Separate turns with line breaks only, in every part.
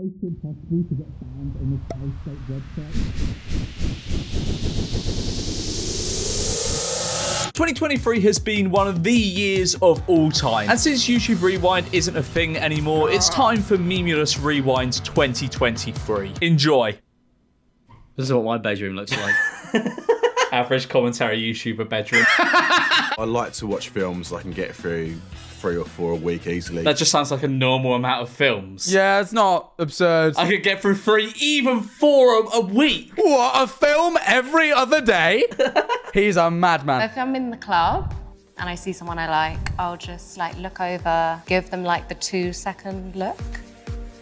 close to impossible to get found on the State website. 2023 has been one of the years of all time. And since YouTube Rewind isn't a thing anymore, it's time for Memeulous Rewind 2023. Enjoy.
This is what my bedroom looks like.
Average commentary YouTuber bedroom.
I like to watch films I can get through 3 or 4 a week easily.
That just sounds like a normal amount of films.
Yeah, it's not absurd.
I could get through 3, even 4 a week.
What, a film every other day? He's a madman.
If I'm in the club and I see someone I like, I'll just like look over, give them like the 2-second look.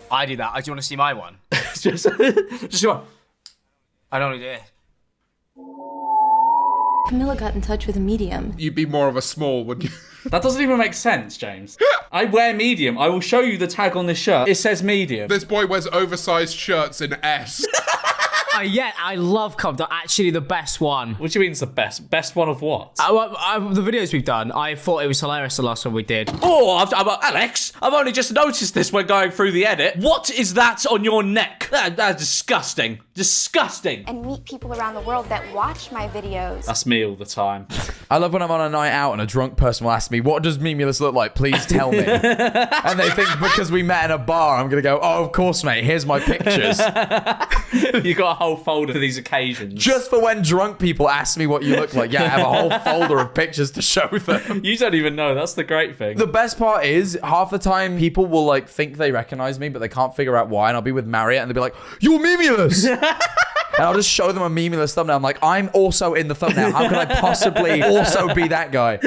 I do that. Do you want to see my one?
just one.
I don't do it.
Camilla got in touch with a medium.
You'd be more of a small, wouldn't you?
That doesn't even make sense, James. I wear medium. I will show you the tag on this shirt. It says medium.
This boy wears oversized shirts in S.
Yeah, I love Compton. Actually, the best one.
What do you mean it's the best? Best one of what?
The videos we've done, I thought it was hilarious the last one we did.
Oh, Alex, I've only just noticed this when going through the edit. What is that on your neck? That's disgusting. Disgusting.
And meet people around the world that watch my videos.
That's me all the time.
I love when I'm on a night out and a drunk person will ask me, what does Memeulous look like? Please tell me. And they think because we met in a bar, I'm going to go, oh, of course, mate. Here's my pictures.
You got a whole folder for these occasions.
Just for when drunk people ask me what you look like. Yeah, I have a whole folder of pictures to show them.
You don't even know. That's the great thing.
The best part is, half the time, people will like think they recognize me, but they can't figure out why. And I'll be with Marriott and they'll be like, you're Memeulous! And I'll just show them a Memeulous thumbnail. I'm like, I'm also in the thumbnail. How could I possibly also be that guy?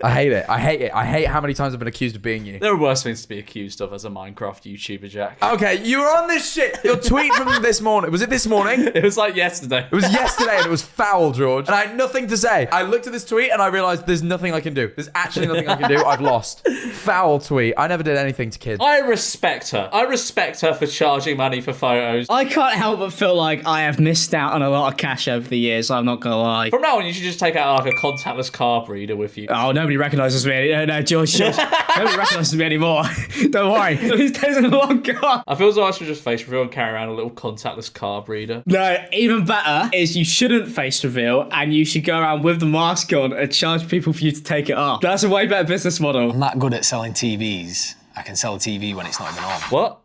I hate it. I hate it. I hate how many times I've been accused of being you.
There are worse things to be accused of as a Minecraft YouTuber, Jack.
Okay, you were on this shit. Your tweet from this morning. Was it this morning?
It was like yesterday.
It was yesterday and it was foul, George. And I had nothing to say. I looked at this tweet and I realized there's nothing I can do. There's actually nothing I can do. I've lost. Foul tweet. I never did anything to kids.
I respect her. I respect her for charging money for photos.
I can't help but feel like I have missed out on a lot of cash over the years, I'm not going to lie.
From now on, you should just take out like a contactless carb reader with you.
Oh, nobody recognises me. No, George. Nobody recognises me anymore. Don't worry. These days are long gone.
I feel as though I should just face reveal and carry around a little contactless carb reader.
No, even better is you shouldn't face reveal and you should go around with the mask on and charge people for you to take it off. That's a way better business model.
I'm not good at selling TVs. I can sell a TV when it's not even on.
What?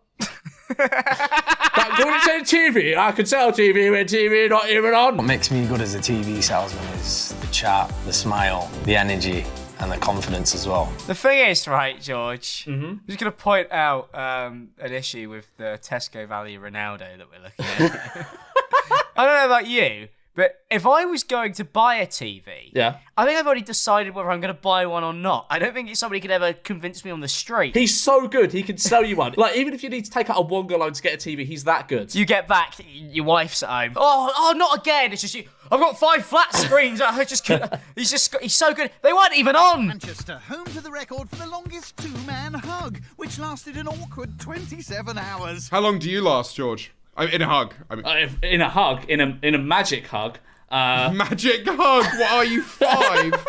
That good at selling TV? I can sell TV when TV not even on.
What makes me good as a TV salesman is the chat, the smile, the energy, and the confidence as well.
The thing is, right, George, I'm just going to point out an issue with the Tesco Valley Ronaldo that we're looking at. I don't know about you, but if I was going to buy a TV,
yeah,
I think I've already decided whether I'm going to buy one or not. I don't think somebody could ever convince me on the street.
He's so good, he can sell you one. Like, even if you need to take out a Wonga loan to get a TV, he's that good.
You get back, your wife's at home. Oh, not again. It's just you. I've got 5 flat screens. I just couldn't. He's so good. They weren't even on.
Manchester, home to the record for the longest 2-man hug, which lasted an awkward 27 hours.
How long do you last, George? In a hug. I mean,
in a hug, in a magic hug.
Magic hug? What are you, 5?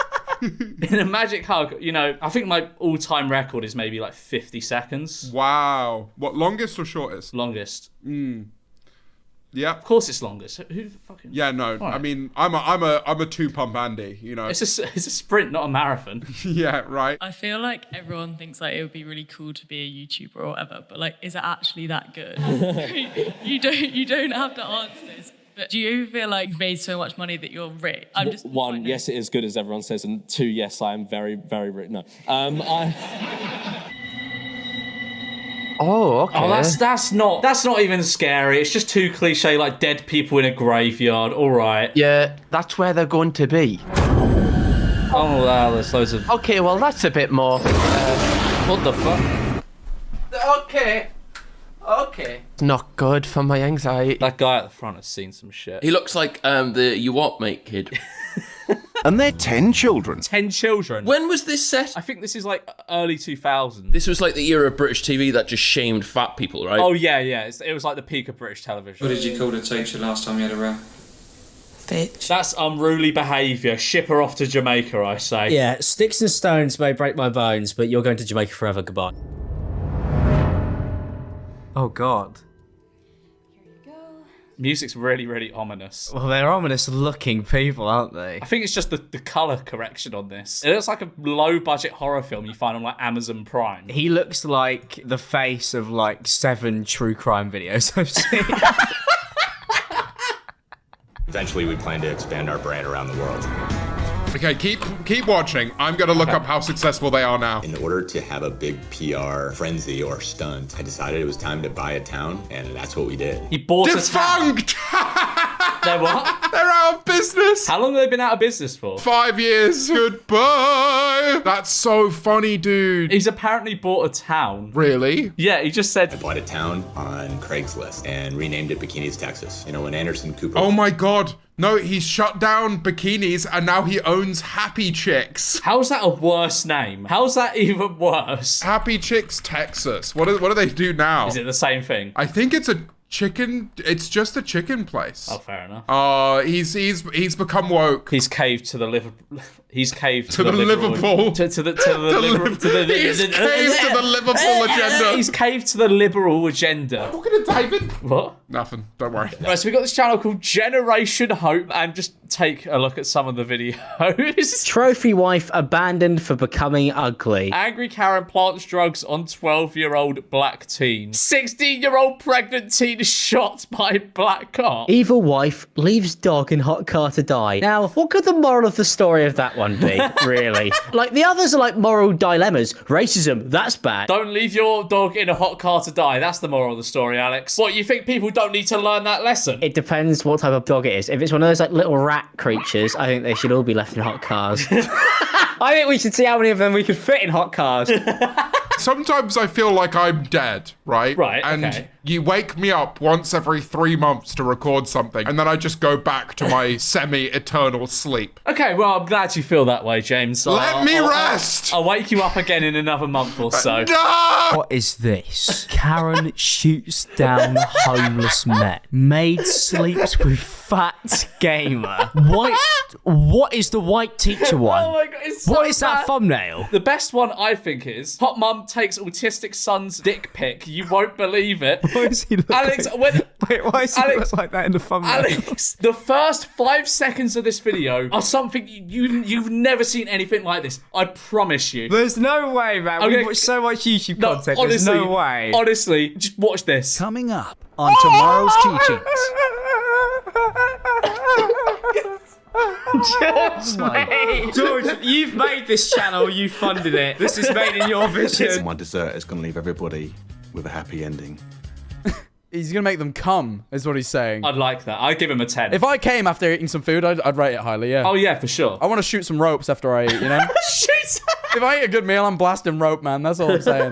In a magic hug, you know, I think my all-time record is maybe like 50 seconds.
Wow. What, longest or shortest?
Longest.
Yeah.
Of course it's longest. Who fucking...
Yeah, no. Right. I mean, I'm a 2-pump Andy, you know.
It's a sprint, not a marathon.
Yeah, right.
I feel like everyone thinks like it would be really cool to be a YouTuber or whatever, but like, is it actually that good? you don't have to answer this. But do you feel like you've made so much money that you're rich? I'm just
1, yes, it is good as everyone says, and 2, yes, I am very, very rich. No,
Oh, okay.
Oh, that's not even scary. It's just too cliche, like dead people in a graveyard. All right.
Yeah, that's where they're going to be.
Oh, wow, there's loads of...
Okay, well, that's a bit more...
What the fuck?
Okay. It's not good for my anxiety.
That guy at the front has seen some shit.
He looks like the You What Mate kid.
And they're 10 children.
10 children.
When was this set?
I think this is like early 2000s.
This was like the era of British TV that just shamed fat people, right?
Oh, yeah. It was like the peak of British television.
What did you call the teacher last time you had a row?
Bitch.
That's unruly behaviour. Ship her off to Jamaica, I say.
Yeah, sticks and stones may break my bones, but you're going to Jamaica forever. Goodbye. Oh, God.
Music's really, really ominous.
Well, they're ominous-looking people, aren't they?
I think it's just the colour correction on this. It looks like a low-budget horror film you find on, like, Amazon Prime.
He looks like the face of, like, 7 true crime videos I've seen.
Eventually, we plan to expand our brand around the world.
Okay, keep watching. I'm gonna look up how successful they are now.
In order to have a big PR frenzy or stunt, I decided it was time to buy a town, and that's what we did.
He bought
Defunct!
They're what?
They're out of business.
How long have they been out of business for?
5 years. Goodbye. That's so funny, dude.
He's apparently bought a town.
Really?
Yeah, he just said...
I bought a town on Craigslist and renamed it Bikinis, Texas. You know, when Anderson Cooper...
Oh my God. No, he's shut down Bikinis and now he owns Happy Chicks.
How's that a worse name? How's that even worse?
Happy Chicks, Texas. What do they do now?
Is it the same thing?
I think it's a chicken. It's just a chicken place.
Oh, fair enough.
He's become woke.
He's caved to the Liverpool. He's caved
to the Liverpool.
He's caved to
the Liverpool agenda.
He's caved to the liberal agenda.
What gonna dive in?
What?
Nothing. Don't worry.
Right, so we got this channel called Generation Hope, and just take a look at some of the videos.
Trophy wife abandoned for becoming ugly.
Angry Karen plants drugs on 12-year-old black teen. 16-year-old pregnant teen shot by black cop.
Evil wife leaves dog in hot car to die. Now, what could the moral of the story of that one be, really? Like, the others are like moral dilemmas. Racism, that's bad.
Don't leave your dog in a hot car to die. That's the moral of the story, Alex. What, you think people don't need to learn that lesson?
It depends what type of dog it is. If it's one of those like little rat creatures, I think they should all be left in hot cars. I think we should see how many of them we could fit in hot cars.
Sometimes I feel like I'm dead, right?
Right,
And
okay.
you wake me up once every 3 months to record something, and then I just go back to my semi-eternal sleep.
Okay, well, I'm glad you feel that way, James.
Let me rest!
I'll wake you up again in another month or so.
No!
What is this? Karen shoots down homeless men. Maid sleeps with fat gamer. What is the white teacher one?
Oh my God, it's so
What is that
bad.
thumbnail?
The best one, I think, is Hot Mum takes autistic son's dick pic. You won't believe it.
Why is he looking?
Alex, when...
Wait, why is he
Alex,
look like that in the thumbnail?
Alex, the first 5 seconds of this video are something you've never seen anything like this. I promise you.
There's no way, man.
Okay,
We watch so much YouTube content.
Honestly,
There's no way.
Honestly, just watch this.
Coming up on tomorrow's teachings.
George, you've made this channel. You funded it. This is made in your vision.
My dessert is going to leave everybody with a happy ending.
He's gonna make them come, is what he's saying.
I'd like that. I'd give him a 10.
If I came after eating some food, I'd rate it highly, yeah.
Oh, yeah, for sure.
I want to shoot some ropes after I eat, you know?
Shoot!
If I eat a good meal, I'm blasting rope, man. That's all I'm saying.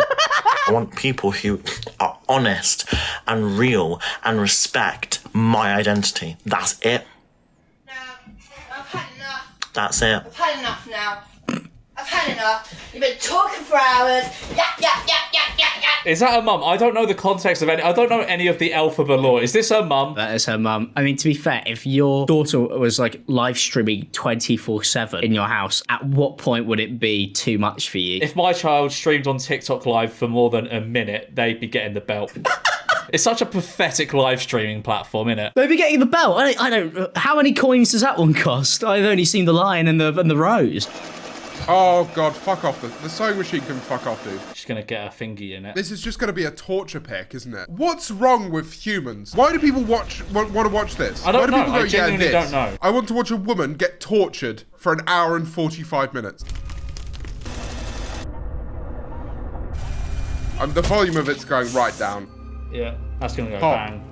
I want people who are honest and real and respect my identity. That's it.
No, I've had enough.
That's it.
I've had enough now. I've had enough. You've been talking for hours. Yeah.
Is that her mum? I don't know the context of any. I don't know any of the alphabet law. Is this her mum?
That is her mum. I mean, to be fair, if your daughter was like live streaming 24/7 in your house, at what point would it be too much for you?
If my child streamed on TikTok live for more than a minute, they'd be getting the belt. It's such a pathetic live streaming platform, innit?
They'd be getting the belt. I don't. How many coins does that one cost? I've only seen the lion and the rose.
Oh God, fuck off. The sewing machine can fuck off, dude.
She's gonna get her fingy in it.
This is just gonna be a torture pick, isn't it? What's wrong with humans? Why do people want to watch this?
I don't know.
Why do people
I genuinely
this?
don't know.
I want to watch a woman get tortured for an hour and 45 minutes. The volume of it's going right down.
Yeah, that's gonna go
Oh.
bang.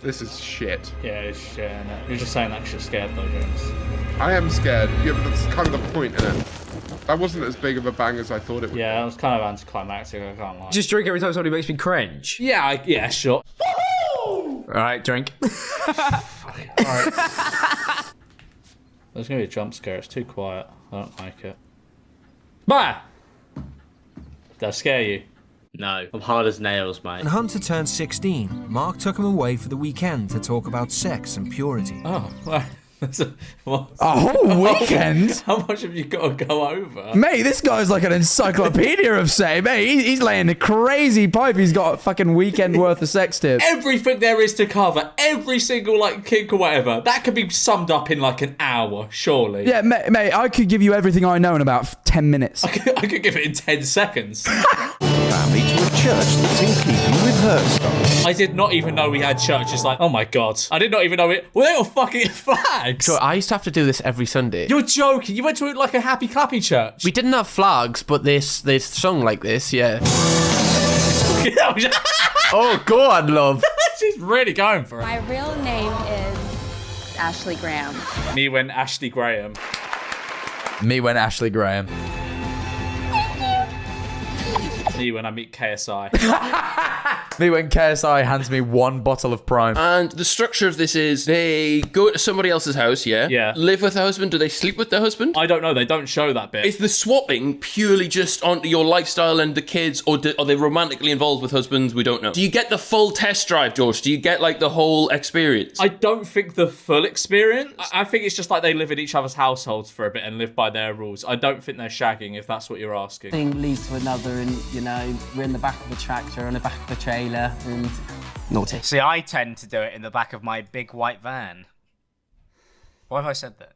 This is shit.
Yeah, it's shit, innit? You're just saying that 'cause you're scared, though, James.
I am scared. Yeah, but that's kind of the point, innit? That wasn't as big of a bang as I thought it would.
Yeah, it was kind of anticlimactic, I can't lie.
Just drink every time somebody makes me cringe.
Yeah, yeah, sure.
All right, drink.
Alright. There's gonna be a jump scare, it's too quiet. I don't like it. Bah! Did I scare you?
No, I'm hard as nails, mate.
When Hunter turned 16, Mark took him away for the weekend to talk about sex and purity.
Oh, well, What?
A whole weekend?
How much have you got to go over?
Mate, this guy's like an encyclopedia of sex. Mate, he's laying a crazy pipe. He's got a fucking weekend worth of sex tips.
Everything there is to cover, every single like kink or whatever, that could be summed up in like an hour, surely.
Yeah, mate, I could give you everything I know in about 10 minutes.
I could give it in 10 seconds.
Family to a church that's in keeping with her style.
I did not even know we had churches. Like, oh my god, I did not even know it. Well, they were fucking flags.
So I used to have to do this every Sunday.
You're joking. You went to like a happy clappy church.
We didn't have flags, but they sung like this, yeah. Oh, go on, love.
She's really going for it.
My real name is Ashley Graham.
Me when Ashley Graham.
Me when Ashley Graham.
Me when I meet KSI.
Me when KSI hands me one bottle of Prime.
And the structure of this is they go to somebody else's house, yeah?
Yeah.
Live with the husband. Do they sleep with the husband?
I don't know. They don't show that bit.
Is the swapping purely just on your lifestyle and the kids, or are they romantically involved with husbands? We don't know. Do you get the full test drive, George? Do you get like the whole experience?
I don't think the full experience. I think it's just like they live in each other's households for a bit and live by their rules. I don't think they're shagging, if that's what you're asking.
Thing leads to another, and you know, we're in the back of a tractor, on the back of a trailer, and naughty.
See, I tend to do it in the back of my big white van. Why have I said that?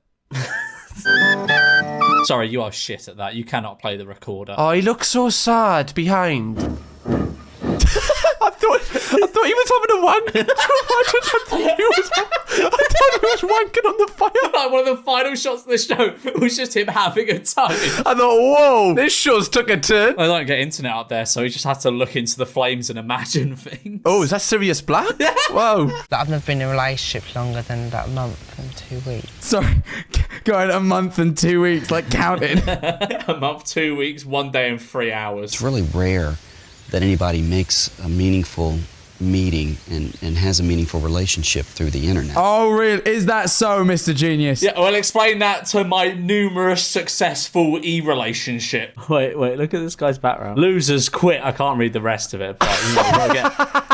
Sorry, you are shit at that. You cannot play the recorder.
Oh, he looks so sad behind. I thought he was having a wank. I thought he was wanking on the fire.
Like one of the final shots of the show was just him having a time.
I thought, whoa, this show's took a turn.
I don't get internet up there, so he just had to look into the flames and imagine things.
Oh, is that Sirius Black?
Yeah.
Whoa.
I've never been in a relationship longer than about a month and 2 weeks.
Sorry, going a month and 2 weeks, like counting.
A month, 2 weeks, 1 day and 3 hours.
It's really rare that anybody makes a meaningful meeting and has a meaningful relationship through the internet.
Oh, really? Is that so, Mr. Genius?
Yeah, well, explain that to my numerous successful e-relationship. Wait, look at this guy's background. Losers quit. I can't read the rest of it, but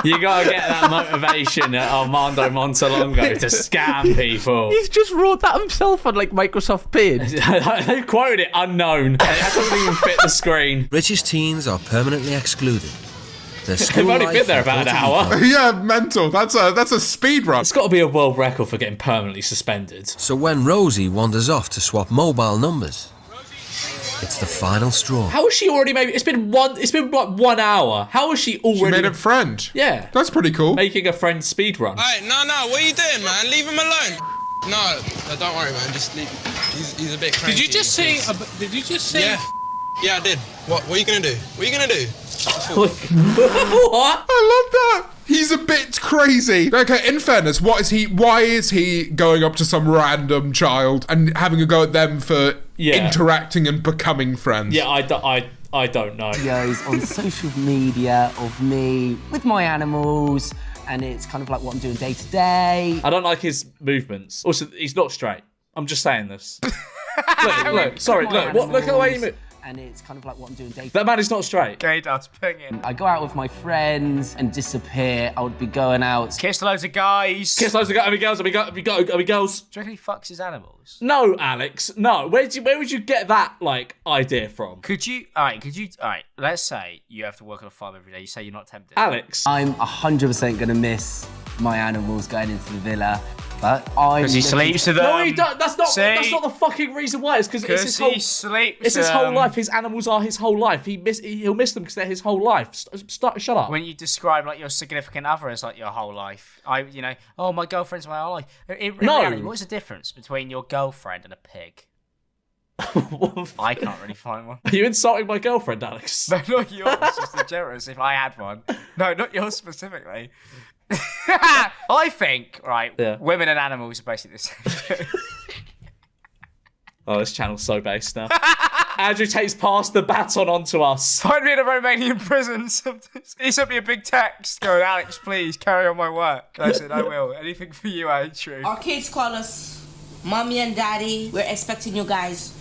you gotta get that motivation at Armando Montalongo to scam people.
He's just wrote that himself on like Microsoft Paint.
They quoted it unknown. It doesn't even fit the screen.
British teens are permanently excluded.
They've only been there about an hour.
Yeah, mental. That's a speed run.
It's got to be a world record for getting permanently suspended.
So when Rosie wanders off to swap mobile numbers, it's the final straw.
How has she already made? It's been like 1 hour. How has she already?
She made a friend.
Yeah,
that's pretty cool.
Making a friend speed run.
Hey, no, what are you doing, man? Leave him alone. No, don't worry, man. Just leave. He's a bit cranky.
Did you just say?
Yeah, I did. What are you gonna do? What are you gonna do?
What?
I love that. He's a bit crazy. Okay, in fairness, why is he going up to some random child and having a go at them for interacting and becoming friends?
Yeah, I don't know.
Videos on social media of me with my animals, and it's kind of like what I'm doing day to day.
I don't like his movements. Also, he's not straight. I'm just saying this. Look. Sorry, look. Look at the way he moves.
And it's kind of like what I'm doing day.
That man is not straight.
Okay, that's pinging.
I go out with my friends and disappear. I would be going out.
Kiss loads of guys.
Kiss loads of guys. Are we girls? Are we girls?
Do you reckon he fucks his animals?
No, Alex. No. Where would you get that like idea from?
Could you? All right. Let's say you have to work on a farm every day. You say you're not tempted.
Alex.
I'm 100% gonna miss my animals going into the villa. But because
he sleeps with them.
No, he don't. That's not the fucking reason why. It's because it's his whole. It's his whole life. His animals are his whole life. He'll miss them because they're his whole life. Shut up.
When you describe like your significant other as like your whole life, my girlfriend's my whole life. In reality, what's the difference between your girlfriend and a pig? I can't really find one.
Are you insulting my girlfriend, Alex?
No, not yours. Just the generous. If I had one. No, not yours specifically. I think, women and animals are basically the same thing.
Oh, this channel's so based now. Andrew takes past the baton onto us.
Find me in a Romanian prison. He sent me a big text going, Alex, please carry on my work. I said, I will. Anything for you, Andrew.
Our kids call us mommy and daddy. We're expecting you guys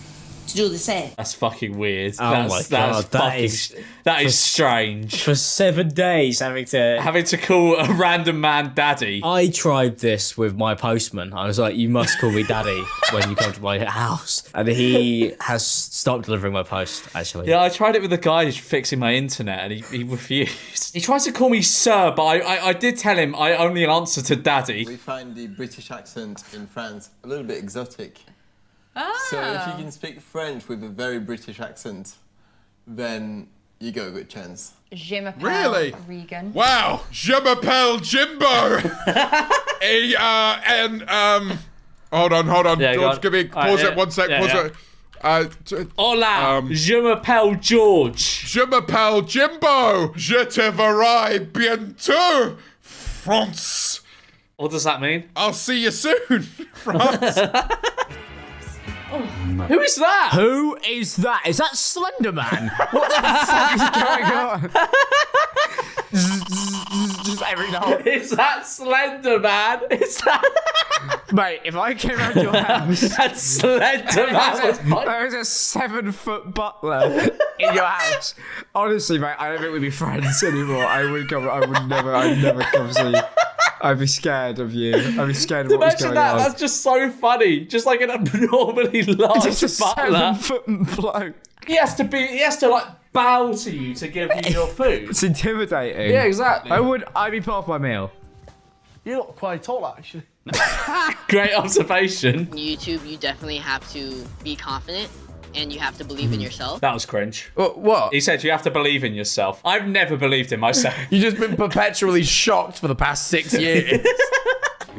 to do the same.
That's fucking weird.
Oh my God,
that is strange.
For 7 days having to
call a random man daddy.
I tried this with my postman. I was like, you must call me daddy when you come to my house. And he has stopped delivering my post, actually.
Yeah, I tried it with the guy who's fixing my internet and he refused. He tried to call me sir, but I did tell him I only answer to daddy.
We find the British accent in France a little bit exotic. So if you can speak French with a very British accent, then you got a good chance.
Je m'appelle
Really?
Regan.
Wow, je m'appelle Jimbo. Hold on,
Yeah,
George, give me pause it 1 sec.
Hola, je m'appelle George.
Je m'appelle Jimbo. Je te verrai bientôt, France.
What does that mean?
I'll see you soon, France.
Who is that?
Who is that? Is that Slender Man? What the fuck is going on? Just every now.
Is that Slender Man? Is that?
Mate, if I came around your house,
That's Slender Man.
there was a 7-foot butler in your house. Honestly, mate, I don't think we'd be friends anymore. I'd never come see you. I'd be scared of you. I'd be scared of what was
Imagine
going
that.
on.
That's just so funny. Just like an abnormally large
Just a
butler.
7-foot bloke.
He has to like bow to you to give you your food.
It's intimidating.
Yeah, exactly.
I'd be part of my meal.
You look quite tall, actually.
Great observation.
YouTube, you definitely have to be confident and you have to believe in yourself.
That was cringe.
What?
He said you have to believe in yourself. I've never believed in myself.
You've just been perpetually shocked for the past 6 years.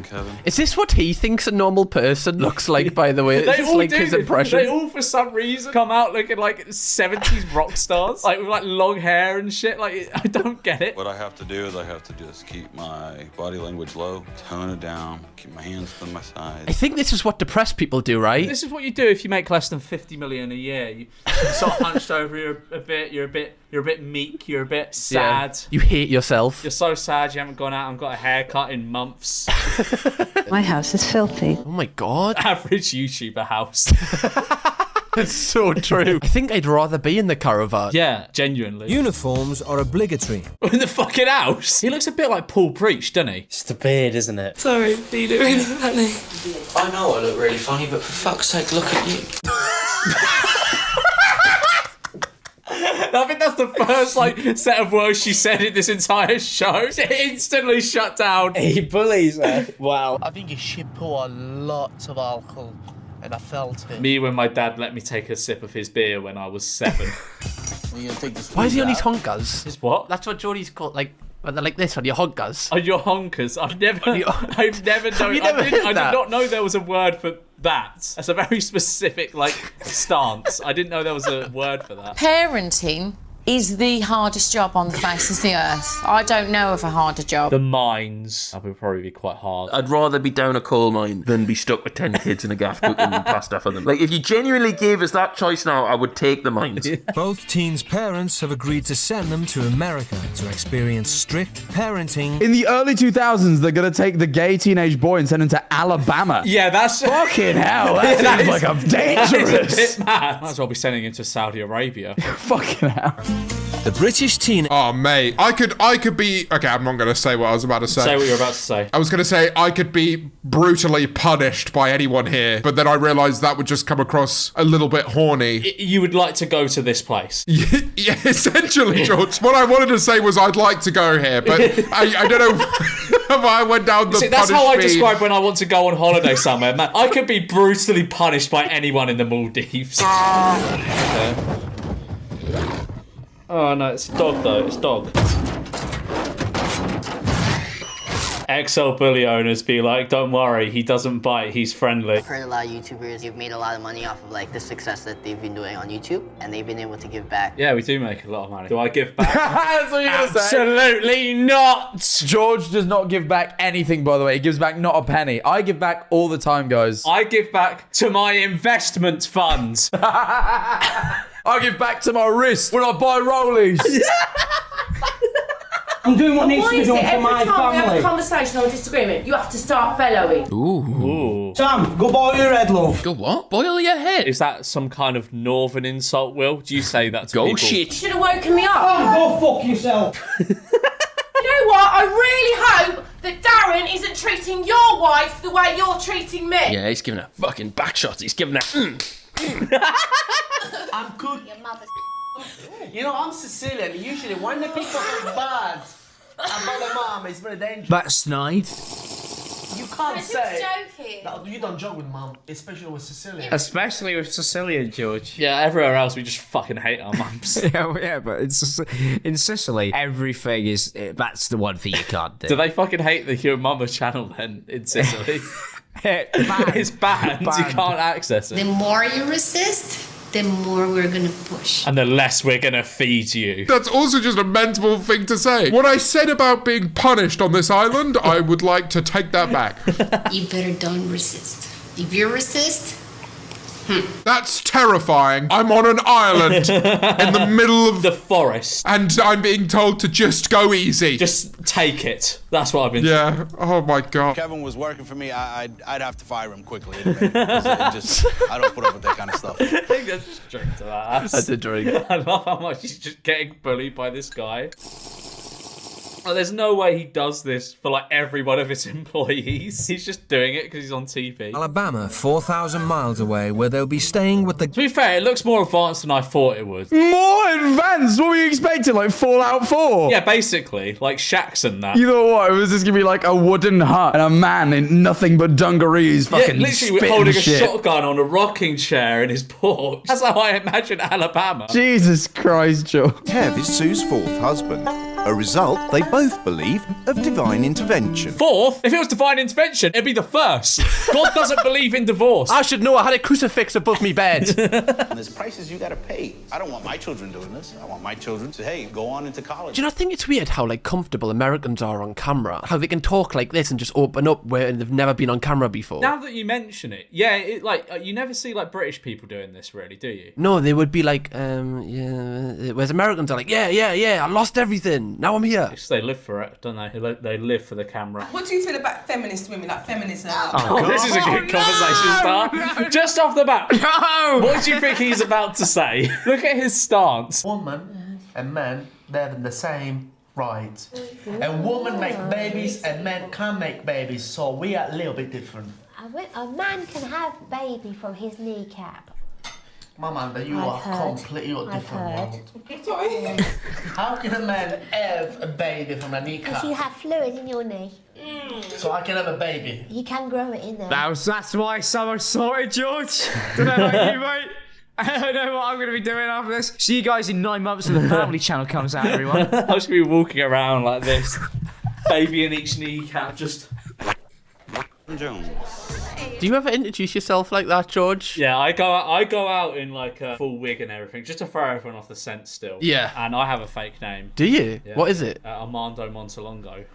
Kevin.
Is this what he thinks a normal person looks like, by the way? Is this like his impression?
They all, for some reason, come out looking like 70s rock stars. Like, with like long hair and shit. Like, I don't get it.
What I have to do is I have to just keep my body language low, tone it down, keep my hands to my sides.
I think this is what depressed people do, right?
This is what you do if you make less than 50 million a year. You sort of hunched over, you're a bit meek, you're a bit sad.
Yeah. You hate yourself.
You're so sad you haven't gone out and got a haircut in months.
My house is filthy.
Oh my God.
Average YouTuber house.
It's so true. I think I'd rather be in the caravan.
Yeah, genuinely.
Uniforms are obligatory.
In the fucking house? He looks a bit like Paul Preach, doesn't he?
It's the beard, isn't it?
Sorry, you look really funny.
I know I look really funny, but for fuck's sake, look at you.
I think that's the first set of words she said in this entire show. She instantly shut down.
He bullies her. Wow.
I think you should pour lots of alcohol, and I felt it.
Me when my dad let me take a sip of his beer when I was 7.
Why is he on his honkers?
His what?
That's what Geordie's called, like, when they're like this, on your honkers.
On your honkers? I've never known. I did not know there was a word for that. That's a very specific, stance. I didn't know there was a word for that.
Parenting is the hardest job on the face of the earth. I don't know of a harder job.
The mines. That would probably be quite hard.
I'd rather be down a coal mine than be stuck with 10 kids in a gaff cooking pasta for them. Like, if you genuinely gave us that choice now, I would take the mines.
Both teens' parents have agreed to send them to America to experience strict parenting.
In the early 2000s, they're going to take the gay teenage boy and send him to Alabama.
Yeah, that's...
Fucking hell, that seems like I'm dangerous.
That is a bit mad. Might as well be sending him to Saudi Arabia.
Fucking hell.
The British teen...
Oh, mate. I could be... Okay, I'm not going to say what I was about to say.
Say what you're about to say.
I was going to say I could be brutally punished by anyone here, but then I realised that would just come across a little bit horny.
You would like to go to this place?
Yeah, essentially, George. What I wanted to say was I'd like to go here, but I don't know if I went down the
See, that's how I describe when I want to go on holiday somewhere. Man, I could be brutally punished by anyone in the Maldives. Oh no, it's a dog though, it's dog. XL bully owners be like, don't worry, he doesn't bite, he's friendly.
I've heard a lot of YouTubers have made a lot of money off of the success that they've been doing on YouTube, and they've been able to give back.
Yeah, we do make a lot of money. Do I give back?
That's what you're going to say.
Absolutely not!
George does not give back anything, by the way. He gives back not a penny. I give back all the time, guys.
I give back to my investment funds.
I give back to my wrist when I buy rollies.
I'm doing what needs to be done for my
Every time we have a
family.
conversation or a disagreement, you have to start bellowing.
Ooh.
Sam, go boil your head, love.
Go what? Boil your head.
Is that some kind of northern insult, Will? Do you say that to
Go
people?
shit.
You should have woken me up.
Oh, go fuck yourself.
You know what? I really hope that Darren isn't treating your wife the way you're treating me.
Yeah, he's giving her fucking back shots. He's giving her.
I'm good.
Your mother's.
You know, I'm Sicilian. Usually, when the people are bad about their mom, it's very dangerous.
That's snide.
You can't
I'm just
say.
joking.
No, you don't joke with mom, especially with Sicilian.
Especially with Sicilian, George.
Yeah, everywhere else we just fucking hate our mums.
Yeah, but in Sicily, everything is. That's the one thing you can't do.
Do they fucking hate the Your Mama channel then in Sicily? It's banned. You can't access
The
it.
more you resist, the more we're gonna push.
And the less we're gonna feed you.
That's also just a mental thing to say. What I said about being punished on this island, I would like to take that back.
You better don't resist. If you resist,
That's terrifying. I'm on an island in the middle of
the forest.
And I'm being told to just go easy.
Just take it. That's what I've been
Yeah. Oh my god.
Kevin was working for me. I'd have to fire him quickly. I don't put up with that kind of stuff.
I think that's just drink to that.
That's a drink.
I love how much he's just getting bullied by this guy. Oh, there's no way he does this for like every one of his employees. He's just doing it because he's on TV.
Alabama, 4,000 miles away, where they'll be staying with the...
To be fair, it looks more advanced than I thought it would.
More advanced? What were you expecting? Like Fallout 4?
Yeah, basically. Like Shaq's and that.
You thought what? It was just gonna be like a wooden hut and a man in nothing but dungarees fucking
Yeah, literally
spitting
holding
shit.
a shotgun on a rocking chair in his porch. That's how I imagine Alabama.
Jesus Christ, Joe.
Kev is Sue's fourth husband. A result, they both believe, of divine intervention.
Fourth? If it was divine intervention, it'd be the first. God doesn't believe in divorce.
I should know. I had a crucifix above me bed.
And there's prices you gotta pay. I don't want my children doing this. I want my children to, hey, go on into college.
Do you not think it's weird how like comfortable Americans are on camera? How they can talk like this and just open up where they've never been on camera before?
Now that you mention it, yeah, you never see like British people doing this, really, do you?
No, they would be like, yeah. Whereas Americans are like, yeah, I lost everything. Now I'm here.
They live for it, don't they? They live for the camera.
What do you feel about feminist women, like feminism?
Oh, this is a good conversation start.
No.
Just off the bat. No! What do you think he's about to say? Look at his stance.
Woman and man, they're the same rights. And women make babies and men can't make babies, so we are a little bit different.
A man can have a baby from his kneecap.
Mama, you
I've
are
heard.
completely
I've
different.
heard.
How can a man have a baby from a
Because
kneecap?
you have fluid in your knee.
So I can have a baby.
You can grow it in there.
That's why someone sorted, George. Don't know about you, mate. I don't know what I'm going to be doing after this. See you guys in 9 months when the Family Channel comes out, everyone.
I'm just going to be walking around like this. Baby in each kneecap, just...
Jones.
Do you ever introduce yourself like that, George?
Yeah, I go out in like a full wig and everything, just to throw everyone off the scent still.
Yeah.
And I have a fake name.
Do you?
Yeah.
What is it?
Armando Montalongo.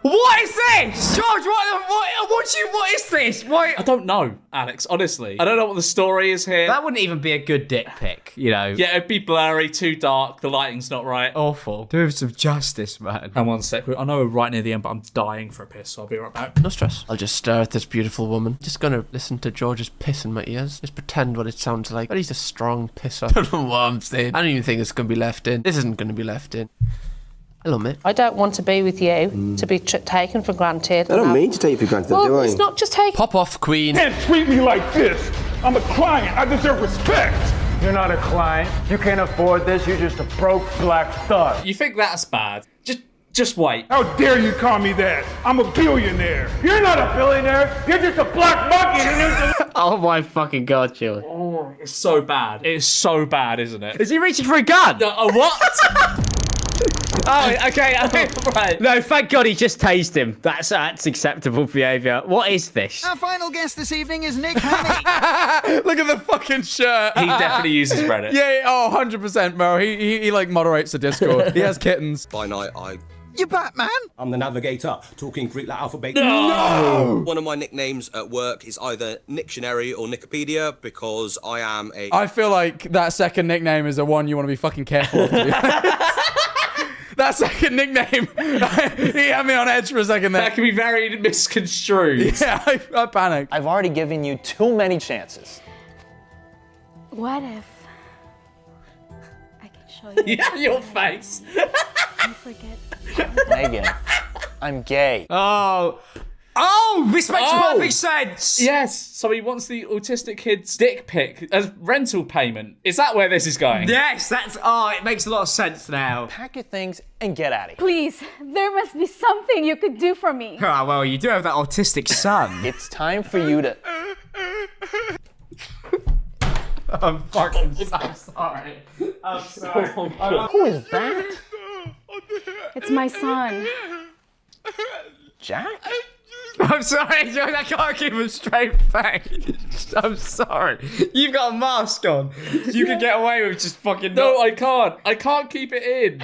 What is this? George, what is this? Why?
I don't know, Alex, honestly. I don't know what the story is here.
That wouldn't even be a good dick pic, you know.
Yeah, it'd be blurry, too dark, the lighting's not right.
Awful. Do him some justice, man.
And 1 sec, I know we're right near the end, but I'm dying for a piss, so I'll be right back.
No stress. I'll just stare at this beautiful woman. Just gonna listen to George's piss in my ears. Just pretend what it sounds like. But he's a strong pisser. I don't know what I'm saying. I don't even think it's gonna be left in. This isn't gonna be left in. Hello, mate.
I don't want to be with you, to be taken for granted.
I don't mean to take you for granted,
well,
do I?
it's not just taken.
Pop off, Queen.
You can't treat me like this. I'm a client. I deserve respect. You're not a client. You can't afford this. You're just a broke black stud.
You think that's bad? Just wait.
How dare you call me that? I'm a billionaire. You're not a billionaire. You're just a black monkey.
Oh my fucking god, George.
Oh, it's so bad. It's so bad, isn't it?
Is he reaching for a gun?
What?
Oh, okay.
Right.
No, thank God he just tased him. That's acceptable behaviour. What is this?
Our final guest this evening is Nick Honey.
Look at the fucking shirt.
He definitely uses Reddit.
Yeah, 100%, bro. He like moderates the Discord. He has kittens.
By night, I
You're Batman?
I'm the navigator, talking Greek like alphabet.
No!
One of my nicknames at work is either Nictionary or Nicopedia because I am a...
I feel like that second nickname is the one you want to be fucking careful of. That second nickname, he had me on edge for a second there.
That can be very misconstrued.
Yeah, I panicked.
I've already given you too many chances.
What if I can show you?
Yeah, your face.
You forget.
Megan, I'm gay.
Oh, this makes perfect sense.
Yes, so he wants the autistic kid's dick pic as rental payment. Is that where this is going?
Yes, that's. It makes a lot of sense now.
Pack your things and get out of here.
Please, there must be something you could do for me.
Oh, well, you do have that autistic son.
It's time for you to...
I'm fucking so sorry. I'm sorry.
Who is that?
It's my son.
Jack?
I'm sorry, John, I can't keep a straight face. I'm sorry. You've got a mask on. You can get away with just fucking...
No, I can't. I can't keep it in.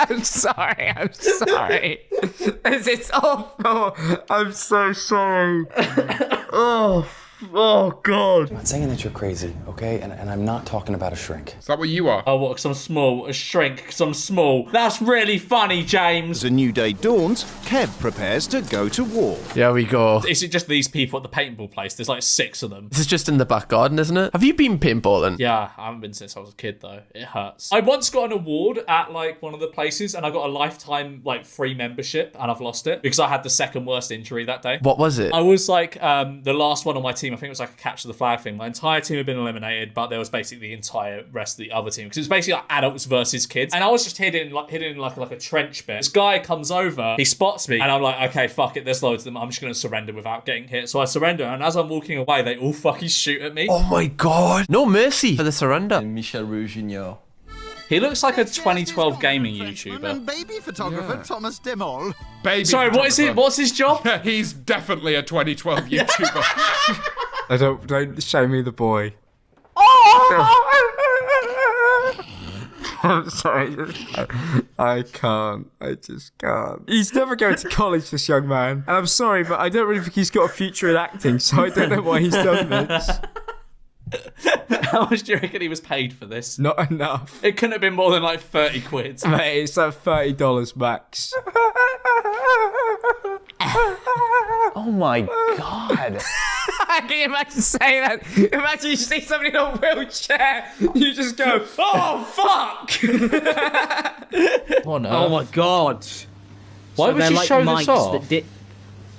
I'm sorry. It's awful. I'm so sorry. Oh, God.
I'm not saying that you're crazy, okay? And I'm not talking about a shrink.
Is that what you are?
Oh, what? Because I'm small. A shrink, because I'm small. That's really funny, James.
As a new day dawns, Kev prepares to go to war.
Here we go.
Is it just these people at the paintball place? There's like 6 of them.
This is just in the back garden, isn't it? Have you been paintballing?
Yeah, I haven't been since I was a kid, though. It hurts. I once got an award at like one of the places, and I got a lifetime like free membership, and I've lost it because I had the second worst injury that day.
What was it?
I was like the last one on my team. I think it was like a capture the flag thing. My entire team had been eliminated, but there was basically the entire rest of the other team because it was basically like adults versus kids. And I was just hidden in like a trench bit. This guy comes over, he spots me, and I'm like, okay, fuck it, there's loads of them. I'm just gonna surrender without getting hit. So I surrender, and as I'm walking away, they all fucking shoot at me.
Oh my God! No mercy for the surrender.
Michel Rougignol.
He looks like a 2012 gaming YouTuber.
And baby photographer Thomas Demol.
Baby
Sorry, what is it? What's his job?
He's definitely a 2012 YouTuber.
Don't show me the boy. I'm sorry. I can't. I just can't. He's never going to college, this young man. And I'm sorry, but I don't really think he's got a future in acting, so I don't know why he's done this.
How much do you reckon he was paid for this?
Not enough.
It couldn't have been more than like 30 quid.
Mate, it's like $30 max.
Oh my God.
Can you imagine saying that? Imagine you see somebody in a wheelchair, you just go, oh, fuck!
Oh my God.
Why would you show this off?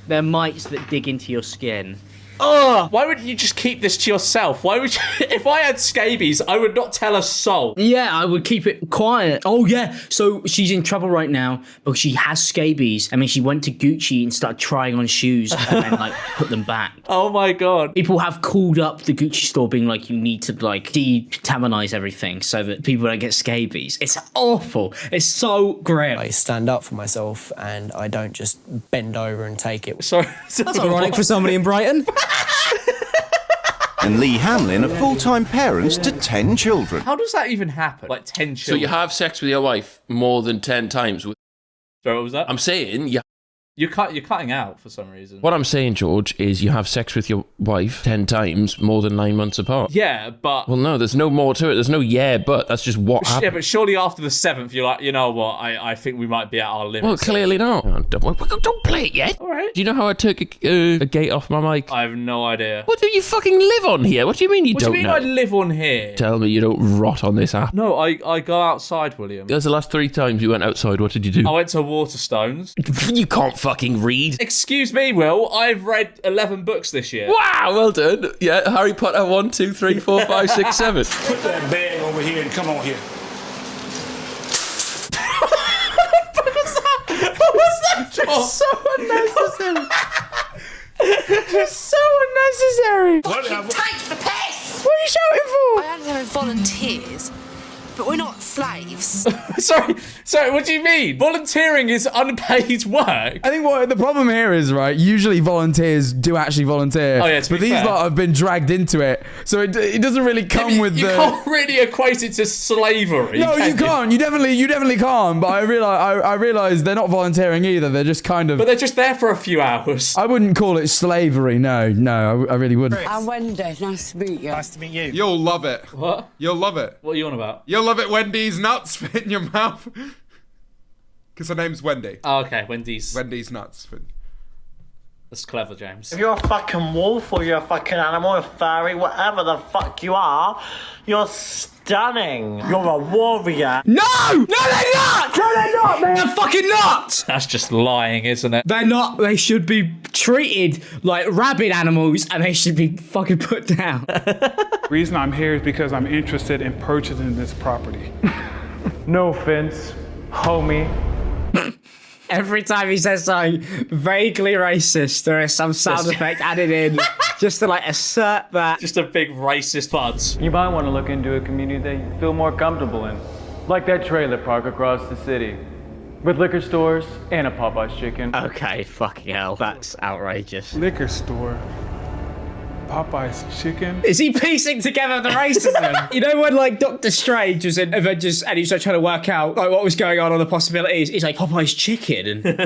They're mites that dig into your skin.
Oh, why wouldn't you just keep this to yourself? Why would you? If I had scabies, I would not tell a soul.
Yeah, I would keep it quiet. Oh yeah, so she's in trouble right now because she has scabies. I mean, she went to Gucci and started trying on shoes and then like put them back.
Oh my God.
People have called up the Gucci store being like, you need to like decontaminize everything so that people don't get scabies. It's awful. It's so grim.
I stand up for myself and I don't just bend over and take it.
Sorry.
That's ironic for somebody in Brighton.
And Lee Hamlin are full-time parents to 10 children.
How does that even happen? Like 10 children?
So you have sex with your wife more than 10 times?
Sorry, what was that?
I'm saying
You're cutting out for some reason.
What I'm saying, George, is you have sex with your wife 10 times more than 9 months apart.
Yeah, but...
Well, no, there's no more to it. There's no but. That's just what happened.
Yeah, but surely after the 7th, you're like, you know what, I think we might be at our limit.
Well, clearly not. Don't play it yet.
All right.
Do you know how I took a gate off my mic?
I have no idea.
What do you fucking live on here? What do you mean you don't know?
What do you mean I live on here?
Tell me you don't rot on this app.
No, I go outside, William.
That's the last 3 times you went outside. What did you do?
I went to Waterstones.
You can't fucking read.
Excuse me, Will. I've read 11 books this year.
Wow, well done. Yeah, Harry Potter 1, 2, 3, 4, 5, 6, 7.
Put that bag over here and come on here.
What was that?
Just so unnecessary. Just so unnecessary.
Whatever.
Take the piss!
What are you shouting for?
I understand volunteers,
but we're not slaves.
Sorry, what do you mean? Volunteering is unpaid work.
I think what the problem here is, right, usually volunteers do actually volunteer.
Oh, yeah, to be
but these
fair.
lot have been dragged into it. So it doesn't really come with
You
the...
can't really equate it to slavery.
No,
can
you can't. You definitely can't. But I realize they're not volunteering either. They're just kind of...
But they're just there for a few hours.
I wouldn't call it slavery. No, I really wouldn't.
I'm Wendy. Nice to meet you.
Nice to meet you.
You'll love it.
What?
You'll love it.
What are you on about?
You'll love it when these nuts fit in your mouth. Because her name's Wendy.
Oh, okay, Wendy's
nuts.
That's clever, James.
If you're a fucking wolf or you're a fucking animal, a fairy, whatever the fuck you are, you're stunning. You're a warrior.
No! No, they're not!
No, they're not, man.
They're fucking not!
That's just lying, isn't it?
They're not. They should be treated like rabid animals and they should be fucking put down.
The reason I'm here is because I'm interested in purchasing this property. No offense, homie.
Every time he says something vaguely racist, there is some sound effect added in just to like assert that.
Just a big racist buds.
You might want to look into a community that you feel more comfortable in. Like that trailer park across the city. With liquor stores and a Popeye's chicken.
Okay, fucking hell. That's outrageous.
Liquor store. Popeye's chicken.
Is he piecing together the racism? You know when like Doctor Strange was in Avengers and he was like trying to work out like what was going on the possibilities? He's like Popeye's chicken and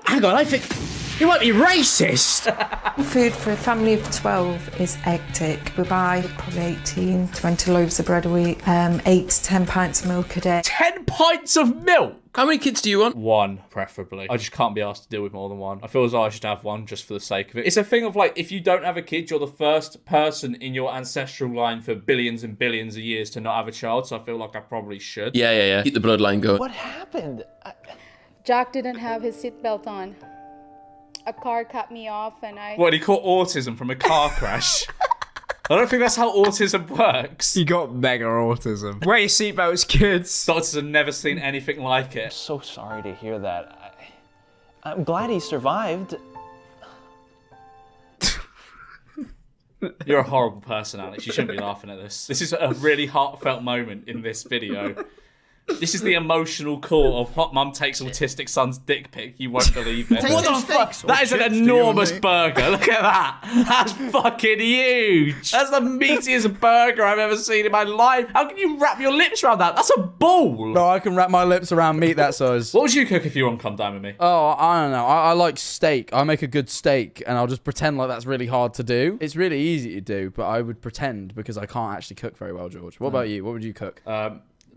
hang on, I think you might be racist.
Food for a family of 12 is hectic. We buy probably 18, 20 loaves of bread a week, 8 to 10 pints of milk a day.
10 pints of milk?
How many kids do you want?
One, preferably. I just can't be asked to deal with more than one. I feel as though I should have one just for the sake of it. It's a thing of like, if you don't have a kid, you're the first person in your ancestral line for billions and billions of years to not have a child, so I feel like I probably should.
Yeah. Keep the bloodline going.
What happened?
Jack didn't have his seatbelt on. A car cut me off and I...
What, he caught autism from a car crash? I don't think that's how autism works.
You got mega autism. Wear your seatbelts, kids.
Doctors have never seen anything like it.
I'm so sorry to hear that. I'm glad he survived.
You're a horrible person, Alex. You shouldn't be laughing at this. This is a really heartfelt moment in this video. This is the emotional core of hot mum takes autistic son's dick pic. You won't believe it.
What the fuck?
That is an enormous burger. Look at that. That's fucking huge. That's the meatiest burger I've ever seen in my life. How can you wrap your lips around that? That's a ball.
No, I can wrap my lips around meat that size.
What would you cook if you were on Come Dine With Me?
Oh, I don't know. I like steak. I make a good steak and I'll just pretend like that's really hard to do. It's really easy to do, but I would pretend because I can't actually cook very well, George. What about you? What would you cook?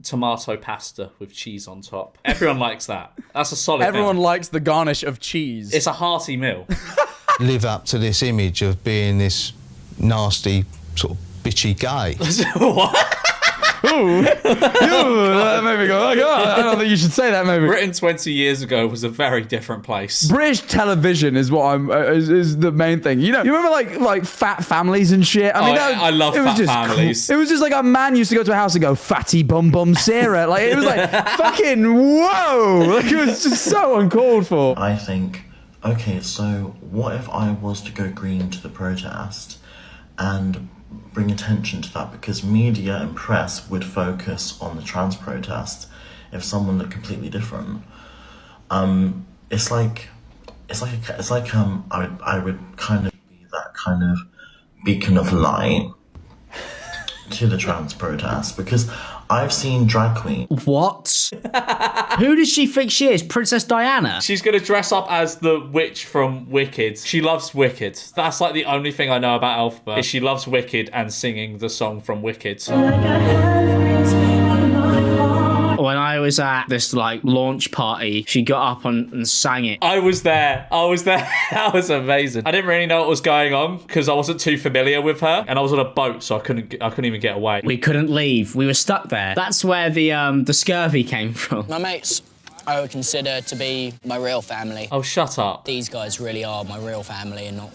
Tomato pasta with cheese on top. Everyone likes that. That's a solid
Everyone
meal.
likes the garnish of cheese.
It's a hearty meal.
Live up to this image of being this nasty, sort of bitchy guy.
What?
Ooh, that made me go, oh God, I don't think you should say that, maybe.
Britain 20 years ago was a very different place.
British television is what is the main thing. You know, you remember like Fat Families and shit? I mean,
I love Fat Families.
It was just like a man used to go to a house and go, fatty bum bum Sarah. Like, it was like, fucking whoa. Like, it was just so uncalled for.
I think, okay, so what if I was to go green to the protest and bring attention to that, because media and press would focus on the trans protest if someone looked completely different. It's like I would kind of be that kind of beacon of light to the trans protest, because I've seen drag queen.
What? Who does she think she is? Princess Diana?
She's going to dress up as the witch from Wicked. She loves Wicked. That's like the only thing I know about Elphaba, is she loves Wicked and singing the song from Wicked.
When I was at this like launch party, she got up and sang it.
I was there. That was amazing. I didn't really know what was going on because I wasn't too familiar with her, and I was on a boat, so I couldn't even get away.
We couldn't leave. We were stuck there. That's where the scurvy came from.
My mates, I would consider to be my real family.
Oh, shut up.
These guys really are my real family and not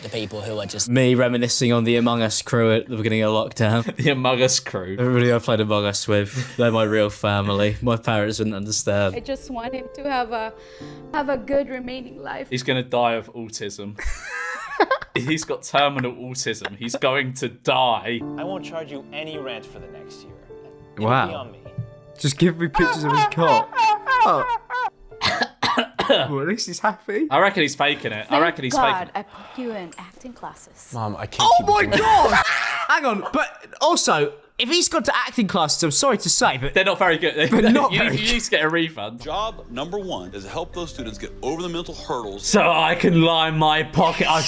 the people who are just...
Me reminiscing on the Among Us crew at the beginning of lockdown.
The Among Us crew.
Everybody I played Among Us with, they're my real family. My parents wouldn't understand.
I just want him to have a good remaining life.
He's going to die of autism. He's got terminal autism. He's going to die.
I won't charge you any rent for the next year.
Wow. Just give me pictures of his cock. Oh. Well, at least he's happy.
I reckon he's faking it. I reckon he's faking it.
I put you in acting classes.
Mom, I can't.
Oh my god! Hang on, but also, if he's gone to acting classes, I'm sorry to say, but
they're not very good.
They're not
you
very
need to get a refund.
Job number 1 is to help those students get over the mental hurdles.
So I can line my pocket. I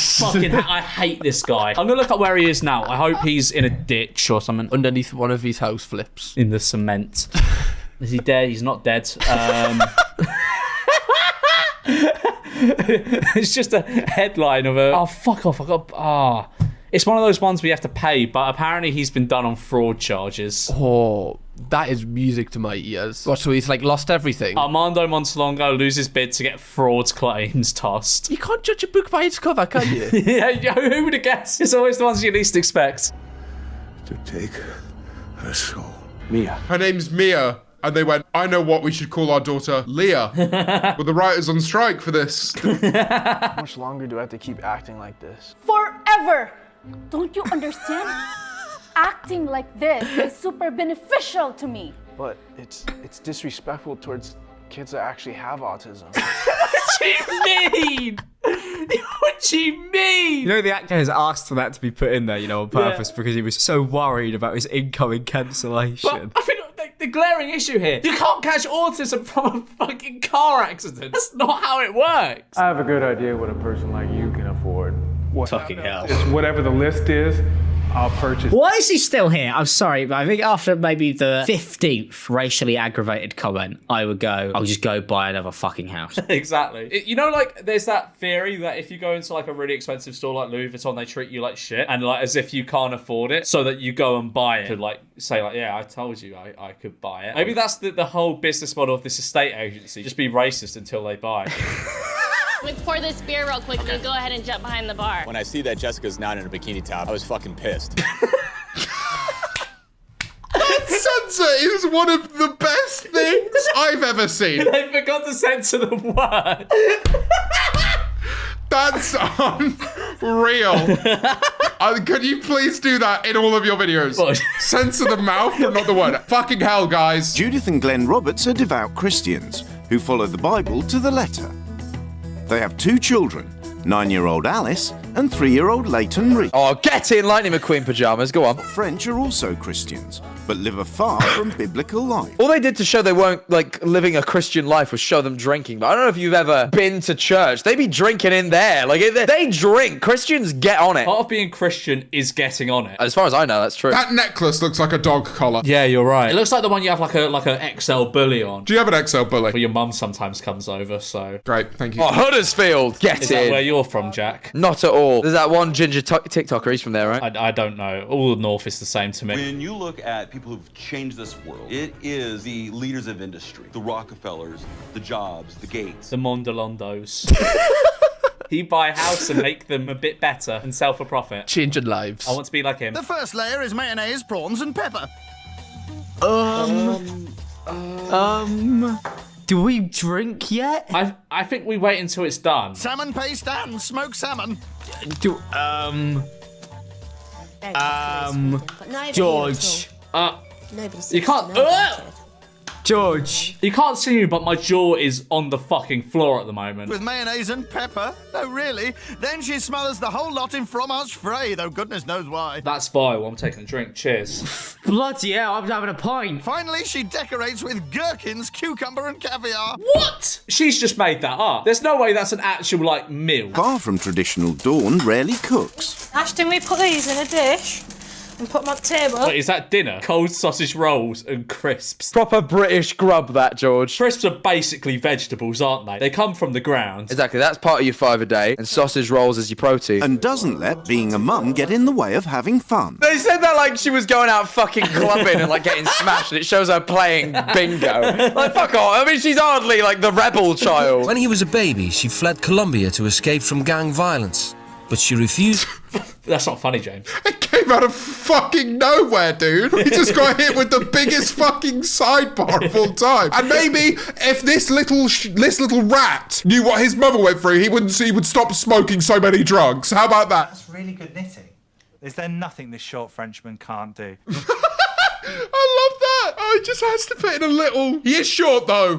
hate this guy. I'm gonna look up where he is now. I hope he's in a ditch or something.
Underneath one of these house flips.
In the cement. Is he dead? He's not dead. It's just a headline of a... Oh, fuck off. It's one of those ones we have to pay, but apparently he's been done on fraud charges.
Oh, that is music to my ears. What, so he's like lost everything?
Armando Montalongo loses bid to get fraud claims tossed.
You can't judge a book by its cover, can you?
Yeah, who would have guessed? It's always the ones you least expect.
To take her soul.
Mia. Her name's Mia. And they went, I know what we should call our daughter, Leah. Were the writers on strike for this?
How much longer do I have to keep acting like this?
Forever! Don't you understand? Acting like this is super beneficial to me.
But it's disrespectful towards kids that actually have autism.
What do you mean? What do you mean?
You know, the actor has asked for that to be put in there, on purpose, because he was so worried about his incoming cancellation.
But I think the glaring issue here, you can't catch autism from a fucking car accident. That's not how it works.
I have a good idea what a person like you can afford. What?
Fucking hell.
It's whatever the list is, I'll purchase.
Why is he still here? I'm sorry, but I think after maybe the 15th racially aggravated comment, I'll just go buy another fucking house.
Exactly. There's that theory that if you go into like a really expensive store like Louis Vuitton, they treat you like shit and like as if you can't afford it, so that you go and buy it to like say like, yeah, I told you I could buy it. Maybe that's the whole business model of this estate agency. Just be racist until they buy.
Let me pour this beer real quick and you go ahead and jump behind the bar.
When I see that Jessica's not in a bikini top, I was fucking pissed.
That censor is one of the best things I've ever seen.
They forgot to censor the word.
That's unreal. Could you please do that in all of your videos?
What?
Censor the mouth, but not the word. Fucking hell, guys.
Judith and Glenn Roberts are devout Christians who follow the Bible to the letter. They have 2 children, 9-year-old Alice and 3-year-old Leighton Reed.
Oh, get in, Lightning McQueen pajamas. Go on.
French are also Christians, but live a far from biblical life.
All they did to show they weren't like living a Christian life was show them drinking. But I don't know if you've ever been to church. They be drinking in there. Like they drink. Christians get on it.
Part of being Christian is getting on it.
As far as I know, that's true.
That necklace looks like a dog collar.
Yeah, you're right. It looks like the one you have like an XL bully on.
Do you have an XL bully?
Well, your mum sometimes comes over, so.
Great, thank you.
Oh, Huddersfield. Get
Is
in.
that where you're from, Jack?
Not at all. There's that one ginger TikToker. He's from there, right?
I don't know. All the North is the same to me.
When you look at people who've changed this world, it is the leaders of industry, the Rockefellers, the Jobs, the Gates.
The Mondolondos. He buy a house and make them a bit better and sell for profit.
Changing lives.
I want to be like him.
The first layer is mayonnaise, prawns, and pepper.
Do we drink yet?
I think we wait until it's done.
Salmon paste and smoked salmon.
George.
You can't.
George.
You can't see me, but my jaw is on the fucking floor at the moment.
With mayonnaise and pepper? No, really? Then she smothers the whole lot in fromage frais, though goodness knows why.
That's vile. I'm taking a drink. Cheers.
Bloody hell, I'm having a pint.
Finally, she decorates with gherkins, cucumber, and caviar.
What? She's just made that up. There's no way that's an actual, like, meal.
Far from traditional, Dawn rarely cooks.
Ashton, we put these in a dish and put them on the table.
Wait, is that dinner? Cold sausage rolls and crisps.
Proper British grub, that, George.
Crisps are basically vegetables, aren't they? They come from the ground.
Exactly, that's part of your 5 a day, and sausage rolls as your protein.
And doesn't let being a mum get in the way of having fun.
They said that like she was going out fucking clubbing and like getting smashed, and it shows her playing bingo. Like, fuck off. I mean, she's hardly like the rebel child.
When he was a baby, she fled Colombia to escape from gang violence, but she refused.
That's not funny, James.
It came out of fucking nowhere, dude. He just got hit with the biggest fucking sidebar of all time. And maybe if this little rat knew what his mother went through, he would stop smoking so many drugs. How about that?
That's really good knitting. Is there nothing this short Frenchman can't do?
I love that. just has to fit in a little. He is short though.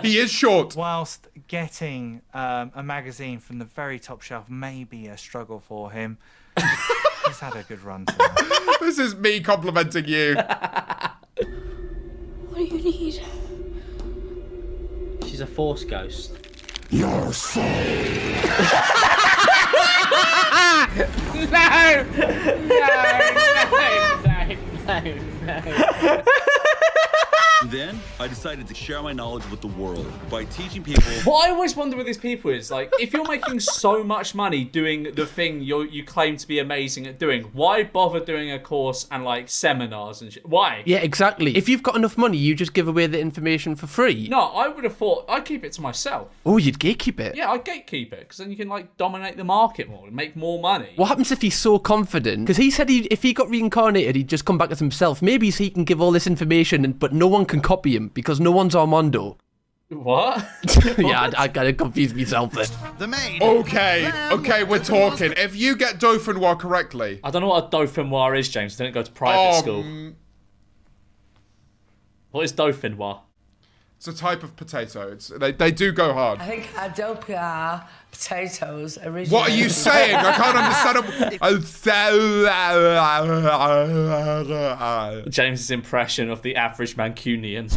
He is short.
Whilst getting a magazine from the very top shelf may be a struggle for him, he's had a good run tonight.
This is me complimenting you.
What do you need?
She's a force ghost.
Your soul.
No.
Then I decided to share my knowledge with the world by teaching people.
What I always wonder with these people is, like, if you're making so much money doing the thing you claim to be amazing at doing, why bother doing a course and, like, seminars and shit? Why?
Yeah, exactly. If you've got enough money, you just give away the information for free.
No, I would have thought I'd keep it to myself.
Oh, you'd gatekeep it?
Yeah, I'd gatekeep it, because then you can, like, dominate the market more and make more money.
What happens if he's so confident? Because he said if he got reincarnated, he'd just come back as himself. Maybe he can give all this information, but no one can copy him because no one's Armando.
What?
Yeah, I kind of confused myself then.
The maid.
Okay, we're talking. If you get Dauphinois correctly.
I don't know what a Dauphinois is, James. I didn't go to private school. What is Dauphinois?
It's a type of potato. They do go hard.
I think Adopia potatoes originally.
What are you saying? I can't understand.
James's impression of the average Mancunian.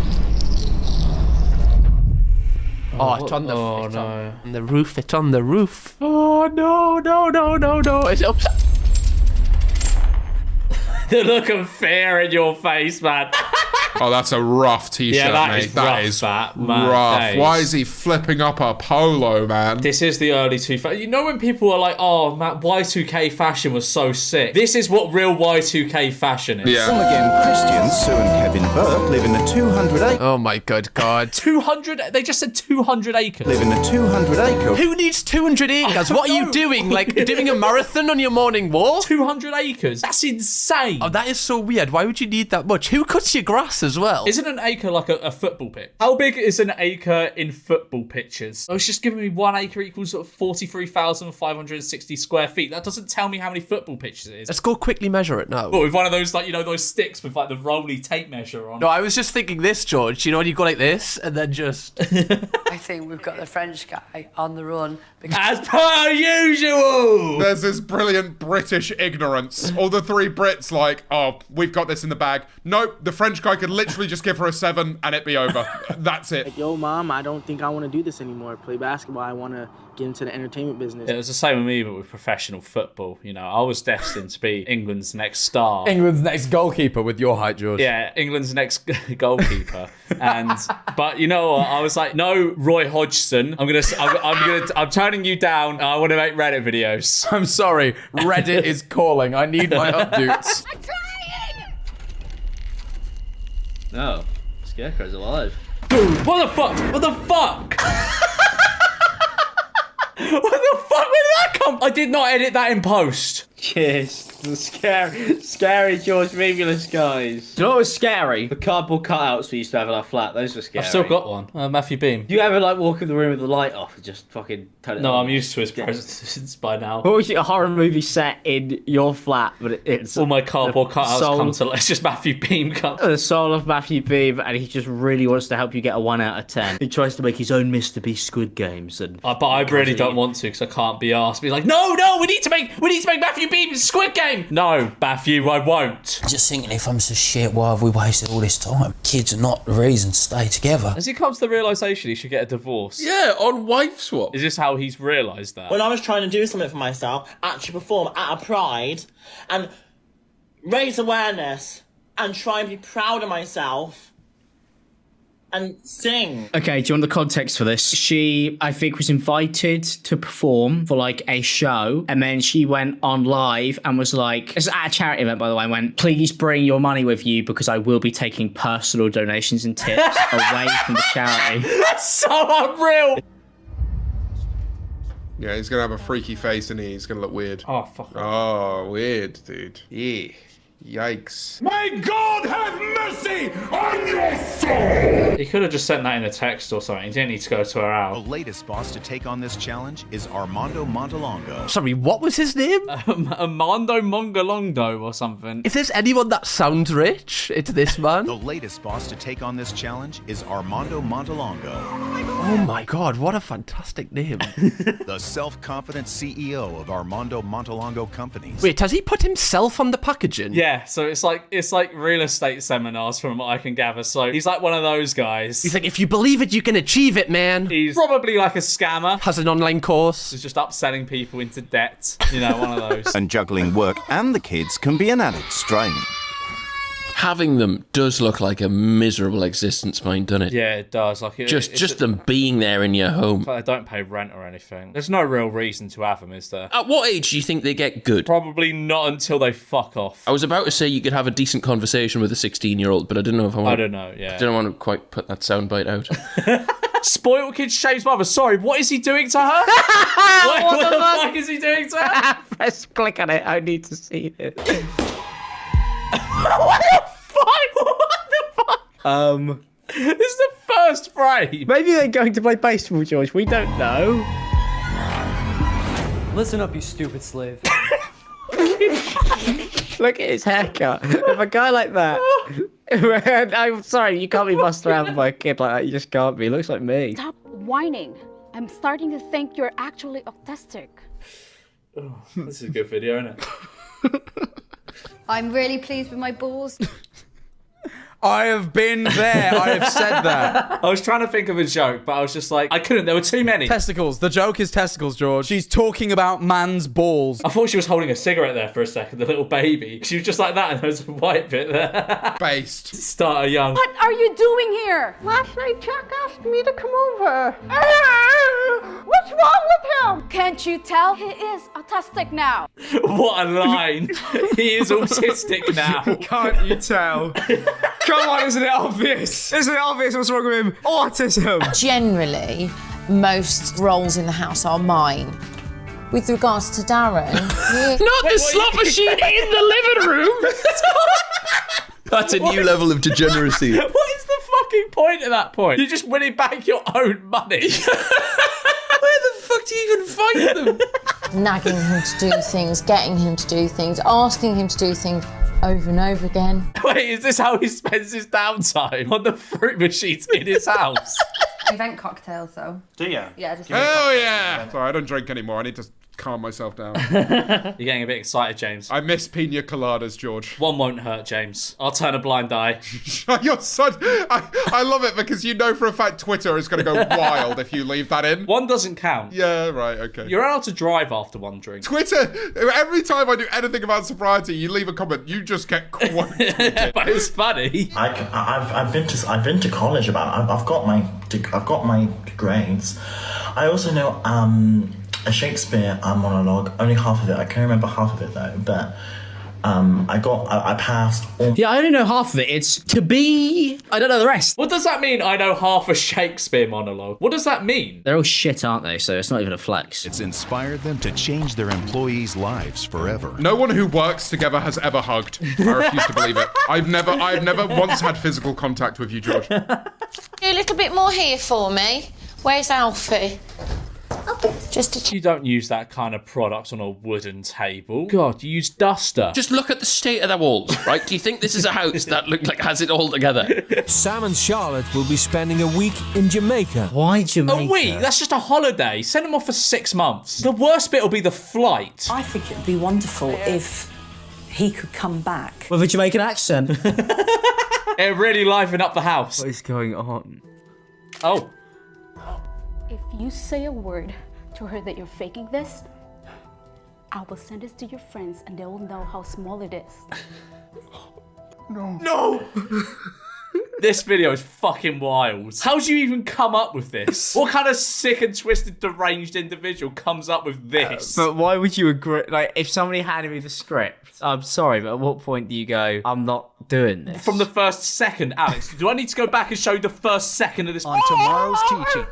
Oh, it's on the on the roof. It's on the roof. Oh no! It's up.
The look of fear in your face, man.
Oh, that's a rough t-shirt, mate. That is rough. Why is he flipping up a polo, man?
This is the early 2000s. You know when people are like, oh, man, Y2K fashion was so sick. This is what real Y2K fashion is.
Yeah. Again, Christians, Sue and Kevin Burke live in a 200-acre...
Oh, my good God.
200? They just said 200 acres.
Live in a 200-acre...
Who needs 200 acres? What are you doing? Like, doing a marathon on your morning walk?
200 acres? That's insane.
Oh, that is so weird. Why would you need that much? Who cuts your grass as well?
Isn't an acre like a football pitch? How big is an acre in football pitches? Oh, it's just giving me 1 acre equals sort of 43,560 square feet. That doesn't tell me how many football pitches it is.
Let's go quickly measure it now.
Well, with one of those, like, you know, those sticks with like the roly tape measure on.
No, I was just thinking this, George. You know when you go like this and then just...
I think we've got the French guy on the run.
As per usual!
There's this brilliant British ignorance. All the 3 Brits like, oh, we've got this in the bag. Nope, the French guy could literally just give her a 7 and it'd be over. That's it.
Like, yo, mom, I don't think I want to do this anymore. Play basketball. I want to get into the entertainment business.
It was the same with me, but with professional football. You know, I was destined to be England's next star.
England's next goalkeeper with your height, George.
Yeah, England's next goalkeeper. But you know what? I was like, no, Roy Hodgson. I'm turning you down. I want to make Reddit videos.
I'm sorry, Reddit is calling. I need my updates.
I'm trying!
No, Scarecrow's alive.
Dude, what the fuck? What the fuck? What the fuck? Where did that come? I did not edit that in post.
Cheers. The scary George Memeulous guys. Do you know what was scary? The cardboard cutouts we used to have in our flat. Those were scary.
I've still got one. Matthew Beam.
Do you ever like walk in the room with the light off and just fucking turn it on?
No, I'm used to his presence by now.
What was a horror movie set in your flat? But it's
all my cardboard cutouts come to life. It's just Matthew Beam come.
The soul of Matthew Beam, and he just really wants to help you get a 1 out of 10. He tries to make his own Mr. Beast Squid Games, and
but I really don't want to because I can't be asked. Be like, no, we need to make Matthew Beam's Squid Game. No, Matthew, I won't.
Just thinking, if I'm so shit, why have we wasted all this time? Kids are not the reason to stay together.
Has he come to the realisation he should get a divorce?
Yeah, on wife swap.
Is this how he's realised that?
When I was trying to do something for myself, actually perform at a pride and raise awareness and try and be proud of myself and sing.
Okay, do you want the context for this? She, I think, was invited to perform for like a show, and then she went on live and was like, it's at a charity event, by the way, and went, please bring your money with you because I will be taking personal donations and tips away from the charity.
That's so unreal.
Yeah, he's gonna have a freaky face and he's gonna look weird.
Oh, fuck.
Oh, weird, dude. Yeah. Yikes.
May God have mercy on your soul!
He could have just sent that in a text or something. He didn't need to go to her house.
The latest boss to take on this challenge is Armando Montalongo.
Sorry, what was his name?
Armando Mongolongo or something.
If there's anyone that sounds rich, it's this man.
The latest boss to take on this challenge is Armando Montalongo.
Oh my god, what a fantastic name.
The self-confident CEO of Armando Montalongo Companies.
Wait, has he put himself on the packaging?
Yeah, so it's like real estate seminars from what I can gather. So he's like one of those guys.
He's like, if you believe it, you can achieve it, man.
He's probably like a scammer.
Has an online course.
He's just upselling people into debt. You know, one of those.
And juggling work and the kids can be an added strain.
Having them does look like a miserable existence, mine, doesn't it?
Yeah, it does. Like
just them being there in your home.
They don't pay rent or anything. There's no real reason to have them, is there?
At what age do you think they get good?
Probably not until they fuck off.
I was about to say you could have a decent conversation with a 16-year-old, but I didn't know if I want.
I don't know. Yeah.
I don't want to quite put that soundbite out.
Spoiled kid shaves mother. Sorry, what is he doing to her? what the fuck is he doing to her?
Press click on it. I need to see it.
What the fuck? This is the first frame.
Maybe they're going to play baseball, George. We don't know.
Listen up, you stupid slave.
Look at his haircut. If a guy like that... I'm sorry, you can't be bossed around by a kid like that. You just can't be. He looks like me.
Stop whining. I'm starting to think you're actually autistic.
Oh, this is a good video, isn't it?
I'm really pleased with my balls.
I have been there. I have said that.
I was trying to think of a joke, but I was just like, I couldn't. There were too many.
Testicles. The joke is testicles, George. She's talking about man's balls.
I thought she was holding a cigarette there for a second, the little baby. She was just like that, and there was a white bit there.
Based.
Start her young.
What are you doing here?
Last night, Chuck asked me to come over. What's wrong with him?
Can't you tell? He is autistic now.
What a line. He is autistic now.
Can't you tell? Come on, isn't it obvious? Isn't it obvious what's wrong with him? Autism!
Generally, most roles in the house are mine. With regards to Darren...
Not the slot machine in the living room! That's a new level of degeneracy.
What is the fucking point at that point? You're just winning back your own money.
Where the fuck do you even find them?
Nagging him to do things, getting him to do things, asking him to do things over and over again.
Wait, is this how he spends his downtime? On the fruit machines in his house?
Event cocktails, though.
Do you?
Yeah, just...
Oh, yeah. Sorry, I don't drink anymore. I need to calm myself down.
You're getting a bit excited, James.
I miss pina coladas, George.
One won't hurt, James. I'll turn a blind eye.
You're such... I love it because you know for a fact Twitter is going to go wild if you leave that in.
One doesn't count.
Yeah, right, okay.
You're allowed to drive after one drink.
Twitter, every time I do anything about sobriety, you leave a comment, you just get quoted.
But it's funny.
I've been to college I've got my grades. I also know a Shakespeare monologue, only half of it. I can't remember half of it though, but I passed all...
Yeah, I only know half of it. It's to be... I don't know the rest.
What does that mean, I know half a Shakespeare monologue? What does that mean?
They're all shit, aren't they? So it's not even a flex.
It's inspired them to change their employees' lives forever.
No one who works together has ever hugged. I refuse to believe it. I've never once had physical contact with you, George.
Do a little bit more here for me. Where's Alfie?
You don't use that kind of product on a wooden table. God, you use duster.
Just look at the state of the walls, right? Do you think this is a house that looks like has it all together?
Sam and Charlotte will be spending a week in Jamaica.
Why Jamaica?
A week? That's just a holiday. Send them off for 6 months. The worst bit will be the flight.
I think it'd be wonderful if he could come back.
With a Jamaican accent.
It really liven up the house.
What is going on?
Oh.
If you say a word to her that you're faking this, I will send this to your friends and they will know how small it is.
No! This video is fucking wild. How do you even come up with this? What kind of sick and twisted, deranged individual comes up with this?
But why would you agree? Like, if somebody handed me the script, I'm sorry, but at what point do you go, I'm not doing this?
From the first second, Alex. Do I need to go back and show you the first second of this?
On tomorrow's teachings.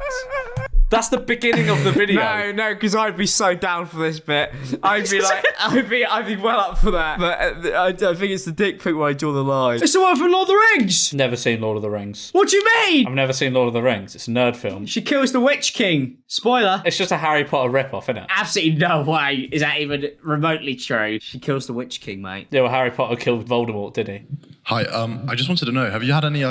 That's the beginning of the video.
No, because I'd be so down for this bit. I'd be like, I'd be well up for that. But I think it's the dick pic where I draw the line. It's the one from Lord of the Rings.
Never seen Lord of the Rings.
What do you mean?
I've never seen Lord of the Rings. It's a nerd film.
She kills the Witch King. Spoiler.
It's just a Harry Potter ripoff, isn't it?
Absolutely no way is that even remotely true. She kills the Witch King, mate.
Yeah, well, Harry Potter killed Voldemort, did he?
Hi, I just wanted to know, have you had any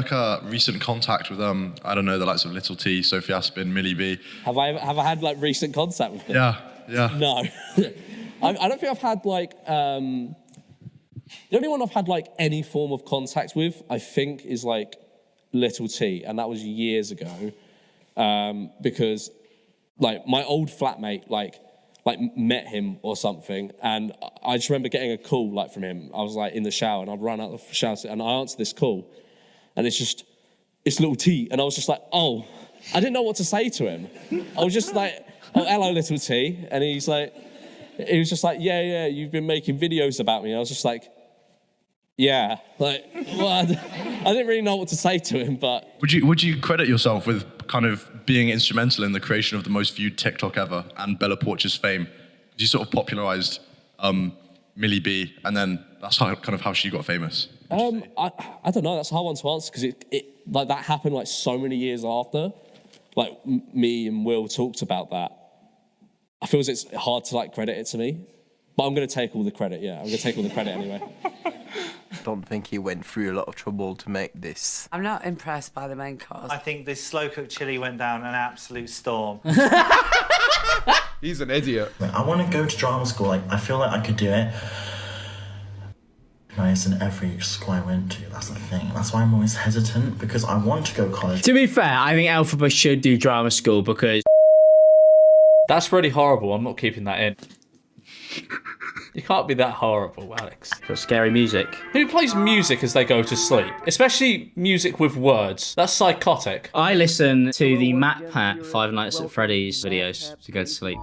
recent contact with I don't know, the likes of Little T, Sophie Aspin, Millie B?
Have I had like recent contact with them?
Yeah.
No, I don't think I've had like the only one I've had like any form of contact with, I think, is like Little T, and that was years ago, because like my old flatmate like met him or something, and I just remember getting a call like from him. I was like in the shower, and I'd run out of the shower, and I answered this call, and it's Little T, and I was just like, oh, I didn't know what to say to him. I was just like, oh, hello, Little T, and he was just like, yeah, you've been making videos about me. And I was just like, yeah, like, well, I didn't really know what to say to him, but
Would you credit yourself with kind of being instrumental in the creation of the most viewed TikTok ever and Bella Porch's fame? You sort of popularized Millie B, and then that's how she got famous.
I don't know. That's a hard one to answer because it like that happened like so many years after. Like me and Will talked about that. I feel it's hard to like credit it to me, but I'm gonna take all the credit. Yeah, I'm gonna take all the credit anyway.
Don't think he went through a lot of trouble to make this.
I'm not impressed by the main course.
I think this slow-cooked chili went down an absolute storm.
He's an idiot.
I want to go to drama school. Like, I feel like I could do it. Nice in every school I went to. That's the thing. That's why I'm always hesitant, because I want to go to college.
To be fair, I think Elphaba should do drama school because...
That's really horrible. I'm not keeping that in. You can't be that horrible, Alex.
Got scary music.
Who plays music as they go to sleep? Especially music with words. That's psychotic.
I listen to the Matt Pat Five Nights at Freddy's videos to go to sleep.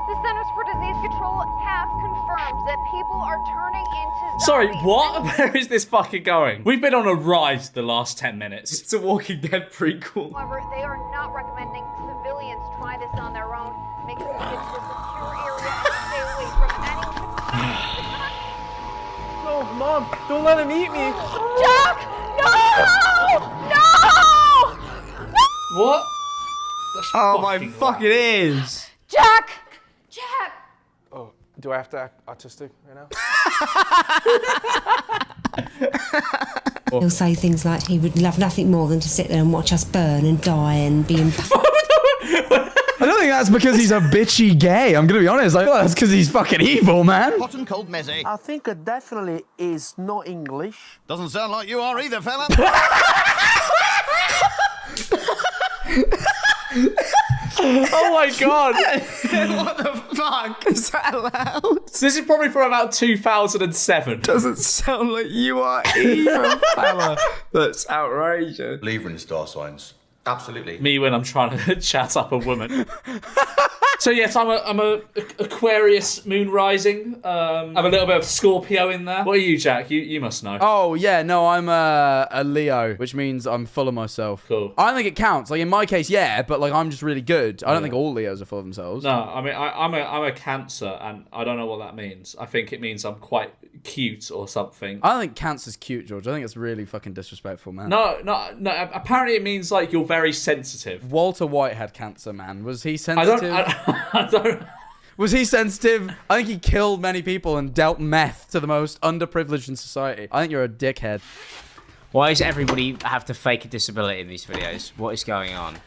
The Centers for Disease Control have confirmed that people are turning into
Sorry,
zombies.
what? Where is this fucking going? We've been on a ride the last 10 minutes.
It's a Walking Dead prequel.
However, they are not recommending civilians try this on their own. Make sure you get to a secure area and stay away from anyone.
No, Mom, don't let him eat me.
Jack! No! No!
What?
Oh my fucking ears!
Jack! Jack!
Oh, do I have to act autistic right now?
He'll say things like he would love nothing more than to sit there and watch us burn and die and be in...
I don't think that's because he's a bitchy gay. I'm gonna be honest. I feel like that's because he's fucking evil, man.
Hot and cold messy.
I think it definitely is not English.
Doesn't sound like you are either, fella.
Oh my god.
What the fuck? Is that allowed?
This is probably from about 2007.
Doesn't sound like you are either, fella. That's outrageous.
Believer in star signs. Absolutely.
Me when I'm trying to chat up a woman. So yes, I'm a Aquarius moon rising. I'm a little bit of Scorpio in there. What are you, Jack? You must know.
Oh yeah, no, I'm a Leo, which means I'm full of myself.
Cool.
I don't think it counts. Like in my case, yeah, but like I'm just really good. I don't think all Leos are full of themselves.
No, I mean I'm a Cancer, and I don't know what that means. I think it means I'm quite cute or something.
I don't think Cancer's cute, George. I think it's really fucking disrespectful, man.
No. Apparently, it means like you're very sensitive.
Walter White had cancer, man. Was he sensitive?
I don't.
Was he sensitive? I think he killed many people and dealt meth to the most underprivileged in society. I think you're a dickhead.
Why does everybody have to fake a disability in these videos? What is going on?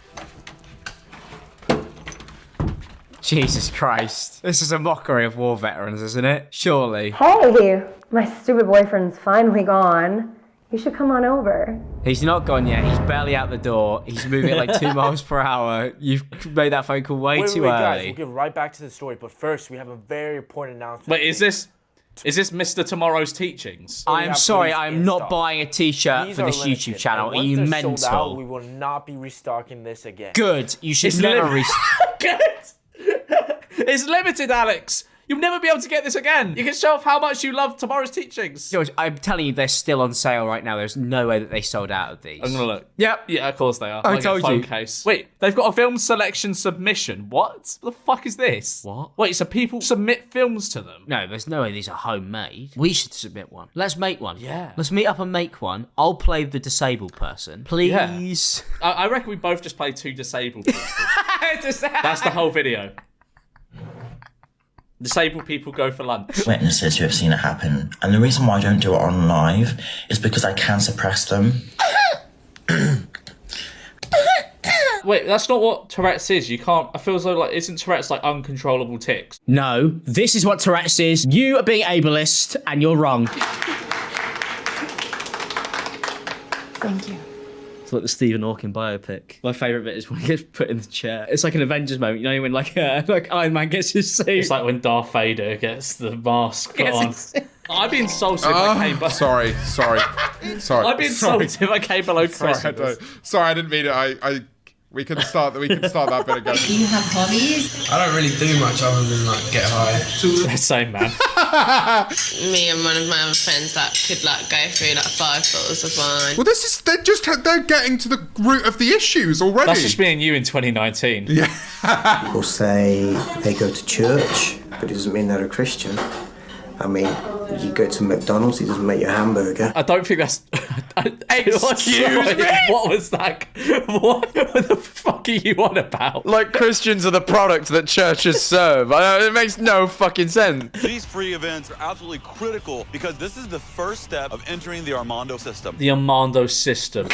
Jesus Christ. This is a mockery of war veterans, isn't it? Surely.
Hey, my stupid boyfriend's finally gone. You should come on over.
He's not gone yet. He's barely out the door. He's moving at like 2 miles per hour. You've made that phone call way too early.
Guys, we'll get right back to the story, but first we have a very important announcement.
Wait, is this Mr. Tomorrow's Teachings?
I'm sorry, I'm not buying a t-shirt for this YouTube channel. Are you mental?
Sold out, we will not be restocking this again.
Good. You should never restock.
Good. It's limited, Alex. You'll never be able to get this again. You can show off how much you love tomorrow's teachings.
George, I'm telling you, they're still on sale right now. There's no way that they sold out of these.
I'm gonna look.
Yep.
Yeah, of course they are.
I
Like a
told
phone
you.
Case. Wait, they've got a film selection submission. What the fuck is this?
What?
Wait, so people submit films to them?
No, there's no way these are homemade. We should submit one. Let's make one.
Yeah.
Let's meet up and make one. I'll play the disabled person. Please.
I reckon we both just play 2 disabled people. That's the whole video. Disabled people go for lunch.
Witnesses who have seen it happen, and the reason why I don't do it on live is because I can suppress them.
Wait, that's not what Tourette's is. You can't. I feel as though like isn't Tourette's like uncontrollable tics?
No, this is what Tourette's is. You are being ableist, and you're wrong.
Thank you.
It's like the Stephen Hawking biopic. My favourite bit is when he gets put in the chair. It's like an Avengers moment, you know, when like Iron Man gets his suit.
It's like when Darth Vader gets the mask put on. I'd be insulted if I came below.
Sorry.
I'd be insulted if I came below Christmas.
Sorry, I didn't mean it. We can start that bit again.
Do you have hobbies? I don't really do much other than like get high.
Same man.
Me and one of my other friends could go through 5 bottles of wine.
Well, they're getting to the root of the issues already.
That's just me and you in 2019.
Yeah.
People say they go to church, but it doesn't mean they're a Christian. I mean, you go to McDonald's, he doesn't make you a hamburger.
I don't think that's...
Excuse me?
What was that? What the fuck are you on about?
Like Christians are the product that churches serve. It makes no fucking sense.
These free events are absolutely critical because this is the first step of entering the Armando system.
The Armando system.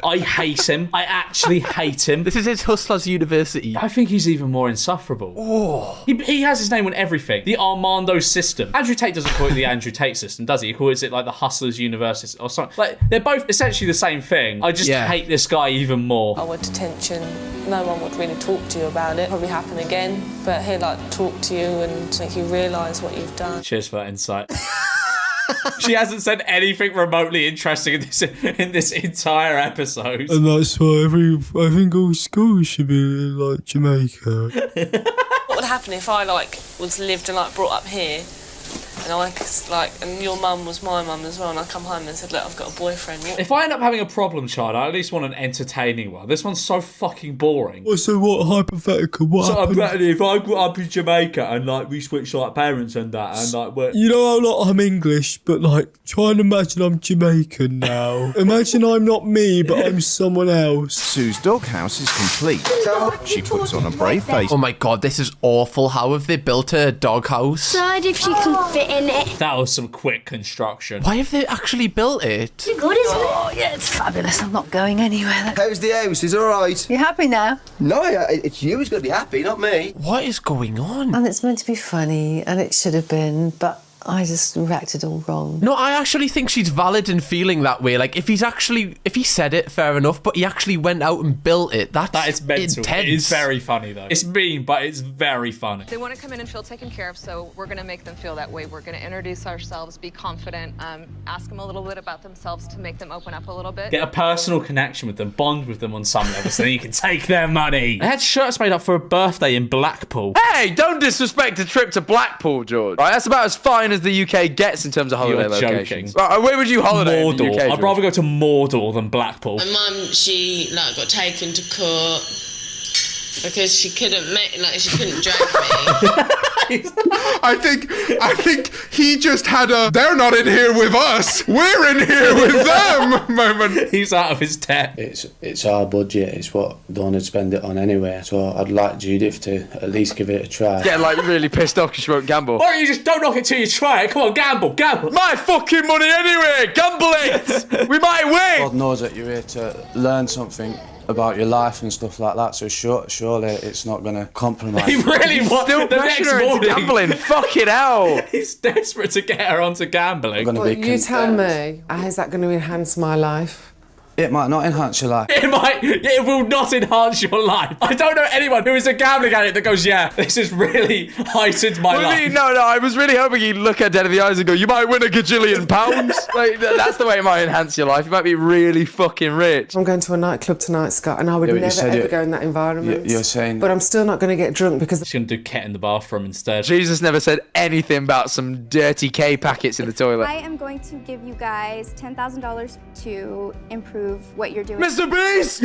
I hate him. I actually hate him.
This is his Hustlers University.
I think he's even more insufferable.
Oh.
He has his name on everything. The Armando system. Andrew Tate doesn't call it the Andrew Tate system, does he? He calls it like the Hustlers University or something. Like, they're both essentially the same thing. I just hate this guy even more.
I went to detention. No one would really talk to you about it. Probably happen again, but he'll talk to you and make you realise what you've done.
Cheers for that insight. She hasn't said anything remotely interesting in this entire episode.
And that's why I think all schools should be like Jamaica.
What would happen if I was lived and brought up here, and and your mum was my mum as well, and I come home and said, look, I've got a boyfriend.
If I end up having a problem child, I at least want an entertaining one. This one's so fucking boring.
Well, so what hypothetical? What happened?
If I grew up in Jamaica and we switched parents and that and we're...
You know how I'm English, but try and imagine I'm Jamaican now. Imagine I'm not me, but I'm someone else.
Sue's doghouse is complete. She puts on a brave face.
Oh my god, this is awful. How have they built a doghouse?
Decide if she can fit in it.
That was some quick construction.
Why have they actually built it?
It's good, isn't it?
Oh, yeah, it's fabulous. I'm not going anywhere.
How's the house? Is it alright?
You happy now?
No, it's you who's got to be happy, not me.
What is going on?
And it's meant to be funny, and it should have been, but I just reacted all wrong.
No, I actually think she's valid in feeling that way. If he said it, fair enough, but he actually went out and built it. That is mental. Intense.
It is very funny though. It's mean, but it's very funny.
They want to come in and feel taken care of, so we're going to make them feel that way. We're going to introduce ourselves, be confident, ask them a little bit about themselves to make them open up a little bit.
Get a personal connection with them, bond with them on some level, so then you can take their money. They had shirts made up for a birthday in Blackpool.
Hey, don't disrespect a trip to Blackpool, George. Right, that's about as fine as the UK gets in terms of holiday locations. Right, where would you holiday in the UK,
I'd rather go to Mordor than Blackpool.
My mum, she got taken to court because she couldn't drag me.
I think he just had a "they're not in here with us, we're in here with them" moment.
He's out of his depth.
It's our budget. It's what Dawn would spend it on anyway. So I'd like Judith to at least give it a try.
Getting really pissed off because she won't gamble.
Why don't you just don't knock it till you try it? Come on, gamble.
My fucking money anyway. Gamble it. We might win.
God knows that you're here to learn something about your life and stuff like that, so surely it's not going to compromise.
He really wants
still pressure her into gambling. Fuck it out.
He's desperate to get her onto gambling.
Well, you tell me, how's that going to enhance my life?
It might not enhance your life.
It will not enhance your life. I don't know anyone who is a gambling addict that goes, yeah, this has really heightened my life.
No, I was really hoping he'd look her dead in the eyes and go, you might win a gajillion pounds. Like, that's the way it might enhance your life. You might be really fucking rich.
I'm going to a nightclub tonight, Scott, and I would never ever go in that environment.
You're saying...
But I'm still not going to get drunk because...
She's going to do ket in the bathroom instead.
Jesus never said anything about some dirty K packets in the toilet.
I am going to give you guys $10,000 to improve what you're doing.
Mr. Beast!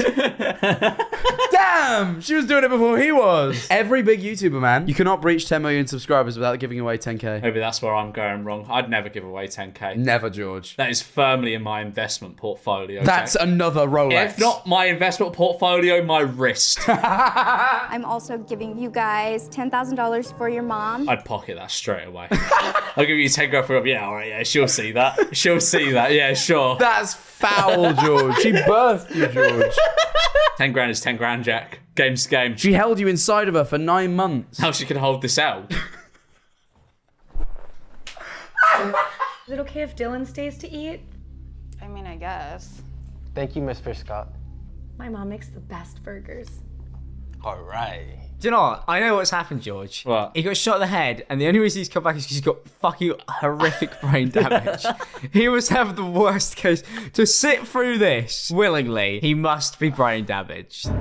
Damn! She was doing it before he was. Every big YouTuber, man, you cannot breach 10 million subscribers without giving away 10k.
Maybe that's where I'm going wrong. I'd never give away 10k.
Never, George.
That is firmly in my investment portfolio.
That's another Rolex.
If not my investment portfolio, my wrist.
I'm also giving you guys $10,000 for your mom.
I'd pocket that straight away. I'll give you 10 grand for her. Yeah, all right, yeah, she'll see that. She'll see that, yeah, sure.
That's foul, George. She birthed you, George.
10 grand is 10 grand, Jack. Game's game.
She held you inside of her for 9 months.
How she can hold this out?
Is it okay if Dylan stays to eat?
I mean, I guess.
Thank you, Mr. Scott.
My mom makes the best burgers.
All right.
Do you know what? I know what's happened, George.
What?
He got shot in the head, and the only reason he's come back is because he's got fucking horrific brain damage. He must have the worst case. To sit through this willingly, he must be brain damaged.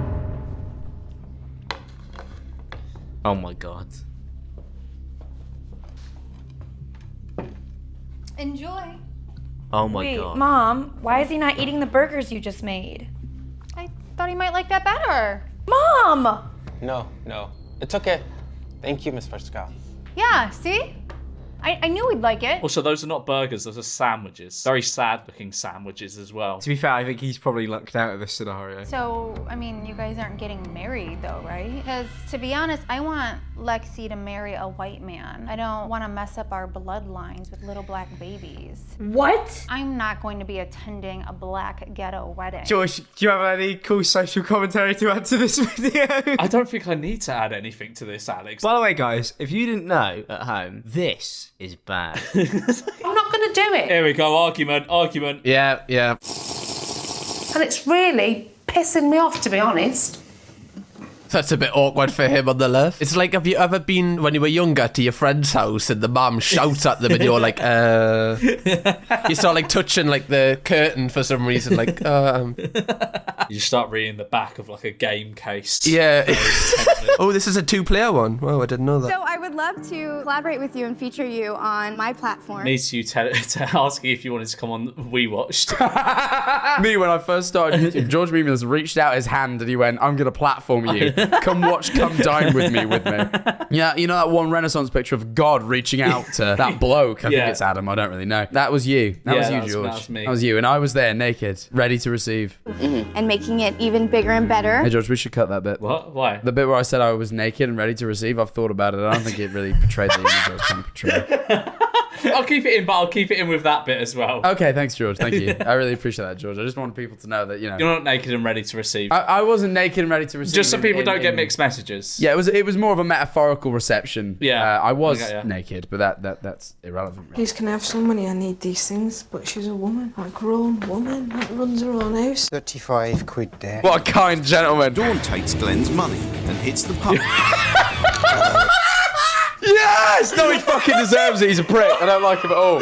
Oh my god.
Enjoy.
Oh my
Wait,
god.
Mom, why is he not eating the burgers you just made?
I thought he might like that better.
Mom!
No. It's okay. Thank you, Mr. Scott.
Yeah, see? I knew he'd like it.
Also, those are not burgers, those are sandwiches. Very sad looking sandwiches as well.
To be fair, I think he's probably lucked out of this scenario.
So, I mean, you guys aren't getting married though, right? Because to be honest, I want Lexi to marry a white man. I don't want to mess up our bloodlines with little black babies.
What?
I'm not going to be attending a black ghetto wedding.
George, do you have any cool social commentary to add to this video?
I don't think I need to add anything to this, Alex.
By the way, guys, if you didn't know at home, this is bad.
I'm not going to do it.
Here we go, argument.
Yeah.
And it's really pissing me off, to be honest.
That's a bit awkward for him on the left. It's like, have you ever been, when you were younger, to your friend's house and the mum shouts at them and you're like, You start like touching like the curtain for some reason, like,
You start reading the back of like a game case.
Yeah. Oh, this is a 2-player one. Wow, I didn't know that.
So I would love to collaborate with you and feature you on my platform.
Needs you to ask you if you wanted to come on We Watched.
Me, when I first started YouTube, George Memeulous reached out his hand and he went, I'm going to platform you. Come dine with me. Yeah, you know that one Renaissance picture of God reaching out to that bloke? I think it's Adam, I don't really know. That was you. That was you, George.
That was me.
That was you. And I was there, naked, ready to receive.
And making it even bigger and better.
Hey, George, we should cut that bit.
What? Why?
The bit where I said I was naked and ready to receive, I've thought about it. I don't think it really portrayed the image I was trying to portray.
I'll keep it in, but I'll keep it in with that bit as well.
Okay, thanks, George. Thank you. I really appreciate that, George. I just wanted people to know that, you know.
You're not naked and ready to receive.
I wasn't naked and ready to receive.
Just so people don't get mixed messages.
Yeah, it was more of a metaphorical reception.
Yeah.
I was naked, but that's irrelevant. Really.
Please, can I have some money? I need these things. But she's a woman, a grown woman that runs her own house.
35 quid there.
What a kind gentleman.
Dawn takes Glenn's money and hits the pub.
Yes! No, he fucking deserves it. He's a prick. I don't like him at all.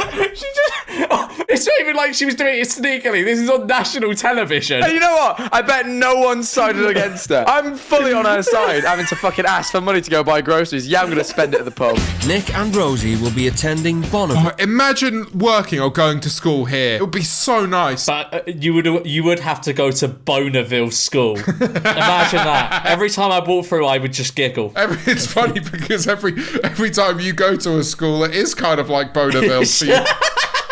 It's not even like she was doing it sneakily. This is on national television.
And you know what? I bet no one sided against her. I'm fully on her side, having to fucking ask for money to go buy groceries. Yeah, I'm going to spend it at the pub.
Nick and Rosie will be attending Bonneville.
Imagine working or going to school here. It would be so nice.
But you would have to go to Bonneville School. Imagine that. Every time I walk through, I would just giggle.
It's funny because every time you go to a school, it is kind of like Bonneville for you.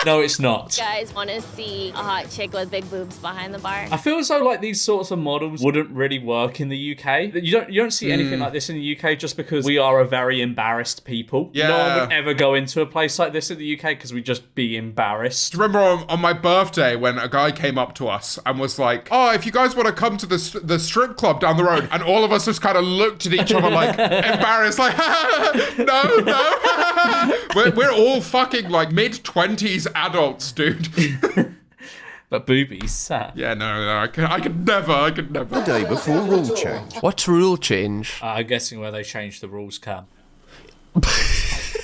No, it's not.
You guys want to see a hot chick with big boobs behind the bar?
I feel as though like these sorts of models wouldn't really work in the UK. You don't see anything like this in the UK just because we are a very embarrassed people.
Yeah.
No one would ever go into a place like this in the UK because we'd just be embarrassed.
Do you remember on my birthday when a guy came up to us and was like, "Oh, if you guys want to come to the strip club down the road," and all of us just kind of looked at each other like embarrassed, like, no. We're all fucking like mid-20s adults, dude.
But boobies.
Yeah, no, I could never.
The day before rule change.
What's rule change?
I'm guessing where they changed the rules, Cam.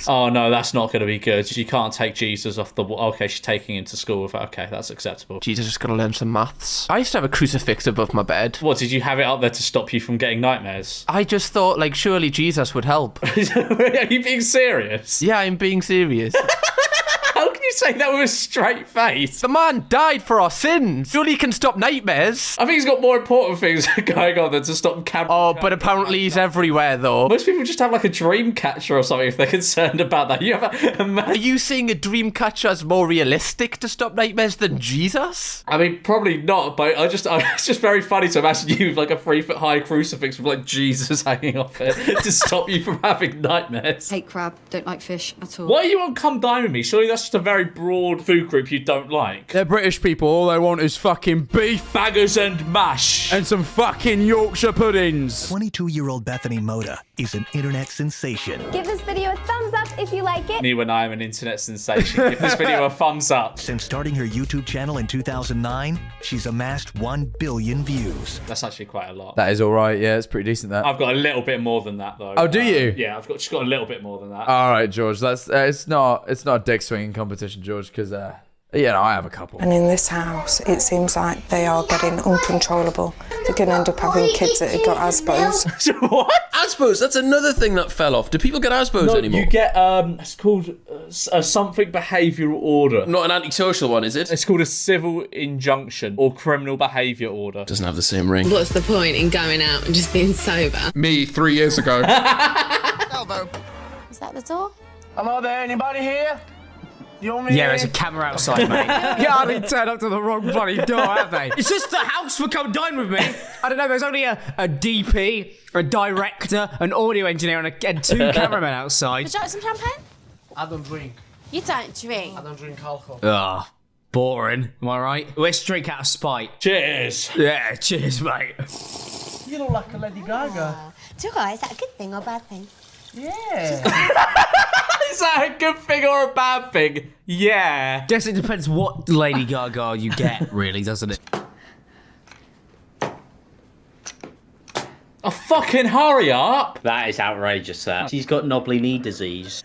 Oh no, that's not going to be good. You can't take Jesus off the wall. Okay, she's taking him to school. Okay, that's acceptable.
Jesus just got to learn some maths. I used to have a crucifix above my bed.
What, did you have it up there to stop you from getting nightmares?
I just thought, like, surely Jesus would help.
Are you being serious?
Yeah, I'm being serious.
How can you say that with a straight face?
The man died for our sins. Surely he can stop nightmares.
I think he's got more important things going on than to stop camera.
Oh, but apparently he's everywhere, though.
Most people just have like a dream catcher or something if they're concerned about that. You have
Are you saying a dream catcher is more realistic to stop nightmares than Jesus?
I mean, probably not, but it's just very funny to imagine you with like a 3-foot-high crucifix with like Jesus hanging off it to stop you from having nightmares.
Hate crab, don't like fish at all.
Why are you on Come Dine With Me? Surely that's just a very broad food group you don't like.
They're British people. All they want is fucking beef,
bangers and mash,
and some fucking Yorkshire puddings.
22-year-old Bethany Moda is an internet sensation.
Give this video a thumbs up if you like it.
Me when I am an internet sensation. Give this video a thumbs up.
Since starting her YouTube channel in 2009, she's amassed 1 billion views.
That's actually quite a lot.
That is all right. Yeah, it's pretty decent. That.
I've got a little bit more than that though.
Oh, do you?
Yeah, I've just got a little bit more than that.
All right, George. That's it's not a dick swinging competition, George, because yeah, no, I have a couple.
And in this house, it seems like they are getting uncontrollable. They're going to end up having kids that have got Asbos.
What?
Asbos? That's another thing that fell off. Do people get Asbos anymore?
You get, it's called a something behavioural order.
Not an antisocial one, is it?
It's called a civil injunction or criminal behaviour order.
Doesn't have the same ring.
What's the point in going out and just being sober?
Me, 3 years ago.
Is that the door?
Hello there, anybody here?
Yeah, there's a camera outside, mate. Yeah, they turned up to the wrong bloody door, have they? It's just the house for Come Dine With Me. I don't know, there's only a DP, a director, an audio engineer, and 2 cameramen outside.
Would you like some champagne?
I don't drink.
You don't drink?
I don't drink alcohol.
Ugh, boring. Am I right? Let's drink out of spite.
Cheers.
Yeah, cheers, mate.
You look like a Lady Gaga.
Do I? Is that a good thing or a bad thing?
Yeah.
Is that a good thing or a bad thing? Yeah.
Guess it depends what Lady Gaga you get, really, doesn't it?
Oh, fucking hurry up.
That is outrageous, that. She's got knobbly knee disease.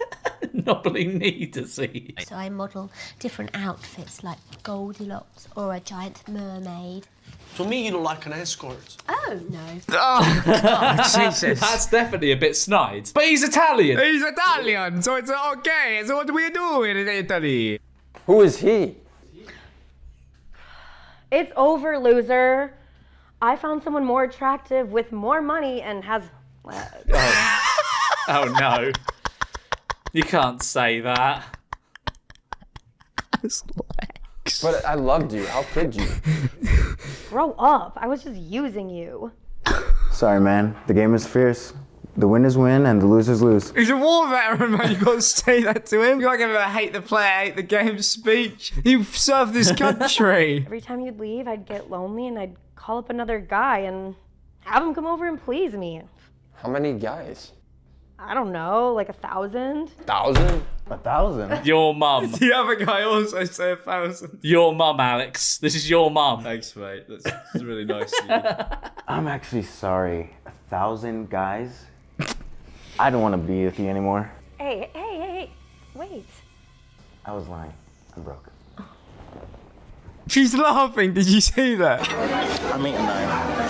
Knobbly knee disease.
So I model different outfits like Goldilocks or a giant mermaid.
To me, you look like an escort.
Oh, no.
Oh, God, Jesus.
That's definitely a bit snide. But he's Italian.
He's Italian, so it's okay. So what do we do in Italy?
Who is he?
It's over, loser. I found someone more attractive with more money and has...
Oh, no. You can't say that.
But I loved you. How could you?
Grow up. I was just using you.
Sorry, man. The game is fierce. The winners win and the losers lose.
He's a war veteran, man. You gotta say that to him. You can't give him a hate the player, hate the game speech. You've served this country.
Every time you'd leave, I'd get lonely and I'd call up another guy and have him come over and please me.
How many guys?
I don't know, like 1,000.
1,000? 1,000?
Your mum.
The other guy also said 1,000.
Your mum, Alex. This is your mum.
Thanks, mate. That's really nice of you.
I'm actually sorry. 1,000 guys? I don't want to be with you anymore.
Hey, wait.
I was lying. I'm broke.
She's laughing. Did you see that?
I'm eating now.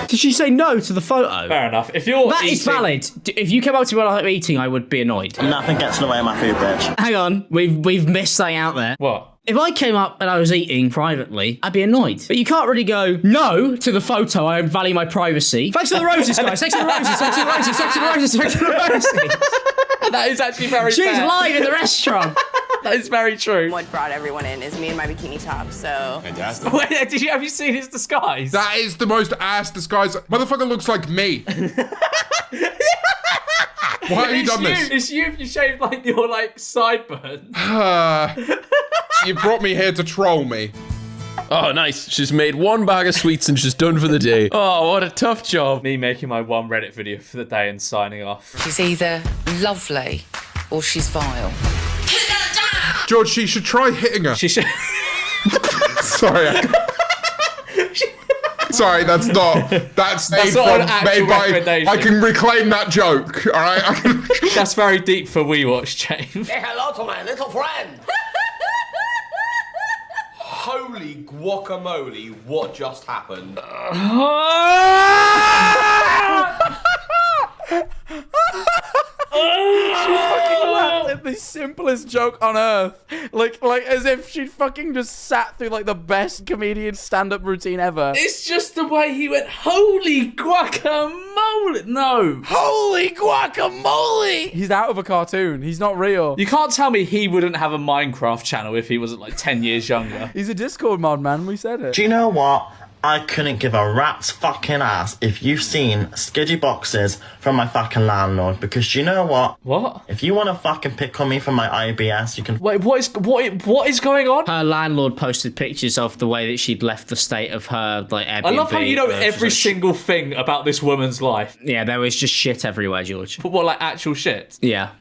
Did she say no to the photo?
Fair enough. If you're
That is valid. If you came up to me while I'm eating, I would be annoyed.
Nothing gets in the way of my food, bitch.
Hang on. We've missed something out there.
What?
If I came up and I was eating privately, I'd be annoyed. But you can't really go no to the photo. I value my privacy. Thanks for the roses, guys. Thanks for the roses. Thanks for the roses. Thanks for the roses. Thanks for the roses.
That is actually very
She's
fair.
live in the restaurant.
That is very true.
What brought everyone in is me in my bikini top, so...
Fantastic.
Wait, have you seen his disguise?
That is the most ass disguise. Motherfucker looks like me. Why have you done this?
It's you if you shaved like your sideburns.
You brought me here to troll me.
Oh, nice. She's made 1 bag of sweets and she's done for the day. Oh, what a tough job.
Me making my 1 Reddit video for the day and signing off.
She's either lovely or she's vile.
George, she should try hitting her.
She should.
Sorry. Sorry, that's not an actual recommendation. I can reclaim that joke, all right?
That's very deep for We Watch, James.
Say hello to my little friend. Holy guacamole, what just happened?
She fucking laughed at the simplest joke on earth. Like as if she'd fucking just sat through like the best comedian stand-up routine ever.
It's just the way he went, holy guacamole. No.
Holy guacamole! He's out of a cartoon. He's not real.
You can't tell me he wouldn't have a Minecraft channel if he wasn't like 10 years younger.
He's a Discord mod, man. We said it.
Do you know what? I couldn't give a rat's fucking ass if you've seen skidgy boxes from my fucking landlord, because you know what?
What?
If you want to fucking pick on me from my IBS, you can...
Wait, what is going on?
Her landlord posted pictures of the way that she'd left the state of her like Airbnb.
I love how you know every single thing about this woman's life.
Yeah, there was just shit everywhere, George.
But what, like actual shit?
Yeah.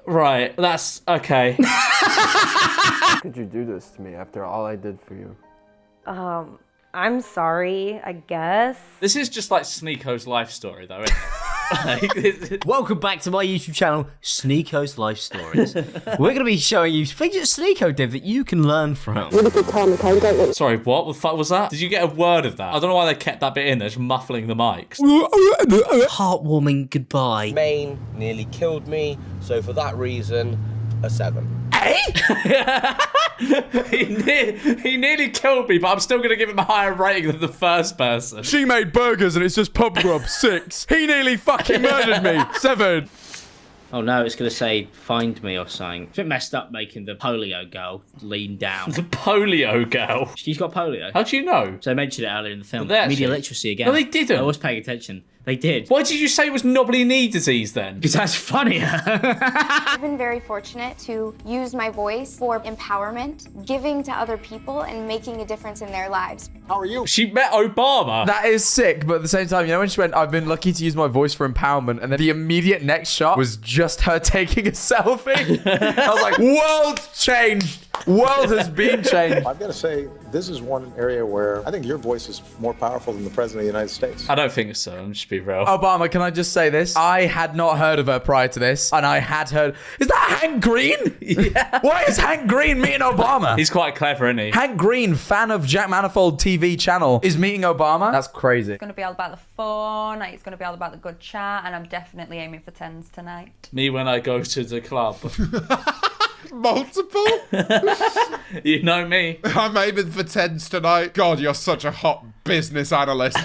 Right, that's okay.
How could you do this to me after all I did for you?
I'm sorry, I guess.
This is just like Sneeko's life story, though, isn't it?
Welcome back to my YouTube channel, Sneeko's Life Stories. We're going to be showing you things that Sneeko did that you can learn from.
Really good time, okay? Don't look.
Sorry, what the fuck was that? Did you get a word of that? I don't know why they kept that bit in there, just muffling the mics.
Heartwarming goodbye.
Maine nearly killed me, so for that reason, a 7.
He nearly killed me, but I'm still going to give him a higher rating than the first person.
She made burgers and it's just pub grub. 6. He nearly fucking murdered me. 7.
Oh no, it's going to say find me or something. It's a bit messed up making the polio girl lean down.
The polio girl?
She's got polio.
How do you know?
So I mentioned it earlier in the film.
Media
Media literacy again.
No, they didn't.
I was paying attention. They did.
Why did you say it was knobbly knee disease then?
Because that's funnier.
I've been very fortunate to use my voice for empowerment, giving to other people, and making a difference in their lives.
How are you?
She met Obama.
That is sick, but at the same time, you know when she went, I've been lucky to use my voice for empowerment, and then the immediate next shot was just her taking a selfie. I was like, world changed. World has been changed.
I've got to say, this is one area where I think your voice is more powerful than the President of the United States.
I don't think so. I'm just being real.
Obama, can I just say this? I had not heard of her prior to this, and I had heard... Is that Hank Green? Yeah. Why is Hank Green meeting Obama?
He's quite clever, isn't he?
Hank Green, fan of Jack Manifold TV channel, is meeting Obama? That's crazy.
It's going to be all about the fun, it's going to be all about the good chat, and I'm definitely aiming for 10s tonight.
Me when I go to the club.
Multiple?
You know me.
I'm aiming for 10s tonight. God, you're such a hot business analyst.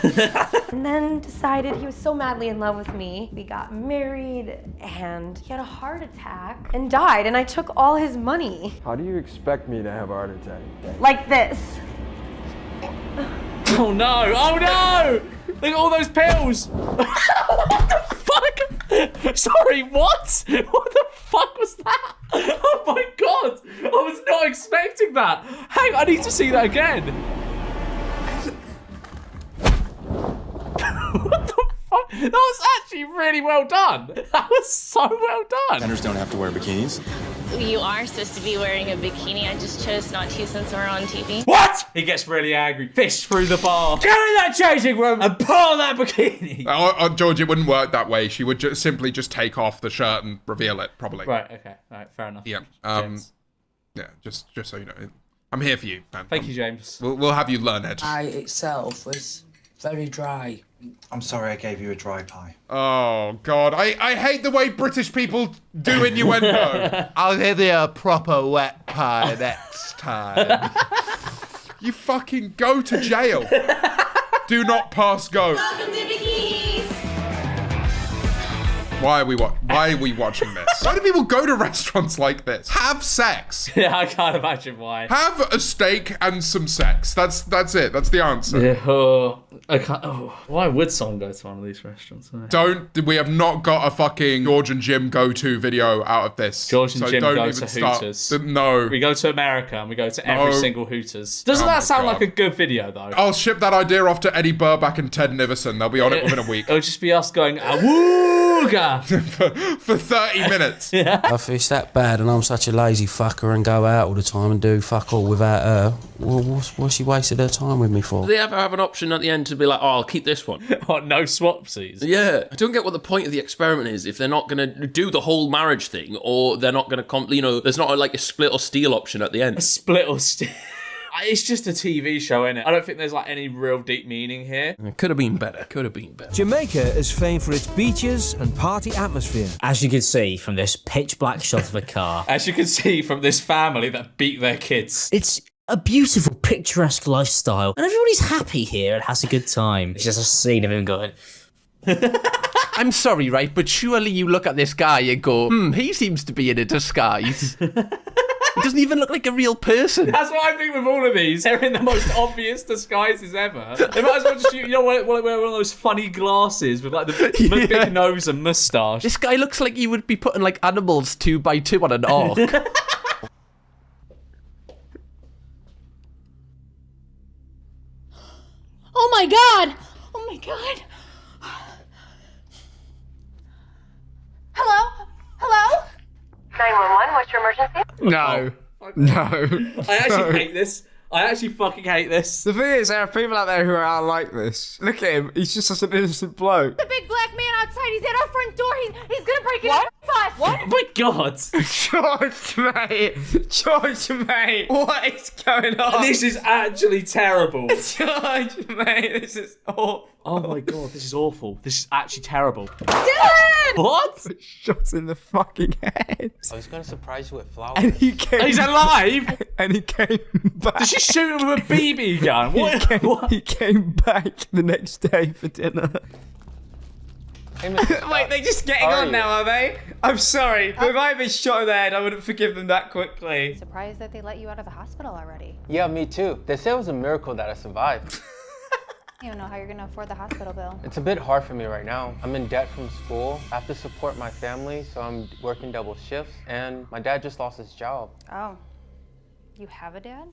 And then decided he was so madly in love with me. We got married, and he had a heart attack and died, and I took all his money.
How do you expect me to have a heart attack?
Like this.
Oh no! Oh no! Look at all those pills! What the fuck? Sorry, what? What the fuck was that? Oh my god! I was not expecting that! Hang on, I need to see that again! What the fuck? That was actually really well done! That was so well done!
Genders don't have to wear bikinis.
You are supposed to be wearing a bikini. I just chose not to since we're on TV.
What? He gets really angry. Fist through the bar. Get in that changing room and pull on that bikini.
George, it wouldn't work that way. She would simply just take off the shirt and reveal it, probably.
Right, okay. All right, fair enough.
Yeah. Yeah, just so you know. I'm here for you, man.
Thank you, James.
We'll have you learn it.
Pie itself was very dry.
I'm sorry I gave you a dry pie.
Oh, God. I hate the way British people do innuendo. I'll give you a proper wet pie next time. You fucking go to jail. Do not pass go.
Welcome to bikinis.
Why are we watching this? Why do people go to restaurants like this? Have sex.
Yeah, I can't imagine why.
Have a steak and some sex. That's it. That's the answer.
Yeah, I can't. Oh, why would someone go to one of these restaurants?
We have not got a fucking George and Jim go-to video out of this.
George and Jim go to Hooters.
No.
We go to America and we go to every single Hooters. Doesn't that sound like a good video, though?
I'll ship that idea off to Eddie Burback and Ted Niverson. They'll be on it within a week.
It'll just be us going, woo! yoga
for 30 minutes.
Yeah.
If it's that bad and I'm such a lazy fucker and go out all the time and do fuck all without her, well, what's she wasted her time with me for?
Do they ever have an option at the end to be like, oh, I'll keep this one?
Oh, no swapsies.
Yeah. I don't get what the point of the experiment is if they're not going to do the whole marriage thing, or they're not going to, there's not like a split or steal option at the end.
A split or steal. It's just a TV show, innit? I don't think there's like any real deep meaning here.
It could have been better. Could have been better.
Jamaica is famed for its beaches and party atmosphere.
As you can see from this pitch black shot of a car.
As you can see from this family that beat their kids.
It's a beautiful, picturesque lifestyle. And everybody's happy here and has a good time. It's just a scene of him going...
I'm sorry, right? But surely you look at this guy and go, he seems to be in a disguise. He doesn't even look like a real person.
That's what I think with all of these. They're in the most obvious disguises ever. They might as well just, wear one of those funny glasses with like the big nose and moustache.
This guy looks like he would be putting like animals 2 by 2 on an ark.
Oh my god! Oh my god! Hello? Hello?
911, what's your emergency?
No. No.
I actually hate this. I actually fucking hate this.
The thing is, there are people out there who are like this. Look at him. He's just such an innocent bloke.
The big black man outside, he's at our front door. He's gonna break it in us.
What? Oh my god.
George, mate. What is going on?
This is actually terrible.
George, mate. This is awful.
Oh my god, this is awful. This is actually terrible.
Dylan!
What?
Shot in the fucking head.
I was gonna surprise you with flowers.
And he came.
He's alive.
And he came back.
Did she shoot him with a BB gun? What?
He came back the next day for dinner. Wait, they're just getting on now, are they? I'm sorry. But if I had been shot in the head, I wouldn't forgive them that quickly.
Surprised that they let you out of the hospital already.
Yeah, me too. They said it was a miracle that I survived.
You don't know how you're gonna afford the hospital bill.
It's a bit hard for me right now. I'm in debt from school. I have to support my family, so I'm working double shifts. And my dad just lost his job.
Oh. You have a dad?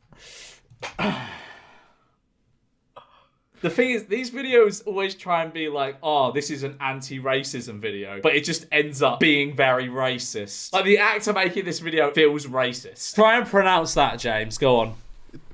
The thing is, these videos always try and be like, oh, this is an anti-racism video, but it just ends up being very racist. Like, the actor making this video feels racist. Try and pronounce that, James. Go on.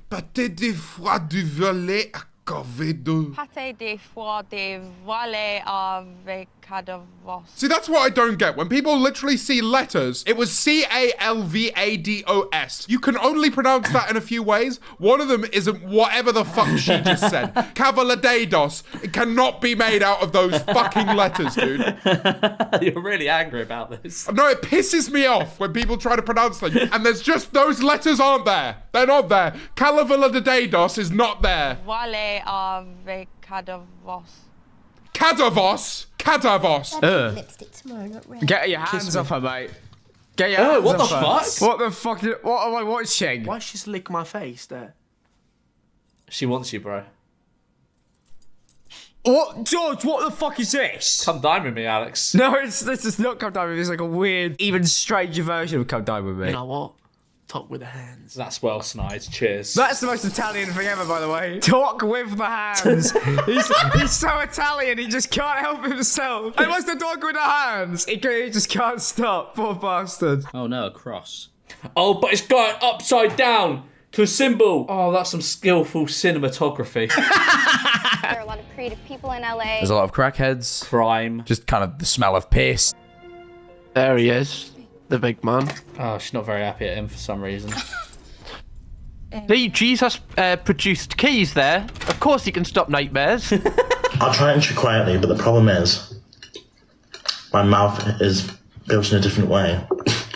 Pâté de foie du valet à corvedo.
Pâté de foie de valet avec cadavos.
See, that's what I don't get. When people literally see letters, it was Calvados. You can only pronounce that in a few ways. One of them isn't whatever the fuck she just said. Cavaladedos. It cannot be made out of those fucking letters, dude.
You're really angry about this.
No, it pisses me off when people try to pronounce things. And there's just, those letters aren't there. They're not there. Cavaladedos is not there.
Valet avec cadavos.
Cadavos.
Lipstick tomorrow, not red.
Get your hands off her, mate. Get your hands
what
off
the
her.
fuck?
What the fuck? What am I watching?
Why she just lick my face there?
She wants you, bro.
What? George, what the fuck is this?
Come dine with me, Alex.
No, this is not Come Dine With Me. It's like a weird, even stranger version of Come Dine With Me.
You know what? Talk with the hands.
That's well snide. Cheers.
That's the most Italian thing ever, by the way. Talk with the hands. he's so Italian, he just can't help himself. He wants to talk with the hands. He just can't stop. Poor bastard.
Oh no, a cross.
Oh, but it's going upside down to a symbol. Oh, that's some skillful cinematography.
There are a lot of creative people in LA.
There's a lot of crackheads.
Crime.
Just kind of the smell of piss.
There he is. The big man.
Oh, she's not very happy at him for some reason.
See, Jesus produced keys there. Of course he can stop nightmares.
I'll try and chew quietly, but the problem is my mouth is built in a different way.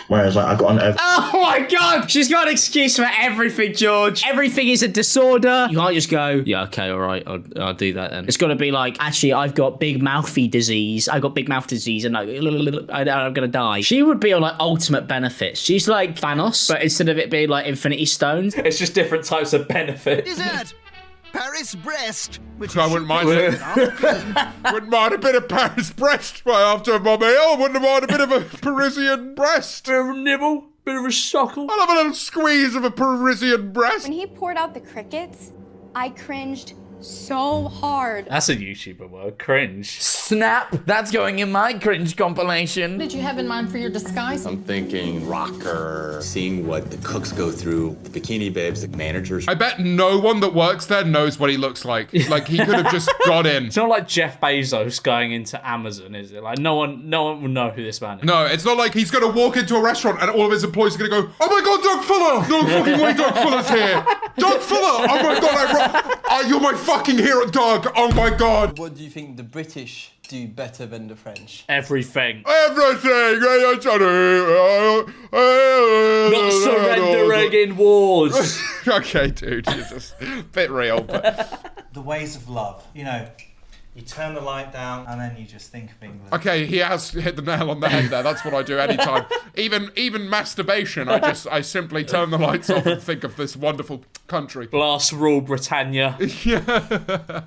Whereas like, I got an
Oh my god! She's got an excuse for everything, George. Everything is a disorder. You can't just go, yeah, okay, all right, I'll do that then. It's got to be like, actually, I've got big mouthy disease. I've got big mouth disease and I'm going to die. She would be on like ultimate benefits. She's like Thanos, but instead of it being like Infinity Stones.
It's just different types of benefits.
Dessert. Paris breast, which
I wouldn't mind it. Wouldn't mind a bit of Paris breast right after my meal. Wouldn't mind a bit of a Parisian breast.
Bit of a nibble, bit of a suckle.
I'll have a little squeeze of a Parisian breast.
When he poured out the crickets, I cringed
so hard.
That's a YouTuber word. Cringe.
Snap. That's going in my cringe compilation.
What did you have in mind for your disguise?
I'm thinking rocker, seeing what the cooks go through, the bikini babes, the managers.
I bet no one that works there knows what he looks like. Like, he could have just got in.
It's not like Jeff Bezos going into Amazon, is it? Like, no one will know who this man is.
No, it's not like he's going to walk into a restaurant and all of his employees are going to go, oh my God, Doug Fuller! No fucking way Doug Fuller's here! Doug Fuller! Oh my God, you're my fucking hero, Doug! Oh my God!
What do you think the British do better than the French?
Everything.
Not
surrendering in wars.
Okay, dude, you're just a bit real, but...
The ways of love. You know, you turn the light down and then you just think of England.
Okay, he has hit the nail on the head there. That's what I do anytime. Even masturbation, I simply turn the lights off and think of this wonderful country.
Blast rule Britannia.
Yeah.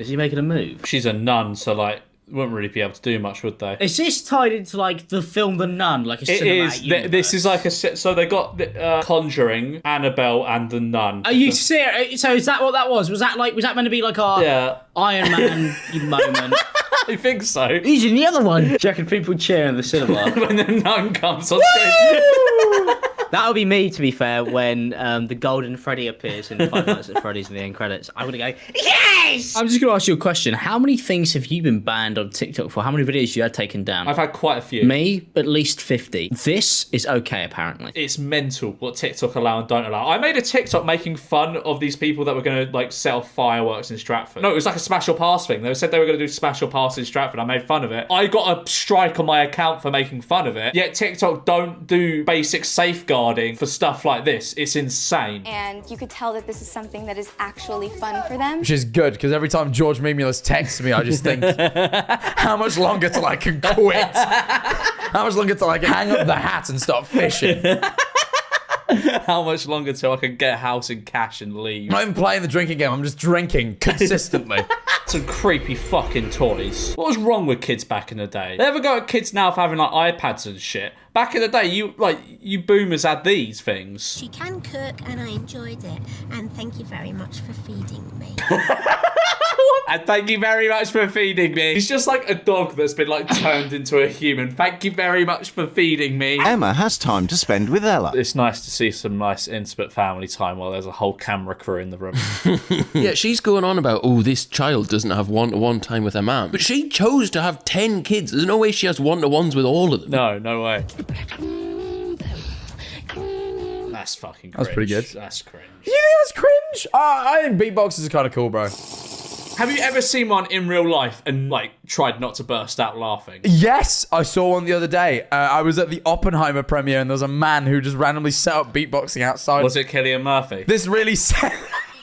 Is he making a move?
She's a nun, so like wouldn't really be able to do much, would they?
Is this tied into like the film The Nun, like a
It
cinematic
is.
universe?
This is like a. So they got Conjuring, Annabelle, and the Nun.
Are you serious? So is that what that was? Was that meant to be like our Iron Man moment?
I think so.
He's in the other one. Do you reckon people cheer in the cinema
when the nun comes on screen?
That would be me, to be fair, when the Golden Freddy appears in Five Nights at Freddy's in the end credits. I'm going to go, yes! I'm just going to ask you a question. How many things have you been banned on TikTok for? How many videos you had taken down?
I've had quite a few.
Me, at least 50. This is okay, apparently.
It's mental what TikTok allow and don't allow. I made a TikTok making fun of these people that were going to like sell fireworks in Stratford. No, it was like a smash or pass thing. They said they were going to do smash or pass in Stratford. I made fun of it. I got a strike on my account for making fun of it. Yet TikTok don't do basic safeguarding for stuff like this. It's insane.
And you could tell that this is something that is actually fun for them.
Which is good, because every time George Memeulous texts me, I just think, how much longer till I can quit? How much longer till I can hang up the hat and start fishing?
How much longer till I can get a house in cash and leave?
I'm not even playing the drinking game, I'm just drinking consistently.
Some creepy fucking toys. What was wrong with kids back in the day? They ever go at kids now for having like iPads and shit? Back in the day, you boomers had these things.
She can cook and I enjoyed it. And thank you very much for feeding me.
And thank you very much for feeding me. He's just like a dog that's been like turned into a human. Thank you very much for feeding me.
Emma has time to spend with Ella.
It's nice to see some nice intimate family time while there's a whole camera crew in the room.
Yeah, she's going on about, oh, this child doesn't have one-to-one time with her mum. But she chose to have 10 kids. There's no way she has one-to-ones with all of them.
No way. That's fucking cringe.
That's pretty good.
That's cringe.
You think that's cringe? I think beatboxes are kind of cool, bro.
Have you ever seen one in real life and like tried not to burst out laughing?
Yes, I saw one the other day. I was at the Oppenheimer premiere and there was a man who just randomly set up beatboxing outside.
Was it Cillian Murphy?
This really sad.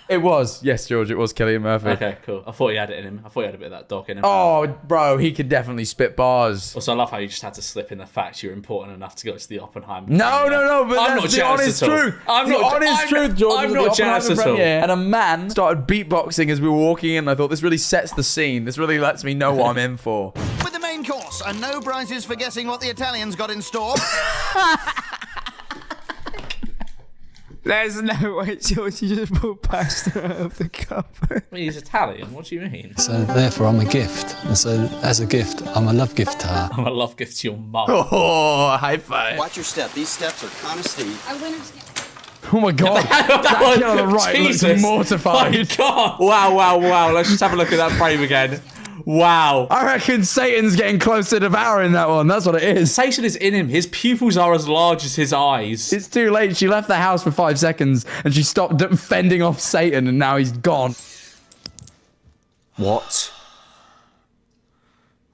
It was. Yes, George, it was Cillian Murphy.
Okay, cool. I thought he had it in him. I thought he had a bit of that dog in him.
Oh, bro, he could definitely spit bars.
Also, I love how you just had to slip in the fact you're important enough to go to the Oppenheimer.
No, but
I'm
that's
not
the
jealous
honest
at all.
truth.
I'm
the
not
honest truth, George.
I'm
was
not
the
jealous
Oppenheimer
at all.
premiere, and a man started beatboxing as we were walking in. I thought, this really sets the scene. This really lets me know what I'm in for.
With the main course and no prizes for guessing what the Italians got in store.
There's no way, George, you just pulled pasta out of the cup.
He's Italian, what do you mean?
So therefore I'm a gift. And so as a gift, I'm a love gift to her.
I'm a love gift to your mum.
Oh, high five.
Watch your step. These steps are kind of steep.
I win.
Oh my God. That kid on the right looks mortified.
Oh my God. Wow. Let's just have a look at that frame again. Wow.
I reckon Satan's getting close to devouring that one. That's what it is.
Satan is in him. His pupils are as large as his eyes.
It's too late. She left the house for 5 seconds and she stopped fending off Satan and now he's gone.
What?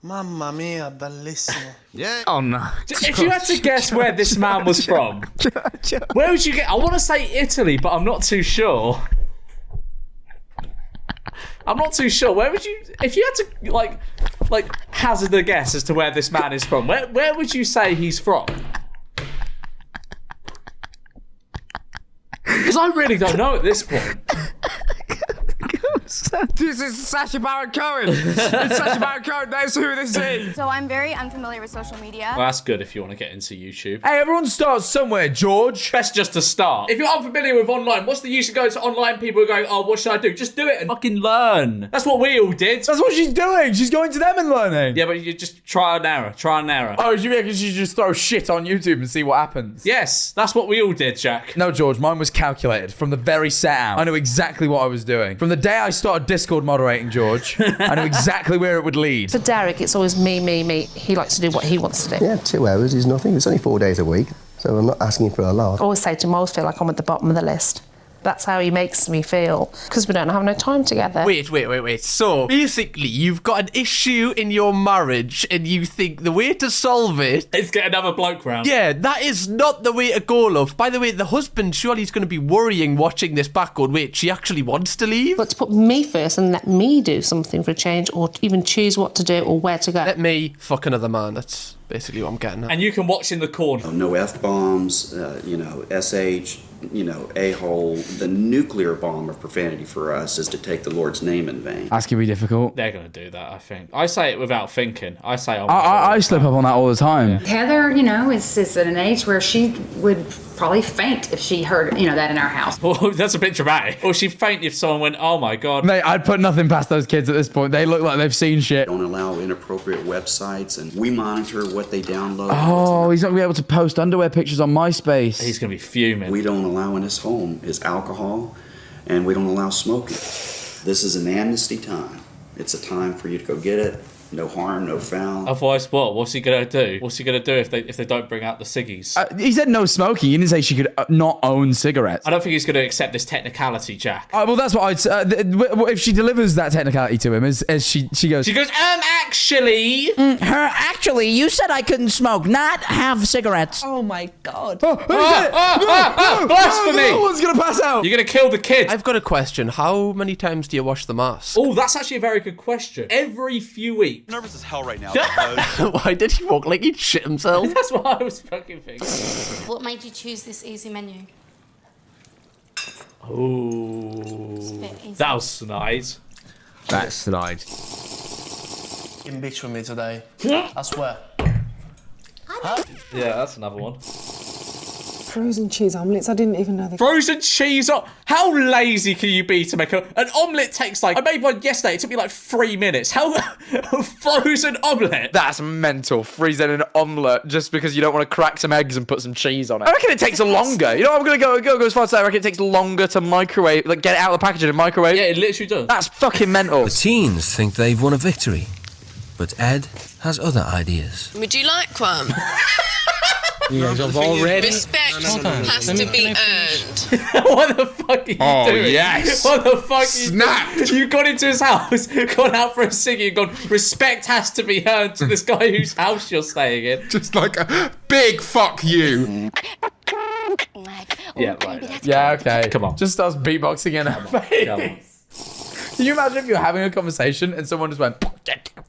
Mamma mia, bellissimo.
Yeah.
Oh no. If you had to guess where this man was from, where would you get? I want to say Italy, but I'm not too sure. Where would you, if you had to like hazard a guess as to where this man is from, where would you say he's from? Because I really don't know at this point.
This is Sacha Baron Cohen. It's Sacha Baron Cohen. That's who this is.
So I'm very unfamiliar with social media.
Well, that's good if you want to get into YouTube.
Hey, everyone starts somewhere, George.
Best just to start. If you're unfamiliar with online, what's the use of going to online people going, oh, what should I do? Just do it and fucking learn. That's what we all did.
That's what she's doing. She's going to them and learning.
Yeah, but you just try and error.
Oh, you reckon she just throw shit on YouTube and see what happens?
Yes, that's what we all did, Jack.
No, George, mine was calculated from the very set out. I knew exactly what I was doing. From the day I started Discord moderating, George, I knew exactly where it would lead.
For Derek, it's always me. He likes to do what he wants to do.
Yeah, 2 hours is nothing. It's only 4 days a week, so I'm not asking for a lot.
I always say to him, I always feel like I'm at the bottom of the list. That's how he makes me feel, because we don't have no time together.
Wait. So, basically, you've got an issue in your marriage, and you think the way to solve it
is get another bloke round.
Yeah, that is not the way to go, love. By the way, the husband, surely he's going to be worrying watching this back going, wait, she actually wants to leave?
But to put me first and let me do something for a change, or even choose what to do or where to go.
Let me fuck another man. That's basically what I'm getting at.
And you can watch in the corner.
No F-bombs, SH, a-hole. The nuclear bomb of profanity for us is to take the Lord's name in vain.
That's going to be difficult.
They're going to do that, I think. I say it without thinking. I say
I slip up on that all the time.
Heather, is at an age where she would probably faint if she heard, that in our house.
Well, that's a bit dramatic. Or she'd faint if someone went, oh my God.
Mate, I'd put nothing past those kids at this point. They look like they've seen shit.
Don't allow inappropriate websites, and we monitor what they download.
Oh, he's not going to be able to post underwear pictures on MySpace.
He's going to be fuming.
We don't allow in his home is alcohol, and we don't allow smoking. This is an amnesty time. It's a time for you to go get it. No harm, no foul.
Otherwise, what? What's he gonna do? What's he gonna do if they don't bring out the ciggies?
He said no smoking. He didn't say she could not own cigarettes.
I don't think he's gonna accept this technicality, Jack.
Well, that's what I'd say. If she delivers that technicality to him, as she goes...
She goes, actually...
Actually, you said I couldn't smoke, not have cigarettes.
Oh, my God.
Blasphemy!
No one's gonna pass out.
You're gonna kill the kid.
I've got a question. How many times do you wash the mask?
Oh, that's actually a very good question. Every few weeks.
Nervous as hell right now.
Why did he walk like he'd shit himself?
That's what I was fucking thinking.
What made you choose this easy menu?
Oh, that was snide.
That's snide.
In bitch with me today. I swear.
Yeah, that's another one.
Frozen cheese omelets. I didn't even know they.
Frozen cheese. How lazy can you be to make an omelette? Takes I made one yesterday. It took me 3 minutes. How frozen omelette?
That's mental. Freezing an omelette just because you don't want to crack some eggs and put some cheese on it. I reckon it takes longer. I'm gonna go as far as I reckon it takes longer to microwave, get it out of the packaging and microwave.
Yeah, it literally does.
That's fucking mental.
The teens think they've won a victory, but Ed has other ideas.
Would you like one?
Yes, I've already.
Respect has to be earned.
What the fuck are you doing?
Yes.
What the fuck?
Snapped.
You got into his house, gone out for a ciggy, and gone, respect has to be earned to this guy whose house you're staying in.
Just like a big fuck you.
Yeah, right.
Yeah, okay.
Come on.
Just starts beatboxing in her face. Can you imagine if you're having a conversation and someone just went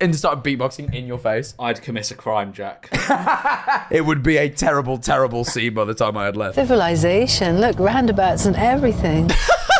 and started beatboxing in your face?
I'd commit a crime, Jack.
It would be a terrible, terrible scene by the time I had left.
Civilization. Look, roundabouts and everything.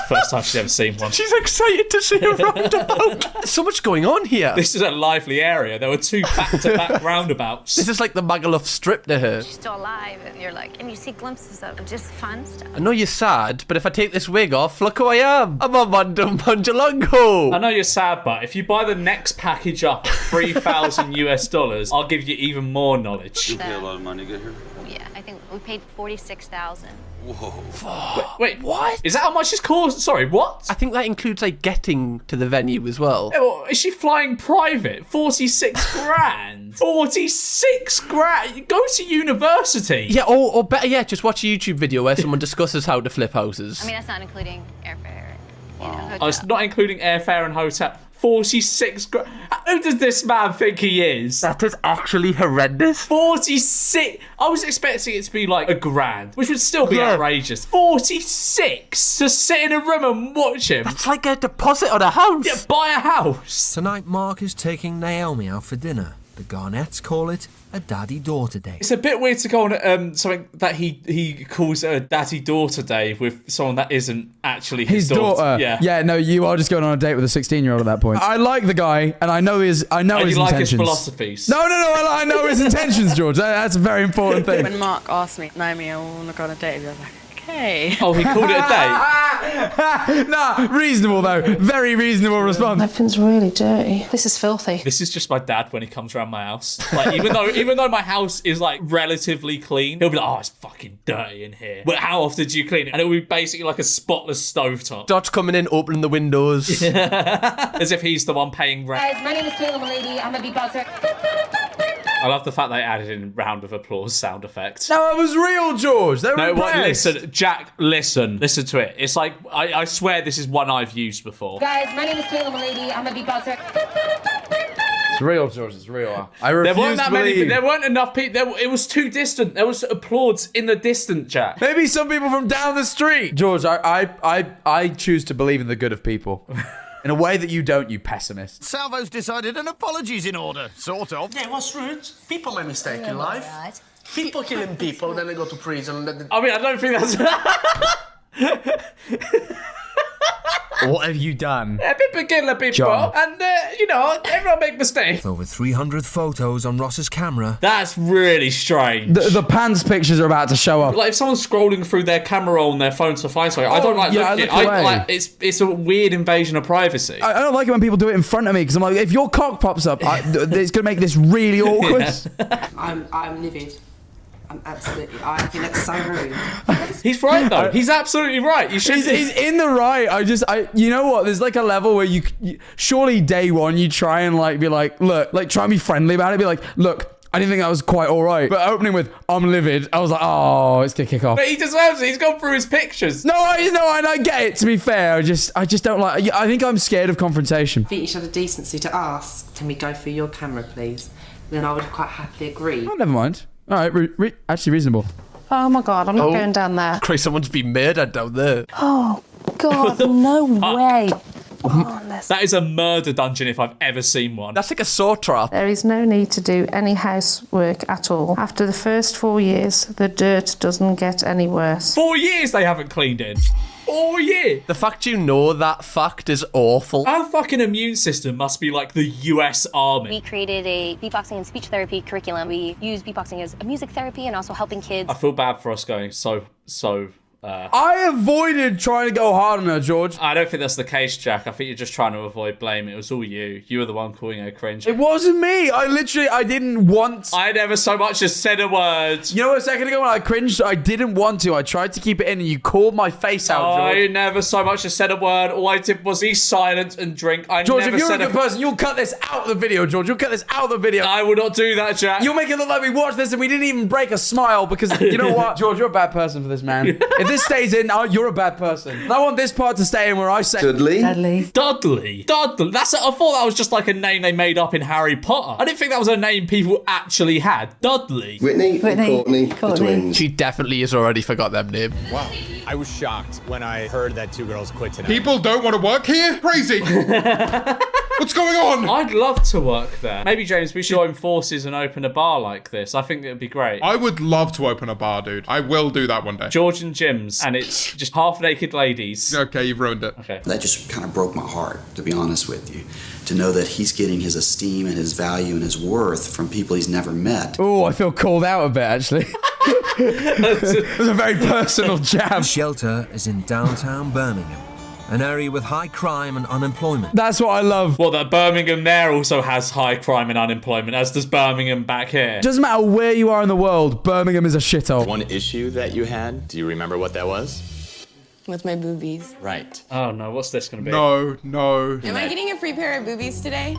First time she's ever seen one.
She's excited to see a roundabout. So much going on here.
This is a lively area. There were 2 back-to-back roundabouts.
This is like the Magaluf Strip to her.
She's still alive, and and you see glimpses of just fun stuff.
I know you're sad, but if I take this wig off, look who I am. I'm a Mandum Punjalungo.
I know you're sad, but if you buy the next package up $3,000 US, I'll give you even more knowledge.
You pay a lot of money to get here?
Yeah, I think we paid $46,000.
Whoa.
Wait, what? Is that how much it's cost? Sorry, what?
I think that includes getting to the venue as well.
Yeah, well, is she flying private? 46 grand. 46 grand. Go to university.
Yeah, or better yet, just watch a YouTube video where someone discusses how to flip houses.
I mean, that's not including airfare.
Oh, it's not including airfare and hotel. 46 grand. Who does this man think he is?
That is actually horrendous.
46. I was expecting it to be $1 grand, which would still be outrageous. 46 to sit in a room and watch him.
That's like a deposit on a house.
Yeah, buy a house.
Tonight, Mark is taking Naomi out for dinner, The Garnetts call it a daddy-daughter day.
It's a bit weird to go on something that he calls a daddy-daughter day with someone that isn't actually his daughter.
Yeah, no, you are just going on a date with a 16-year-old at that point. I like the guy, and I know his intentions.
Like his philosophies.
No, I know his intentions, George. That's a very important thing.
When Mark asked me, Naomi, I want to go on a date with you, I was like, okay.
Oh, he called it a date?
Nah, reasonable though. Very reasonable response.
Everything's really dirty. This is filthy.
This is just my dad when he comes around my house. Like, even though my house is like relatively clean, he'll be like, oh, it's fucking dirty in here. But how often do you clean it? And it'll be basically like a spotless stovetop.
Dot's coming in, opening the windows.
As if he's the one paying rent.
Guys, my name is Kayla Milady. I'm a beatboxer.
I love the fact they added in round of applause sound effects.
No, it was real, George. They were impressed.
Listen, Jack, listen to it. It's like, I swear this is one I've used before.
Guys, my name is Kayla Milady. I'm a beatboxer.
It's real, George. It's real. I refuse to believe.
There weren't enough people. It was too distant. There was applause in the distant, Jack.
Maybe some people from down the street. George, I choose to believe in the good of people. In a way that you don't, you pessimist.
Salvo's decided an apology's in order, sort of.
Yeah, what's rude? People make mistakes in life. People killing people, then they go to prison.
I mean, I don't think that's...
What have you done?
People kill people,
John.
and everyone make mistakes.
With over 300 photos on Ross's camera.
That's really strange.
The pants pictures are about to show up.
Like if someone's scrolling through their camera roll on their phone to find something, I don't like looking at it. It's a weird invasion of privacy.
I don't like it when people do it in front of me because I'm like, if your cock pops up, it's gonna make this really awkward.
I'm livid. I think that's so rude.
He's right though. He's absolutely right. You should.
He's in the right. You know what? There's like a level where you surely day one you try and like be like, look, like try and be friendly about it. Be like, look, I didn't think that was quite all right. But opening with I'm livid, I was like, oh, it's gonna kick off.
But he deserves it. He's gone through his pictures.
No, I get it. To be fair, I just don't like. I think I'm scared of confrontation.
I think you should have the decency to ask, can we go through your camera, please? Then I would quite happily agree.
Oh, never mind. All right, actually reasonable.
Oh my God, I'm not going down there.
Christ, someone's been murdered down there.
Oh God, no way.
That is a murder dungeon if I've ever seen one.
That's like a saw trap.
There is no need to do any housework at all. After the first 4 years, the dirt doesn't get any worse.
4 years they haven't cleaned in. 4 years.
The fact you know that fact is awful.
Our fucking immune system must be like the US Army.
We created a beatboxing and speech therapy curriculum. We use beatboxing as a music therapy and also helping kids.
I feel bad for us going so
I avoided trying to go hard on her, George.
I don't think that's the case, Jack. I think you're just trying to avoid blame. It was all you. You were the one calling her cringe.
It wasn't me. I didn't want...
I never so much as said a word.
You know, a second ago when I cringed, I didn't want to. I tried to keep it in and you called my face out, George.
I never so much as said a word. All I did was be silent and drink.
George, if you're a good person, you'll cut this out of the video, George. You'll cut this out of the video.
I will not do that, Jack.
You'll make it look like we watched this and we didn't even break a smile because, you know what? George, you're a bad person for this, man. If this stays in, you're a bad person. And I want this part to stay in where I say
Dudley.
Dudley. That's. I thought that was just like a name they made up in Harry Potter. I didn't think that was a name people actually had. Dudley.
Whitney. Courtney. The twins.
She definitely has already forgot them name.
Wow. I was shocked when I heard that 2 girls quit tonight.
People don't want to work here? Crazy. What's going on?
I'd love to work there. Maybe, James, we should join forces and open a bar like this. I think it would be great.
I would love to open a bar, dude. I will do that one day.
George and Jim's, and it's just half-naked ladies.
Okay, you've ruined it.
Okay.
That just kind of broke my heart, to be honest with you. To know that he's getting his esteem and his value and his worth from people he's never met.
Oh, I feel called out a bit, actually. It was a very personal jab.
Shelter is in downtown Birmingham, an area with high crime and unemployment.
That's what I love.
Well, that Birmingham there also has high crime and unemployment, as does Birmingham back here.
Doesn't matter where you are in the world, Birmingham is a shithole.
One issue that you had, do you remember what that was?
With my boobies.
Right.
Oh no, what's this gonna be?
No.
Am I getting a free pair of boobies today?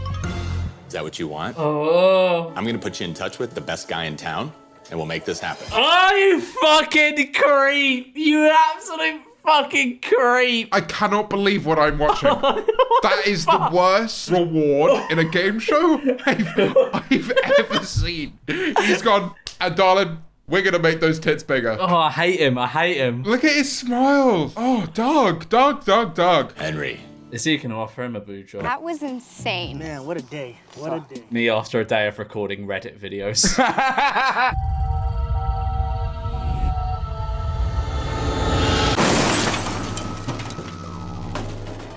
Is that what you want?
Oh.
I'm gonna put you in touch with the best guy in town, and we'll make this happen.
Oh, you fucking creep! You absolute fucking creep!
I cannot believe what I'm watching. That is the worst reward in a game show I've ever seen. He's gone, and darling, we're gonna make those tits bigger.
Oh, I hate him.
Look at his smile. Oh, Doug.
Henry,
Is he gonna offer him a boob job?
That was insane.
Man, what a day. What a day.
Me after a day of recording Reddit videos.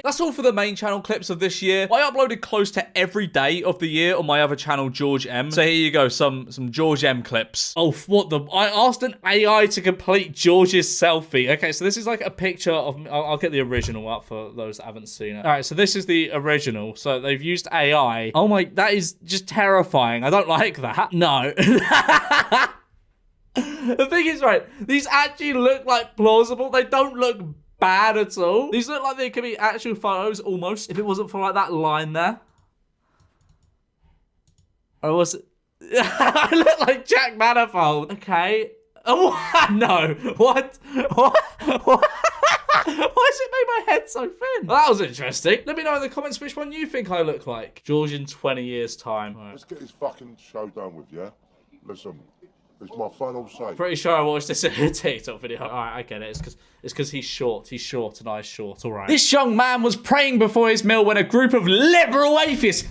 That's all for the main channel clips of this year. I uploaded close to every day of the year on my other channel, George M. So here you go, some George M clips. Oh, what the? I asked an AI to complete George's selfie. Okay, so this is like a picture of, I'll get the original up for those that haven't seen it. All right, so this is the original. So they've used AI. Oh my, that is just terrifying. I don't like that. No. The thing is, right, these actually look like plausible. They don't look bad at all. These look like they could be actual photos almost, if it wasn't for like that line there. Or was it? I look like Jack Manifold. Okay. Oh, no. What? What? What? Why has it made my head so thin? Well, that was interesting. Let me know in the comments which one you think I look like. George in 20 years' time. Right.
Let's get this fucking show done with, yeah? Listen. It's my final say.
Pretty sure I watched this in a TikTok video. Alright, I get it. It's because he's short. He's short and I'm short. Alright. This young man was praying before his meal when a group of liberal atheists,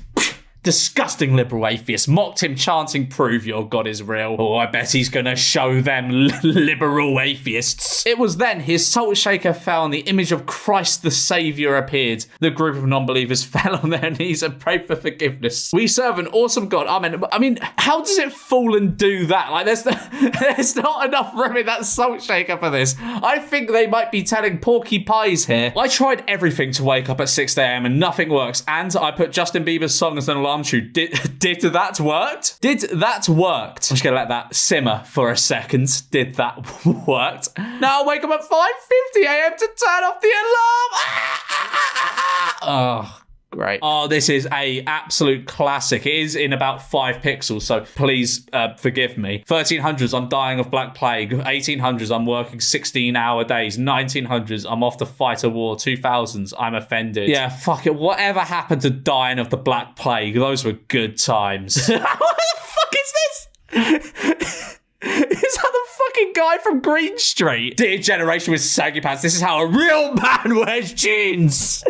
disgusting liberal atheists, mocked him, chanting, "Prove your God is real." Oh, I bet he's gonna show them liberal atheists. It was then his salt shaker fell and the image of Christ the Savior appeared. The group of non-believers fell on their knees and prayed for forgiveness. We serve an awesome God. Amen. I mean, how does it fall and do that? Like, there's not enough room in that salt shaker for this. I think they might be telling porky pies here. I tried everything to wake up at 6 a.m. and nothing works. And I put Justin Bieber's song as an alarm. Did that worked? Did that worked? I'm just gonna let that simmer for a second. Did that worked? Now I'll wake up at 5:50 a.m. to turn off the alarm. Oh, great. Oh, this is a absolute classic. It is in about 5 pixels, so please forgive me. 1300s, I'm dying of Black Plague. 1800s, I'm working 16-hour days. 1900s, I'm off to fight a war. 2000s, I'm offended. Yeah, fuck it. Whatever happened to dying of the Black Plague? Those were good times. What the fuck is this? Is that the fucking guy from Green Street? Dear generation with saggy pants, this is how a real man wears jeans.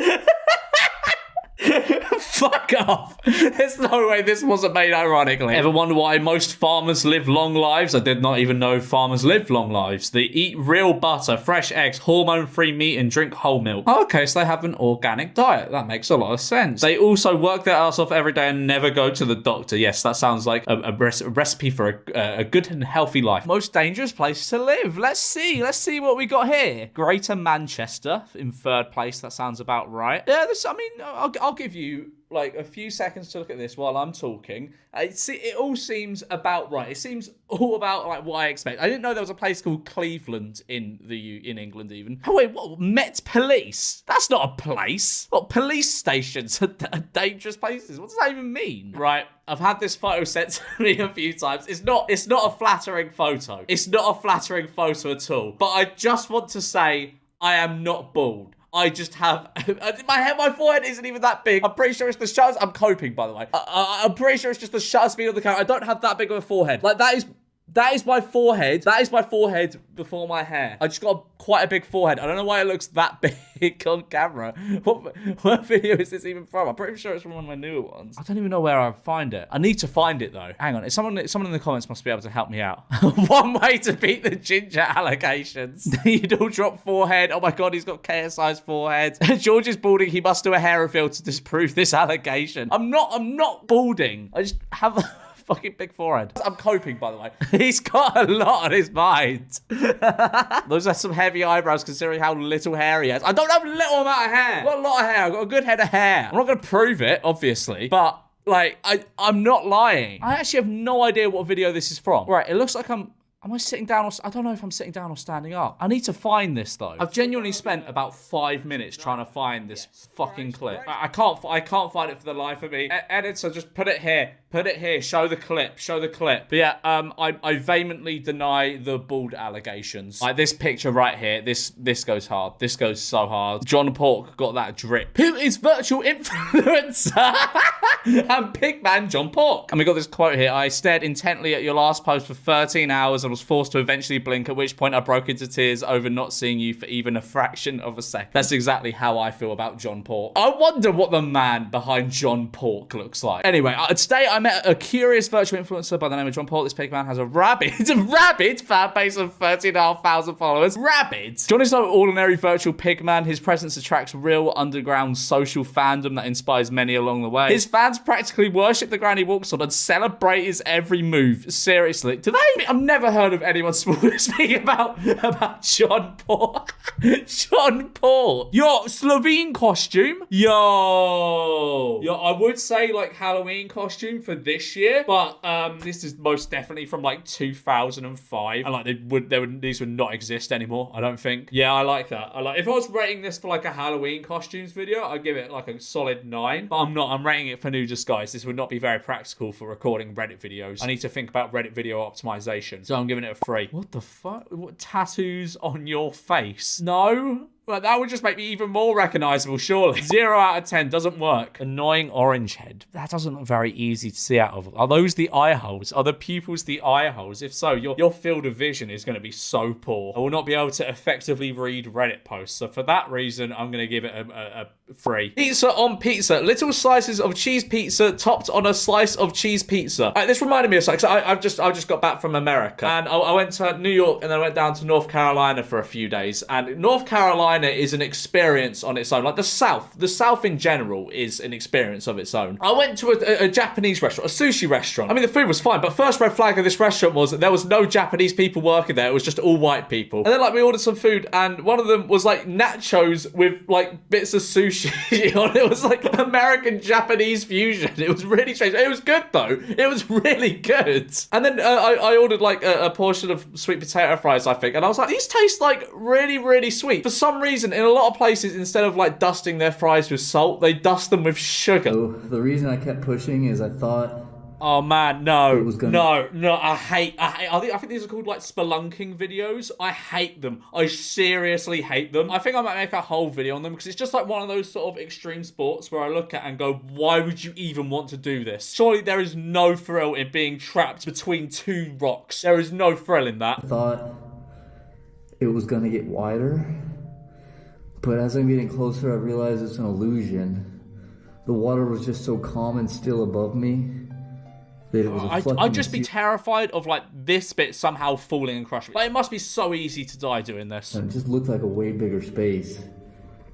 Fuck off. There's no way this wasn't made ironically. Ever wonder why most farmers live long lives? I did not even know farmers lived long lives. They eat real butter, fresh eggs, hormone-free meat, and drink whole milk. Okay, so they have an organic diet. That makes a lot of sense. They also work their ass off every day and never go to the doctor. Yes, that sounds like a recipe for a good and healthy life. Most dangerous place to live. Let's see what we got here. Greater Manchester in 3rd place. That sounds about right. Yeah, I'll give you like a few seconds to look at this while I'm talking. It all seems about right. It seems all about like what I expect. I didn't know there was a place called Cleveland in England even. Oh wait, what? Met Police? That's not a place. What, police stations are dangerous places? What does that even mean? Right, I've had this photo sent to me a few times. It's not a flattering photo. It's not a flattering photo at all. But I just want to say I am not bald. I just have my forehead isn't even that big. I'm pretty sure it's the shutter. I'm coping, by the way. I'm pretty sure it's just the shutter speed of the camera. I don't have that big of a forehead. Like that is my forehead. That is my forehead before my hair. I just got quite a big forehead. I don't know why it looks that big on camera. What video is this even from? I'm pretty sure it's from one of my newer ones. I don't even know where I'll find it. I need to find it though. Hang on. Someone in the comments must be able to help me out. One way to beat the ginger allegations. Needle drop forehead. Oh my god, he's got KSI's forehead. George is balding. He must do a hair reveal to disprove this allegation. I'm not balding. I just have a fucking big forehead. I'm coping, by the way. He's got a lot on his mind. Those are some heavy eyebrows considering how little hair he has. I don't have a little amount of hair. I've got a lot of hair. I've got a good head of hair. I'm not going to prove it, obviously, but like, I'm not lying. I actually have no idea what video this is from. Right, it looks like Am I sitting down or... I don't know if I'm sitting down or standing up. I need to find this, though. I've genuinely spent about 5 minutes trying to find this fucking clip. I can't find it for the life of me. Editor, just put it here. Put it here. Show the clip. Show the clip. But yeah, I vehemently deny the bald allegations. Like this picture right here. This goes hard. This goes so hard. John Pork got that drip. Who is virtual influencer? And Pigman John Pork. And we got this quote here. I stared intently at your last post for 13 hours and was forced to eventually blink, at which point I broke into tears over not seeing you for even a fraction of a second. That's exactly how I feel about John Pork. I wonder what the man behind John Pork looks like. Anyway, today I met a curious virtual influencer by the name of John Pork. This Pigman has a rabid fan base of 13,500 followers. Rabid. John is no ordinary virtual Pigman. His presence attracts real underground social fandom that inspires many along the way. His fans practically worship the ground he walks on and celebrate his every move. Seriously. Do they? I've never heard of anyone speaking about John Pork. John Pork. Your Slovene costume. Yo, I would say like Halloween costume for this year, but this is most definitely from like 2005, and like these would not exist anymore, I don't think. Yeah, I like that. If I was rating this for like a Halloween costumes video, I'd give it like a solid 9, but I'm not. I'm rating it for new disguise. This would not be very practical for recording Reddit videos. I need to think about Reddit video optimization, so I'm giving it a 3. What the fuck? What, tattoos on your face? No? Well, that would just make me even more recognizable, surely. 0 out of 10 doesn't work. Annoying orange head. That doesn't look very easy to see out of. Are those the eye holes? Are the pupils the eye holes? If so, your field of vision is going to be so poor. I will not be able to effectively read Reddit posts. So for that reason, I'm going to give it a 3. Pizza on pizza. Little slices of cheese pizza topped on a slice of cheese pizza. This reminded me of something. I just got back from America. And I went to New York and then I went down to North Carolina for a few days. And North Carolina is an experience on its own. Like the South in general is an experience of its own. I went to a Japanese restaurant, a sushi restaurant. I mean, the food was fine, but first red flag of this restaurant was that there was no Japanese people working there. It was just all white people. And then like we ordered some food and one of them was like nachos with like bits of sushi on it. It was like American Japanese fusion. It was really strange. It was good though. It was really good. And then I ordered like a portion of sweet potato fries, I think. And I was like, these taste like really, really sweet. For some reason, in a lot of places, instead of like dusting their fries with salt, they dust them with sugar.
So the reason I kept pushing is I thought,
oh man, no, I think these are called like spelunking videos. I hate them. I seriously hate them. I think I might make a whole video on them because it's just like one of those sort of extreme sports where I look at and go, why would you even want to do this? Surely there is no thrill in being trapped between two rocks. There is no thrill in that.
I thought it was gonna get wider. But as I'm getting closer, I realize it's an illusion. The water was just so calm and still above me that it was
I'd just be terrified of like this bit somehow falling and crushing. Like it must be so easy to die doing this.
And it just looked like a way bigger space,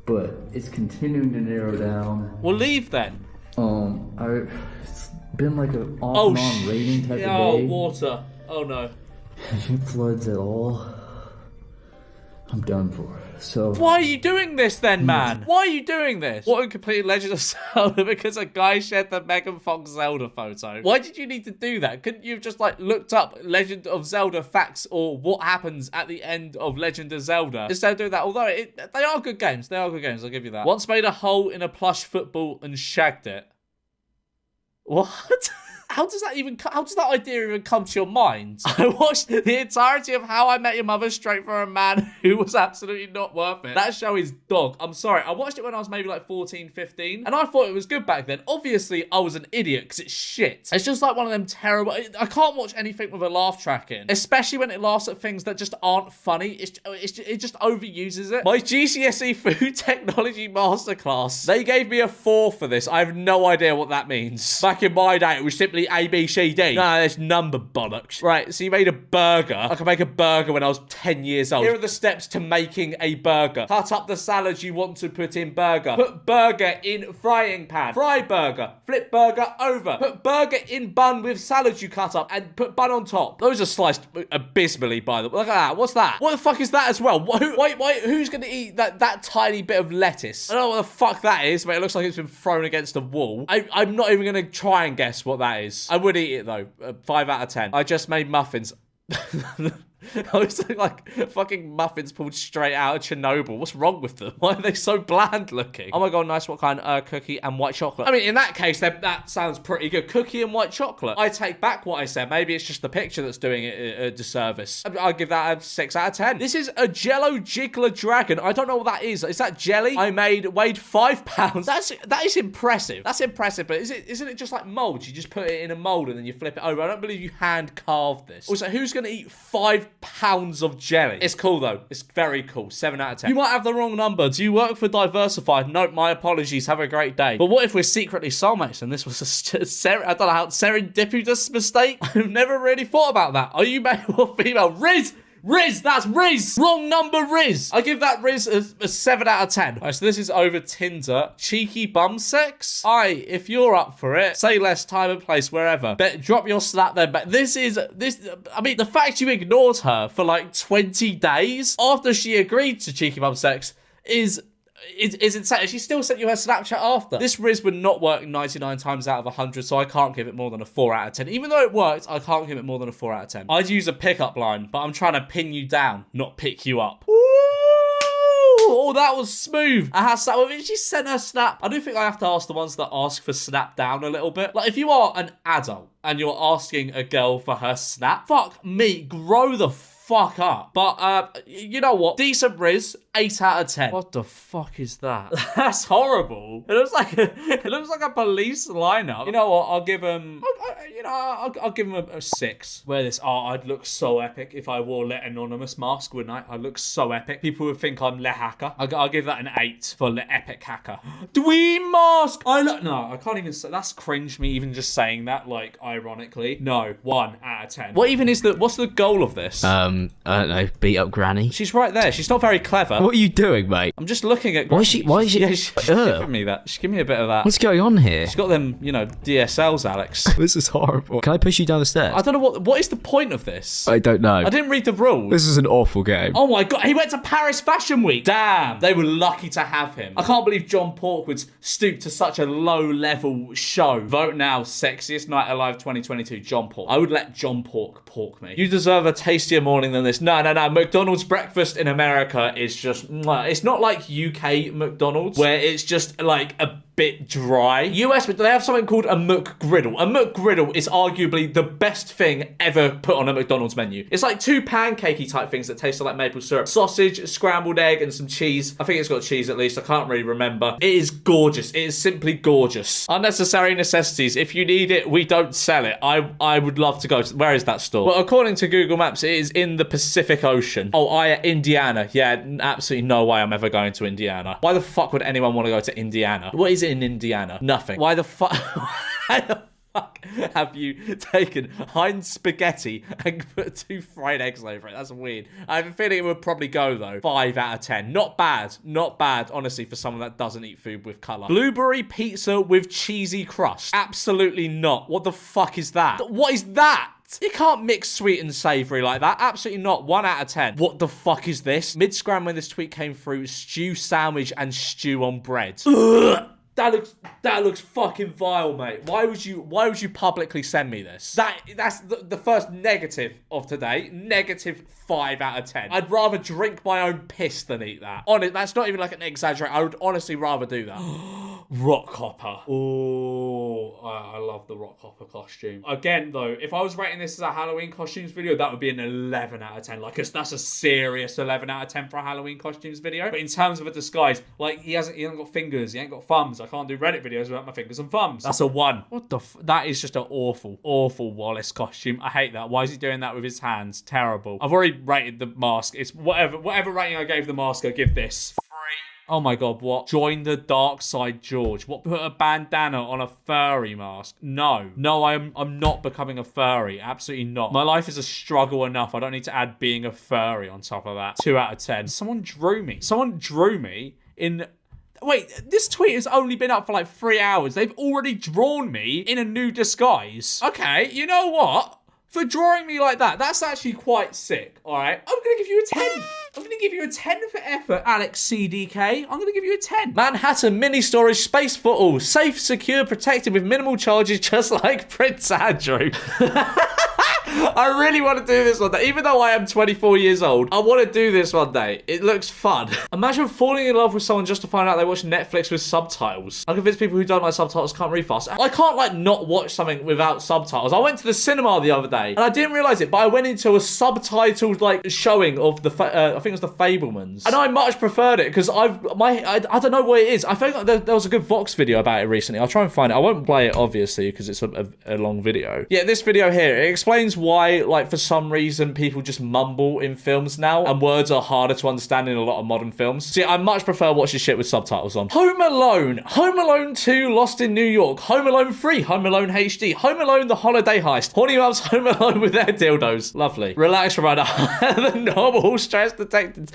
but it's continuing to narrow down.
Well, leave then.
It's been like an off and on raining type of day.
Oh, water. Oh no.
If it floods at all, I'm done for. So
why are you doing this then, man? Why are you doing this? What a complete Legend of Zelda because a guy shared the Megan Fox Zelda photo. Why did you need to do that? Couldn't you have just like looked up Legend of Zelda facts or what happens at the end of Legend of Zelda instead of doing that? Although they are good games. They are good games. I'll give you that. Once made a hole in a plush football and shagged it. What? How does that idea even come to your mind? I watched the entirety of How I Met Your Mother straight for a man who was absolutely not worth it. That show is dog. I'm sorry. I watched it when I was maybe like 14, 15, and I thought it was good back then. Obviously, I was an idiot because it's shit. It's just like one of them terrible... I can't watch anything with a laugh track in, especially when it laughs at things that just aren't funny. It just overuses it. My GCSE Food Technology Masterclass, they gave me a 4 for this. I have no idea what that means. Back in my day, it was simply A, B, C, D. No, there's number bollocks. Right, so you made a burger. I could make a burger when I was 10 years old. Here are the steps to making a burger. Cut up the salad you want to put in burger. Put burger in frying pan. Fry burger. Flip burger over. Put burger in bun with salad you cut up and put bun on top. Those are sliced abysmally, by the way. Look at that. What's that? What the fuck is that as well? Wait, who's going to eat that tiny bit of lettuce? I don't know what the fuck that is, but it looks like it's been thrown against a wall. I'm not even going to try and guess what that is. I would eat it though. 5 out of 10. I just made muffins. I always look like fucking muffins pulled straight out of Chernobyl. What's wrong with them? Why are they so bland looking? Oh my god, nice. What kind? Cookie and white chocolate. I mean, in that case, that sounds pretty good. Cookie and white chocolate. I take back what I said. Maybe it's just the picture that's doing it a disservice. I'll give that a 6 out of 10. This is a Jello Jiggler Dragon. I don't know what that is. Is that jelly? Weighed 5 pounds. That is impressive. That's impressive, but isn't it just like mold? You just put it in a mold and then you flip it over. I don't believe you hand carved this. Also, who's going to eat 5 pounds of jelly? It's cool though. It's very cool. 7 out of 10. You might have the wrong number. Do you work for Diversified? Nope, my apologies. Have a great day. But what if we're secretly soulmates and this was I don't know how serendipitous mistake? I've never really thought about that. Are you male or female? Riz, that's Riz. Wrong number, Riz. I give that Riz a 7 out of 10. All right, so this is over Tinder. Cheeky bum sex. If you're up for it, say less, time and place, wherever. Drop your snap there. But I mean, the fact you ignored her for like 20 days after she agreed to cheeky bum sex is insane. She still sent you her Snapchat after. This Riz would not work 99 times out of 100, so I can't give it more than a 4 out of 10. Even though it worked, I can't give it more than a 4 out of 10. I'd use a pickup line, but I'm trying to pin you down, not pick you up. Oh, that was smooth. She sent her snap. I do think I have to ask the ones that ask for snap down a little bit. Like, if you are an adult and you're asking a girl for her snap, fuck me, grow the fuck up. But you know what? Decent Riz, 8 out of 10. What the fuck is that? That's horrible. It looks like a police lineup. You know what? I'll give him. I'll give him a 6. Wear this. I'd look so epic if I wore Le Anonymous mask, wouldn't I? I'd look so epic. People would think I'm Le Hacker. I'll give that an 8 for Le Epic Hacker. Dweeb mask. No, I can't even say. That's cringe. Me even just saying that, like, ironically. No, 1 out of 10. What's the goal of this?
I don't know. Beat up Granny.
She's right there. She's not very clever.
What are you doing, mate?
I'm just looking at.
Why is she?
Yeah, she's giving me that. She's giving me a bit of that.
What's going on here?
She's got them, DSLs, Alex.
This is horrible. Can I push you down the stairs?
I don't know what is the point of this.
I don't know.
I didn't read the rules.
This is an awful game.
Oh my god, he went to Paris Fashion Week. Damn, they were lucky to have him. I can't believe John Pork would stoop to such a low-level show. Vote now, sexiest night alive 2022, John Pork. I would let John Pork me. You deserve a tastier morning than this. No. McDonald's breakfast in America is just... It's not like UK McDonald's, where it's just like a bit dry. US, they have something called a McGriddle. A McGriddle is arguably the best thing ever put on a McDonald's menu. It's like 2 pancakey type things that taste like maple syrup. Sausage, scrambled egg, and some cheese. I think it's got cheese at least. I can't really remember. It is gorgeous. It is simply gorgeous. Unnecessary necessities. If you need it, we don't sell it. I would love to go to... Where is that store? Well, according to Google Maps, it is in the Pacific Ocean. Indiana. Yeah, absolutely no way I'm ever going to Indiana. Why the fuck would anyone want to go to Indiana? What is it in Indiana? Nothing. Why the fuck have you taken Heinz spaghetti and put 2 fried eggs over it? That's weird. I have a feeling it would probably go though. 5 out of 10. Not bad, honestly, for someone that doesn't eat food with colour. Blueberry pizza with cheesy crust. Absolutely not. What the fuck is that? What is that? You can't mix sweet and savoury like that. Absolutely not. 1 out of 10. What the fuck is this? Mid-scram when this tweet came through, stew sandwich and stew on bread. Ugh. That looks fucking vile, mate. Why would you publicly send me this? That's the first negative of today. Negative 5 out of 10. I'd rather drink my own piss than eat that. Honestly, that's not even like an exaggerate. I would honestly rather do that. Rock Hopper. Oh, I love the Rock Hopper costume. Again, though, if I was rating this as a Halloween costumes video, that would be an 11 out of 10. Like, that's a serious 11 out of 10 for a Halloween costumes video. But in terms of a disguise, like, he hasn't got fingers, he ain't got thumbs. I can't do Reddit videos without my fingers and thumbs. That's a 1. What the that is just an awful Wallace costume. I hate that. Why is he doing that with his hands? Terrible. I've already rated the mask. It's whatever rating I gave the mask, I give this. Oh my god, what? Join the dark side, George. What, put a bandana on a furry mask? No, I'm not becoming a furry. Absolutely not. My life is a struggle enough. I don't need to add being a furry on top of that. 2 out of 10. Someone drew me in... Wait, this tweet has only been up for like 3 hours. They've already drawn me in a new disguise. Okay, you know what? For drawing me like that, that's actually quite sick, all right? I'm going to give you a 10. I'm going to give you a 10 for effort, Alex CDK. I'm going to give you a 10. Manhattan mini storage space for all. Safe, secure, protected with minimal charges, just like Prince Andrew. I really want to do this one day. Even though I am 24 years old, I want to do this one day. It looks fun. Imagine falling in love with someone just to find out they watch Netflix with subtitles. I convince people who don't like subtitles can't read fast. I can't like not watch something without subtitles. I went to the cinema the other day and I didn't realize it, but I went into a subtitled like showing of the I think it was the Fablemans, and I much preferred it because I don't know what it is. I think there was a good Vox video about it recently. I'll try and find it. I won't play it obviously because it's a long video. Yeah, this video here, it explains why like for some reason people just mumble in films now and words are harder to understand in a lot of modern films. See, I much prefer watching shit with subtitles on. Home Alone, Home Alone 2, Lost in New York, Home Alone 3, Home Alone HD, Home Alone The Holiday Heist, Horny Mums Home Alone with their dildos. Lovely. Relax, Ramona. The normal stress detected.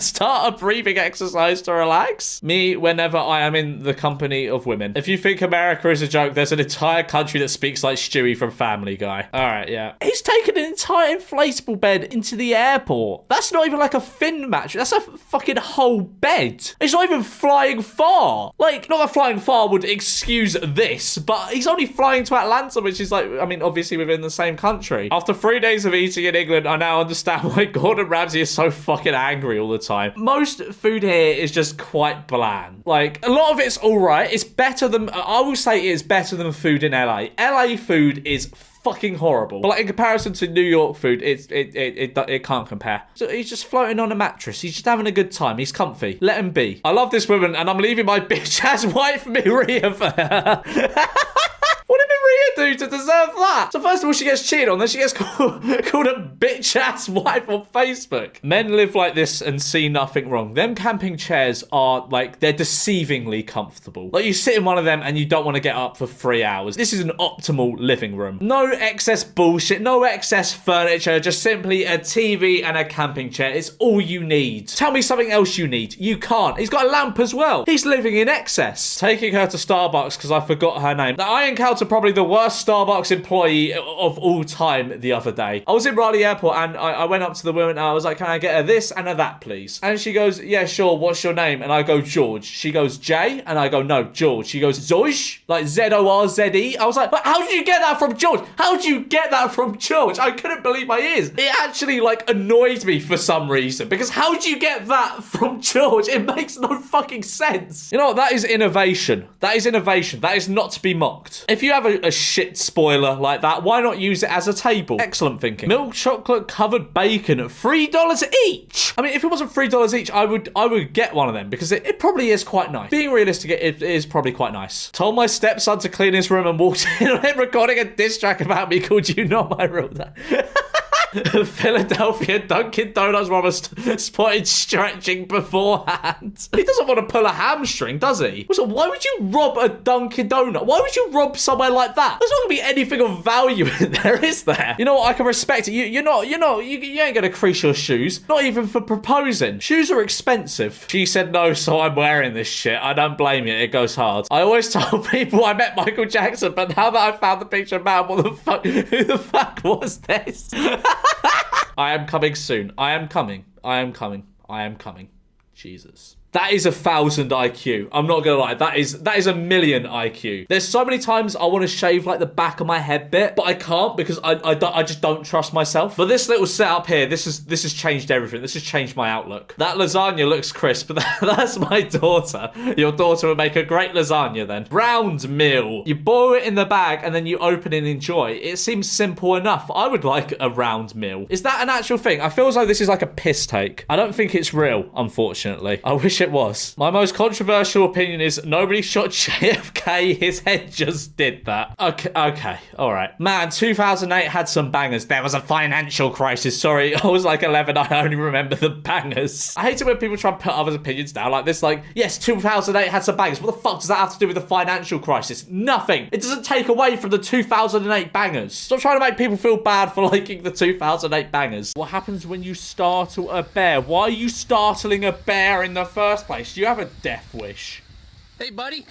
Start a breathing exercise to relax. Me, whenever I am in the company of women. If you think America is a joke, there's an entire country that speaks like Stewie from Family Guy. All right, yeah. He's taken an entire inflatable bed into the airport. That's not even like a fin mattress. That's a fucking whole bed. It's not even flying far. Like, not that flying far would excuse this, but he's only flying to Atlanta, which is like, I mean, obviously within the same country. After 3 days of eating in England, I now understand why Gordon Ramsay is so fucking angry all the time. Most food here is just quite bland. Like, a lot of it's all right. It's better than, I will say it is better than food in LA. LA food is fucking horrible. But like in comparison to New York food, it can't compare. So he's just floating on a mattress. He's just having a good time. He's comfy. Let him be. I love this woman and I'm leaving my bitch ass wife Maria for her. What did Maria do to deserve that? So first of all, she gets cheated on, then she gets called a bitch-ass wife on Facebook. Men live like this and see nothing wrong. Them camping chairs are like, they're deceivingly comfortable. Like you sit in one of them and you don't want to get up for 3 hours. This is an optimal living room. No excess bullshit, no excess furniture, just simply a TV and a camping chair. It's all you need. Tell me something else you need. You can't. He's got a lamp as well. He's living in excess. Taking her to Starbucks because I forgot her name. Now, I encountered probably the worst Starbucks employee of all time the other day. I was in Raleigh Airport and I went up to the woman and I was like, can I get her this and a that, please? And she goes, yeah, sure. What's your name? And I go, George. She goes, Jay? And I go, no, George. She goes, Zoj? Like Z-O-R-Z-E? I was like, but how did you get that from George? How did you get that from George? I couldn't believe my ears. It actually like annoyed me for some reason because how did you get that from George? It makes no fucking sense. You know what? That is innovation. That is innovation. That is not to be mocked. If you have a shit spoiler like that, why not use it as a table? Excellent thinking. Milk chocolate covered bacon at $3 each. I mean, if it wasn't $3 each, I would get one of them because it probably is quite nice. Being realistic, it is probably quite nice. Told my stepson to clean his room and walked in on him recording a diss track about me called You Know My Real Name. Philadelphia Dunkin' Donuts robber spotted stretching beforehand. He doesn't want to pull a hamstring, does he? Also, why would you rob a Dunkin' Donut? Why would you rob somewhere like that? There's not gonna be anything of value in there, is there? You know what? I can respect it. You ain't gonna crease your shoes. Not even for proposing. Shoes are expensive. She said no, so I'm wearing this shit. I don't blame you. It goes hard. I always told people I met Michael Jackson, but now that I found the picture of man, what the fuck? Who the fuck was this? I am coming soon. I am coming. I am coming. I am coming. Jesus. That is 1,000 IQ. I'm not gonna lie. That is 1,000,000 IQ. There's so many times I want to shave like the back of my head bit, but I can't because I just don't trust myself. But this little setup here, this has changed everything. This has changed my outlook. That lasagna looks crisp, but that's my daughter. Your daughter would make a great lasagna then. Round meal. You boil it in the bag and then you open and enjoy. It seems simple enough. I would like a round meal. Is that an actual thing? I feel as though this is like a piss take. I don't think it's real, unfortunately. I wish it was. My most controversial opinion is nobody shot JFK. His head just did that. Okay. All right. Man, 2008 had some bangers. There was a financial crisis. Sorry, I was like 11. I only remember the bangers. I hate it when people try and put others' opinions down like this. Like, yes, 2008 had some bangers. What the fuck does that have to do with the financial crisis? Nothing. It doesn't take away from the 2008 bangers. Stop trying to make people feel bad for liking the 2008 bangers. What happens when you startle a bear? Why are you startling a bear in the first place? Do you have a death wish?
Hey, buddy.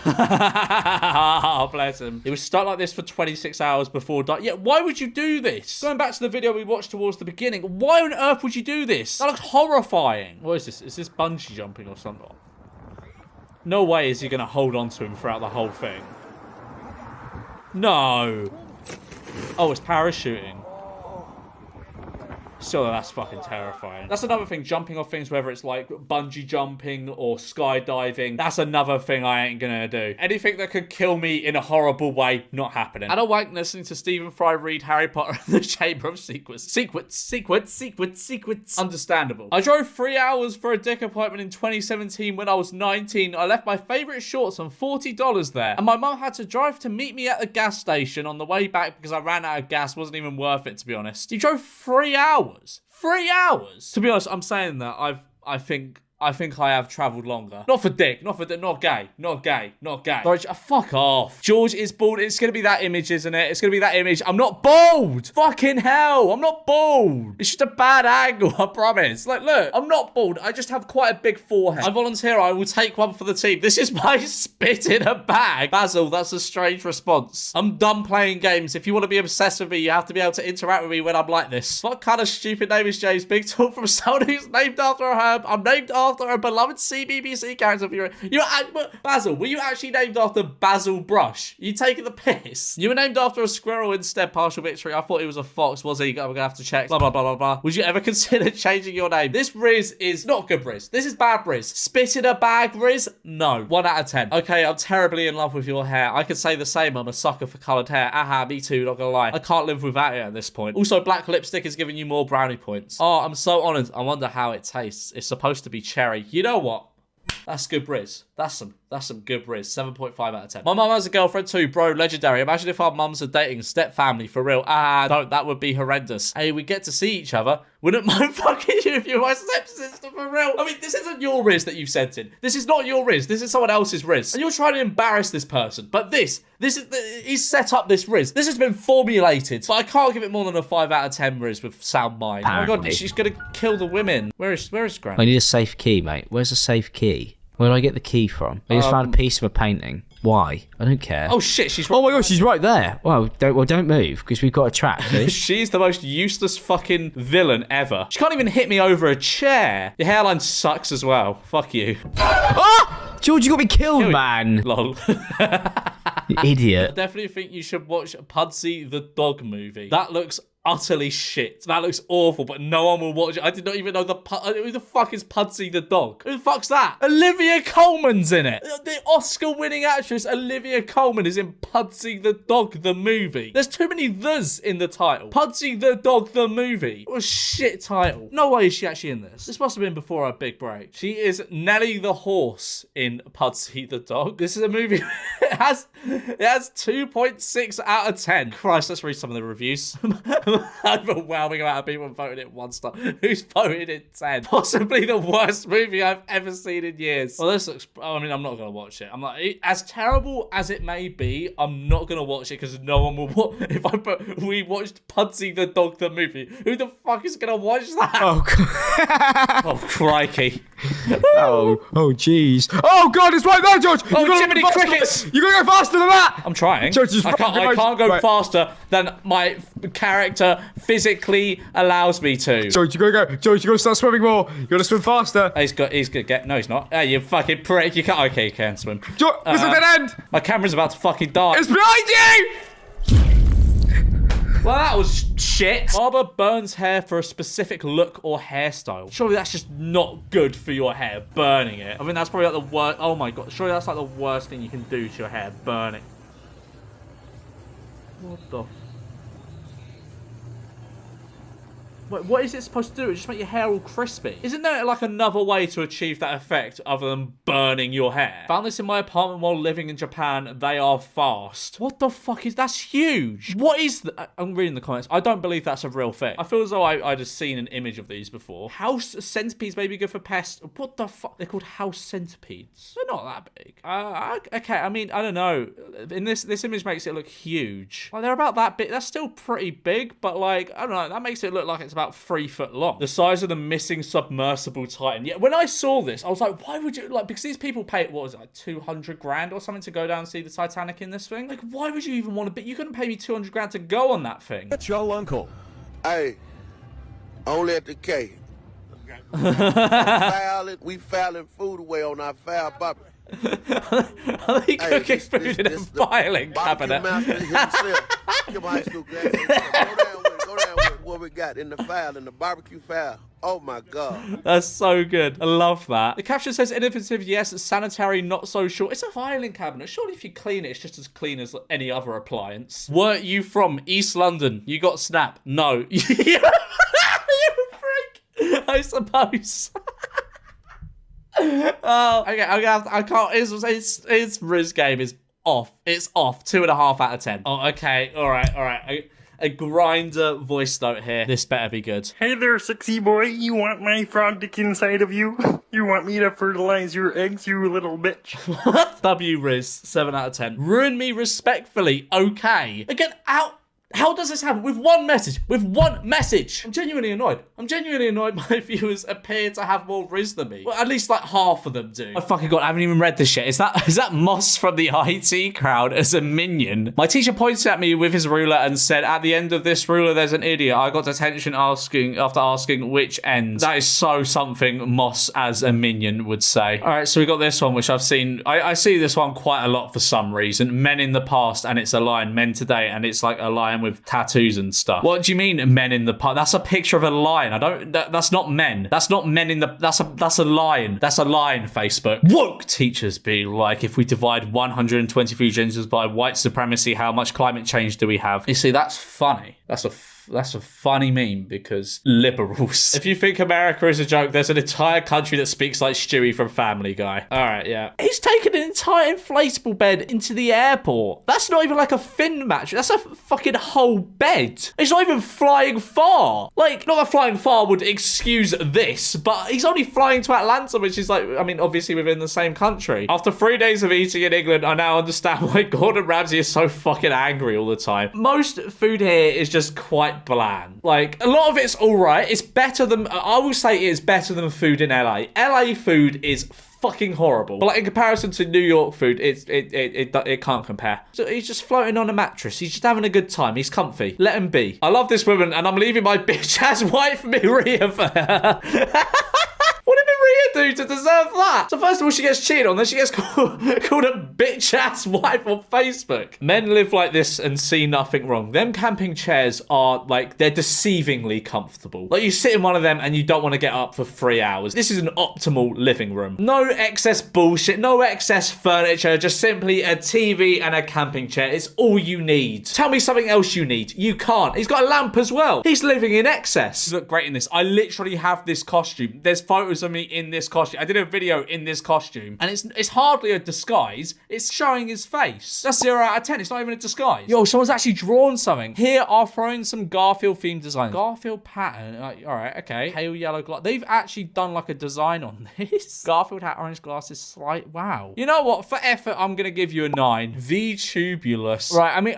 Oh, bless him. He was stuck like this for 26 hours before dying. Yeah, why would you do this? Going back to the video we watched towards the beginning, why on earth would you do this? That looks horrifying. What is this? Is this bungee jumping or something? No way is he going to hold on to him throughout the whole thing. No. Oh, it's parachuting. Still, that's fucking terrifying. That's another thing, jumping off things, whether it's like bungee jumping or skydiving. That's another thing I ain't gonna do. Anything that could kill me in a horrible way, not happening. I don't like listening to Stephen Fry read Harry Potter and the Chamber of Secrets. Sequence. Understandable. I drove 3 hours for a dick appointment in 2017 when I was 19. I left my favourite shorts and $40 there. And my mum had to drive to meet me at the gas station on the way back because I ran out of gas. Wasn't even worth it, to be honest. You drove 3 hours. 3 hours? To be honest, I'm saying that I think I have travelled longer. Not for dick, not gay. Sorry, fuck off. George is bald. It's going to be that image, isn't it? It's going to be that image. I'm not bald. Fucking hell. I'm not bald. It's just a bad angle, I promise. Like, look, I'm not bald. I just have quite a big forehead. I volunteer. I will take one for the team. This is my spit in a bag. Basil, that's a strange response. I'm done playing games. If you want to be obsessed with me, you have to be able to interact with me when I'm like this. What kind of stupid name is James Big Talk from someone who's named after a herb? I'm named after a beloved CBBC character. Basil, were you actually named after Basil Brush? You taking the piss? You were named after a squirrel instead. Partial victory. I thought he was a fox. Was he? I'm gonna have to check. Blah blah blah blah blah. Would you ever consider changing your name? This Riz is not good Riz. This is bad Riz. Spit in a bag Riz? No. 1 out of 10. Okay, I'm terribly in love with your hair. I could say the same. I'm a sucker for coloured hair. Aha, me too. Not gonna lie. I can't live without it at this point. Also, black lipstick is giving you more brownie points. Oh, I'm so honoured. I wonder how it tastes. It's supposed to be cherry. You know what? That's good Riz. That's some good Riz. 7.5 out of 10. My mum has a girlfriend too, bro. Legendary. Imagine if our mums are dating step family for real. No, that would be horrendous. Hey, we get to see each other. Wouldn't mind fucking you if you were my stepsister for real. I mean, this isn't your Riz that you've sent in. This is not your Riz. This is someone else's Riz. And you're trying to embarrass this person. But this is, he's set up this Riz. This has been formulated. So I can't give it more than a 5 out of 10 Riz with sound mind.
Apparently.
Oh my god, she's gonna kill the women. Where is Grant?
I need a safe key, mate. Where's the safe key? Where do I get the key from? I just found a piece of a painting. Why? I don't care.
Oh shit, she's
right. Oh my god, she's right there. Well, don't move, because we've got a trap.
She's the most useless fucking villain ever. She can't even hit me over a chair. Your hairline sucks as well. Fuck you.
Ah! George, you got me killed, man.
Lol.
You idiot.
I definitely think you should watch Pudsey the Dog movie. That looks utterly shit. That looks awful, but no one will watch it. I did not even know who the fuck is Pudsey the Dog? Who the fuck's that? Olivia Colman's in it. The Oscar-winning actress Olivia Colman is in Pudsey the Dog, the movie. There's too many thes in the title. Pudsey the Dog, the movie. What a shit title. No way is she actually in this. This must have been before her big break. She is Nelly the Horse in Pudsey the Dog. This is a movie. It has 2.6 out of 10. Christ, let's read some of the reviews. Overwhelming amount of people voted it 1 star. Who's voted it 10? Possibly the worst movie I've ever seen in years. Well, this looks... I mean, I'm not going to watch it. I'm like, as terrible as it may be, I'm not going to watch it because no one will watch... If I put, we watched Pudsey the Dog, the movie, who the fuck is going to watch that?
Oh, God.
Oh, crikey.
Oh, jeez. Oh, God, it's right there, George.
Oh, Jiminy Crickets.
You got to go faster than that.
I'm trying.
George,
I can't go faster than my character physically allows me to.
George, you gotta go. George, you gotta start swimming more. You gotta swim faster.
He's gonna get. No, he's not. Hey, you fucking prick. You can't. Okay, you can swim.
George, there's a dead end.
My camera's about to fucking die.
It's behind you.
Well, that was shit. Barber burns hair for a specific look or hairstyle. Surely that's just not good for your hair, burning it. I mean, that's probably like the worst. Oh my god. Surely that's like the worst thing you can do to your hair, burn it. What the Wait, what is it supposed to do? It just make your hair all crispy. Isn't there like another way to achieve that effect other than burning your hair? Found this in my apartment while living in Japan. They are fast. What the fuck is... That's huge. What is that? I'm reading the comments. I don't believe that's a real thing. I feel as though I just seen an image of these before. House centipedes may be good for pests. What the fuck? They're called house centipedes. They're not that big. Okay, I mean, I don't know. In this image makes it look huge. Like, they're about that big. That's still pretty big, but like, I don't know. That makes it look like it's about 3 foot long. The size of the missing submersible Titan. Yeah, when I saw this, I was like, why would you, like, because these people pay, what was it, like 200 grand or something to go down and see the Titanic in this thing? Like, why would you even want to be, you couldn't pay me 200 grand to go on that thing.
That's your uncle. Hey, only at the K. We fouling food away on our foul property.
Are they cooking food in a filing cabinet?
Your high school graduation. Go down with what we got in the file, in the barbecue file. Oh my God.
That's so good. I love that. The caption says innovative, yes, sanitary, not so sure. It's a filing cabinet. Surely if you clean it, it's just as clean as any other appliance. Were you from East London? You got Snap? No. You're a freak. I suppose. Oh, okay, I can't. His Riz game is off. It's off. 2.5 out of 10. Oh, okay. All right. A grinder voice note here. This better be good.
Hey there, sexy boy. You want my frog dick inside of you? You want me to fertilize your eggs, you little bitch?
What? W Riz, 7 out of 10. Ruin me respectfully. Okay. Again, how does this happen? With one message. I'm genuinely annoyed. My viewers appear to have more Riz than me. Well, at least like half of them do. Oh, fucking God, I haven't even read this shit. Is that Moss from the IT crowd as a minion? My teacher pointed at me with his ruler and said, at the end of this ruler, there's an idiot. I got detention after asking which end. That is so something Moss as a minion would say. All right, so we got this one, which I've seen. I see this one quite a lot for some reason. Men in the past, and it's a lion. Men today, and it's like a lion with tattoos and stuff. What do you mean men in the past? That's a picture of a lion. That's not men. That's not men in the, that's a lion. That's a lion, Facebook. Woke teachers be like, if we divide 123 genders by white supremacy, how much climate change do we have? You see, that's funny. That's a funny meme because liberals. If you think America is a joke, there's an entire country that speaks like Stewie from Family Guy. All right, yeah. He's taken an entire inflatable bed into the airport. That's not even like a fin mattress. That's a fucking whole bed. It's not even flying far. Like, not that flying far would excuse this, but he's only flying to Atlanta, which is like, I mean, obviously within the same country. After 3 days of eating in England, I now understand why Gordon Ramsay is so fucking angry all the time. Most food here is just quite bland. Like, a lot of it's all right. It's better than, I will say it is better than food in LA. LA food is fucking horrible. But like in comparison to New York food, it can't compare. So he's just floating on a mattress. He's just having a good time. He's comfy. Let him be. I love this woman, and I'm leaving my bitch ass wife Maria for her. What did Maria do to deserve that? So first of all, she gets cheated on, then she gets called a bitch-ass wife on Facebook. Men live like this and see nothing wrong. Them camping chairs are, like, they're deceivingly comfortable. Like, you sit in one of them and you don't want to get up for 3 hours. This is an optimal living room. No excess bullshit, no excess furniture, just simply a TV and a camping chair. It's all you need. Tell me something else you need. You can't. He's got a lamp as well. He's living in excess. Look great in this. I literally have this costume. There's photos of me in this costume. I did a video in this costume, and it's hardly a disguise. It's showing his face. That's 0 out of 10. It's not even a disguise. Yo, someone's actually drawn something. Here are throwing some Garfield themed designs. Garfield pattern. All right, okay. Pale yellow glass. They've actually done like a design on this. Garfield hat, orange glasses, slight. Wow. You know what? For effort, I'm gonna give you a 9. V-tubulous. Right. I mean,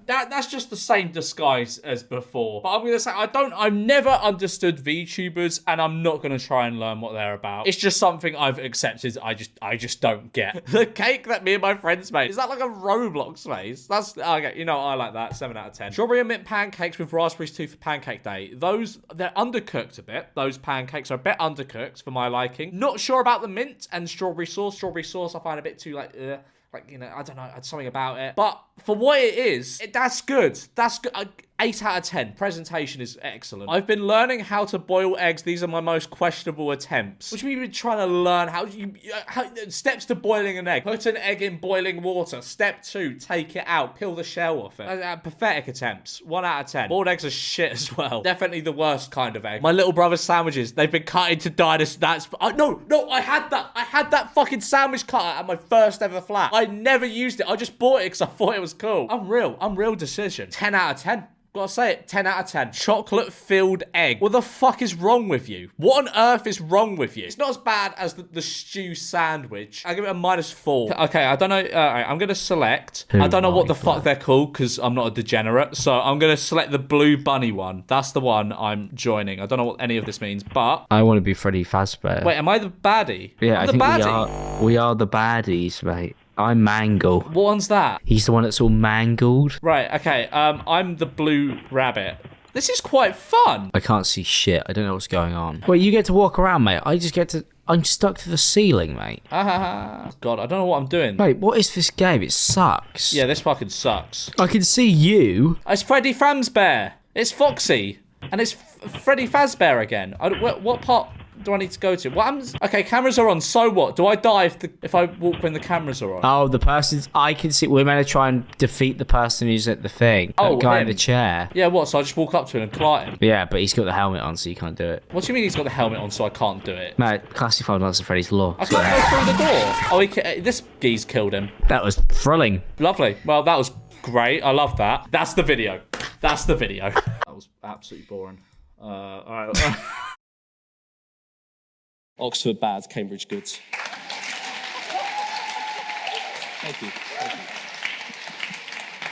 that's just the same disguise as before. But I'm gonna say I've never understood VTubers, and I'm not gonna try and learn what they're about. It's just something I've accepted. I just don't get. The cake that me and my friends made, is that like a Roblox face? That's okay. You know, I like that. 7 out of 10. Strawberry and mint pancakes with raspberries too for pancake day. They're undercooked a bit. Those pancakes are a bit undercooked for my liking. Not sure about the mint and strawberry sauce. Strawberry sauce I find a bit too like, you know, I don't know, something about it. But for what it is, that's good. That's good. 8 out of 10. Presentation is excellent. I've been learning how to boil eggs. These are my most questionable attempts. Which means you've been trying to learn how steps to boiling an egg. Put an egg in boiling water. Step 2, take it out. Peel the shell off it. Pathetic attempts. 1 out of 10. Boiled eggs are shit as well. Definitely the worst kind of egg. My little brother's sandwiches. They've been cut into dinosaurs. No, I had that fucking sandwich cutter at my first ever flat. I never used it. I just bought it because I thought it was cool. Unreal decision. 10 out of 10. Gotta say it, 10 out of 10. Chocolate-filled egg. What the fuck is wrong with you? What on earth is wrong with you? It's not as bad as the stew sandwich. I give it a -4. Okay, I don't know. Alright, I'm gonna select. I don't know what the fuck they're called because I'm not a degenerate. So I'm gonna select the blue bunny one. That's the one I'm joining. I don't know what any of this means, but
I want to be Freddy Fazbear.
Wait, am I the baddie?
Yeah,
I'm
I think
baddie.
we are the baddies, mate. I'm Mangle.
What one's that?
He's the one that's all mangled.
Right, okay. I'm the blue rabbit. This is quite fun.
I can't see shit. I don't know what's going on. Wait, you get to walk around, mate. I just get to... I'm stuck to the ceiling, mate.
God, I don't know what I'm doing.
Mate, what is this game? It sucks.
Yeah, this fucking sucks.
I can see you.
It's Freddy Fazbear. It's Foxy. And it's Freddy Fazbear again. What part do I need to go to? What happens? Okay, cameras are on. So what? Do I die if I walk when the cameras are on?
Oh, the person's... I can see... We're meant to try and defeat the person who's at the thing.
Oh,
that guy
him.
in the chair.
Yeah, what? So I just walk up to him and client him?
Yeah, but he's got the helmet on, so you can't do it.
What do you mean he's got the helmet on so I can't do it?
Mate, classified Knights of Freddy's law.
I can't go through the door. Oh, this geese killed him.
That was thrilling.
Lovely. Well, that was great. I love that. That's the video. That's the video. That was absolutely boring. All right. Oxford bad, Cambridge goods. Thank you.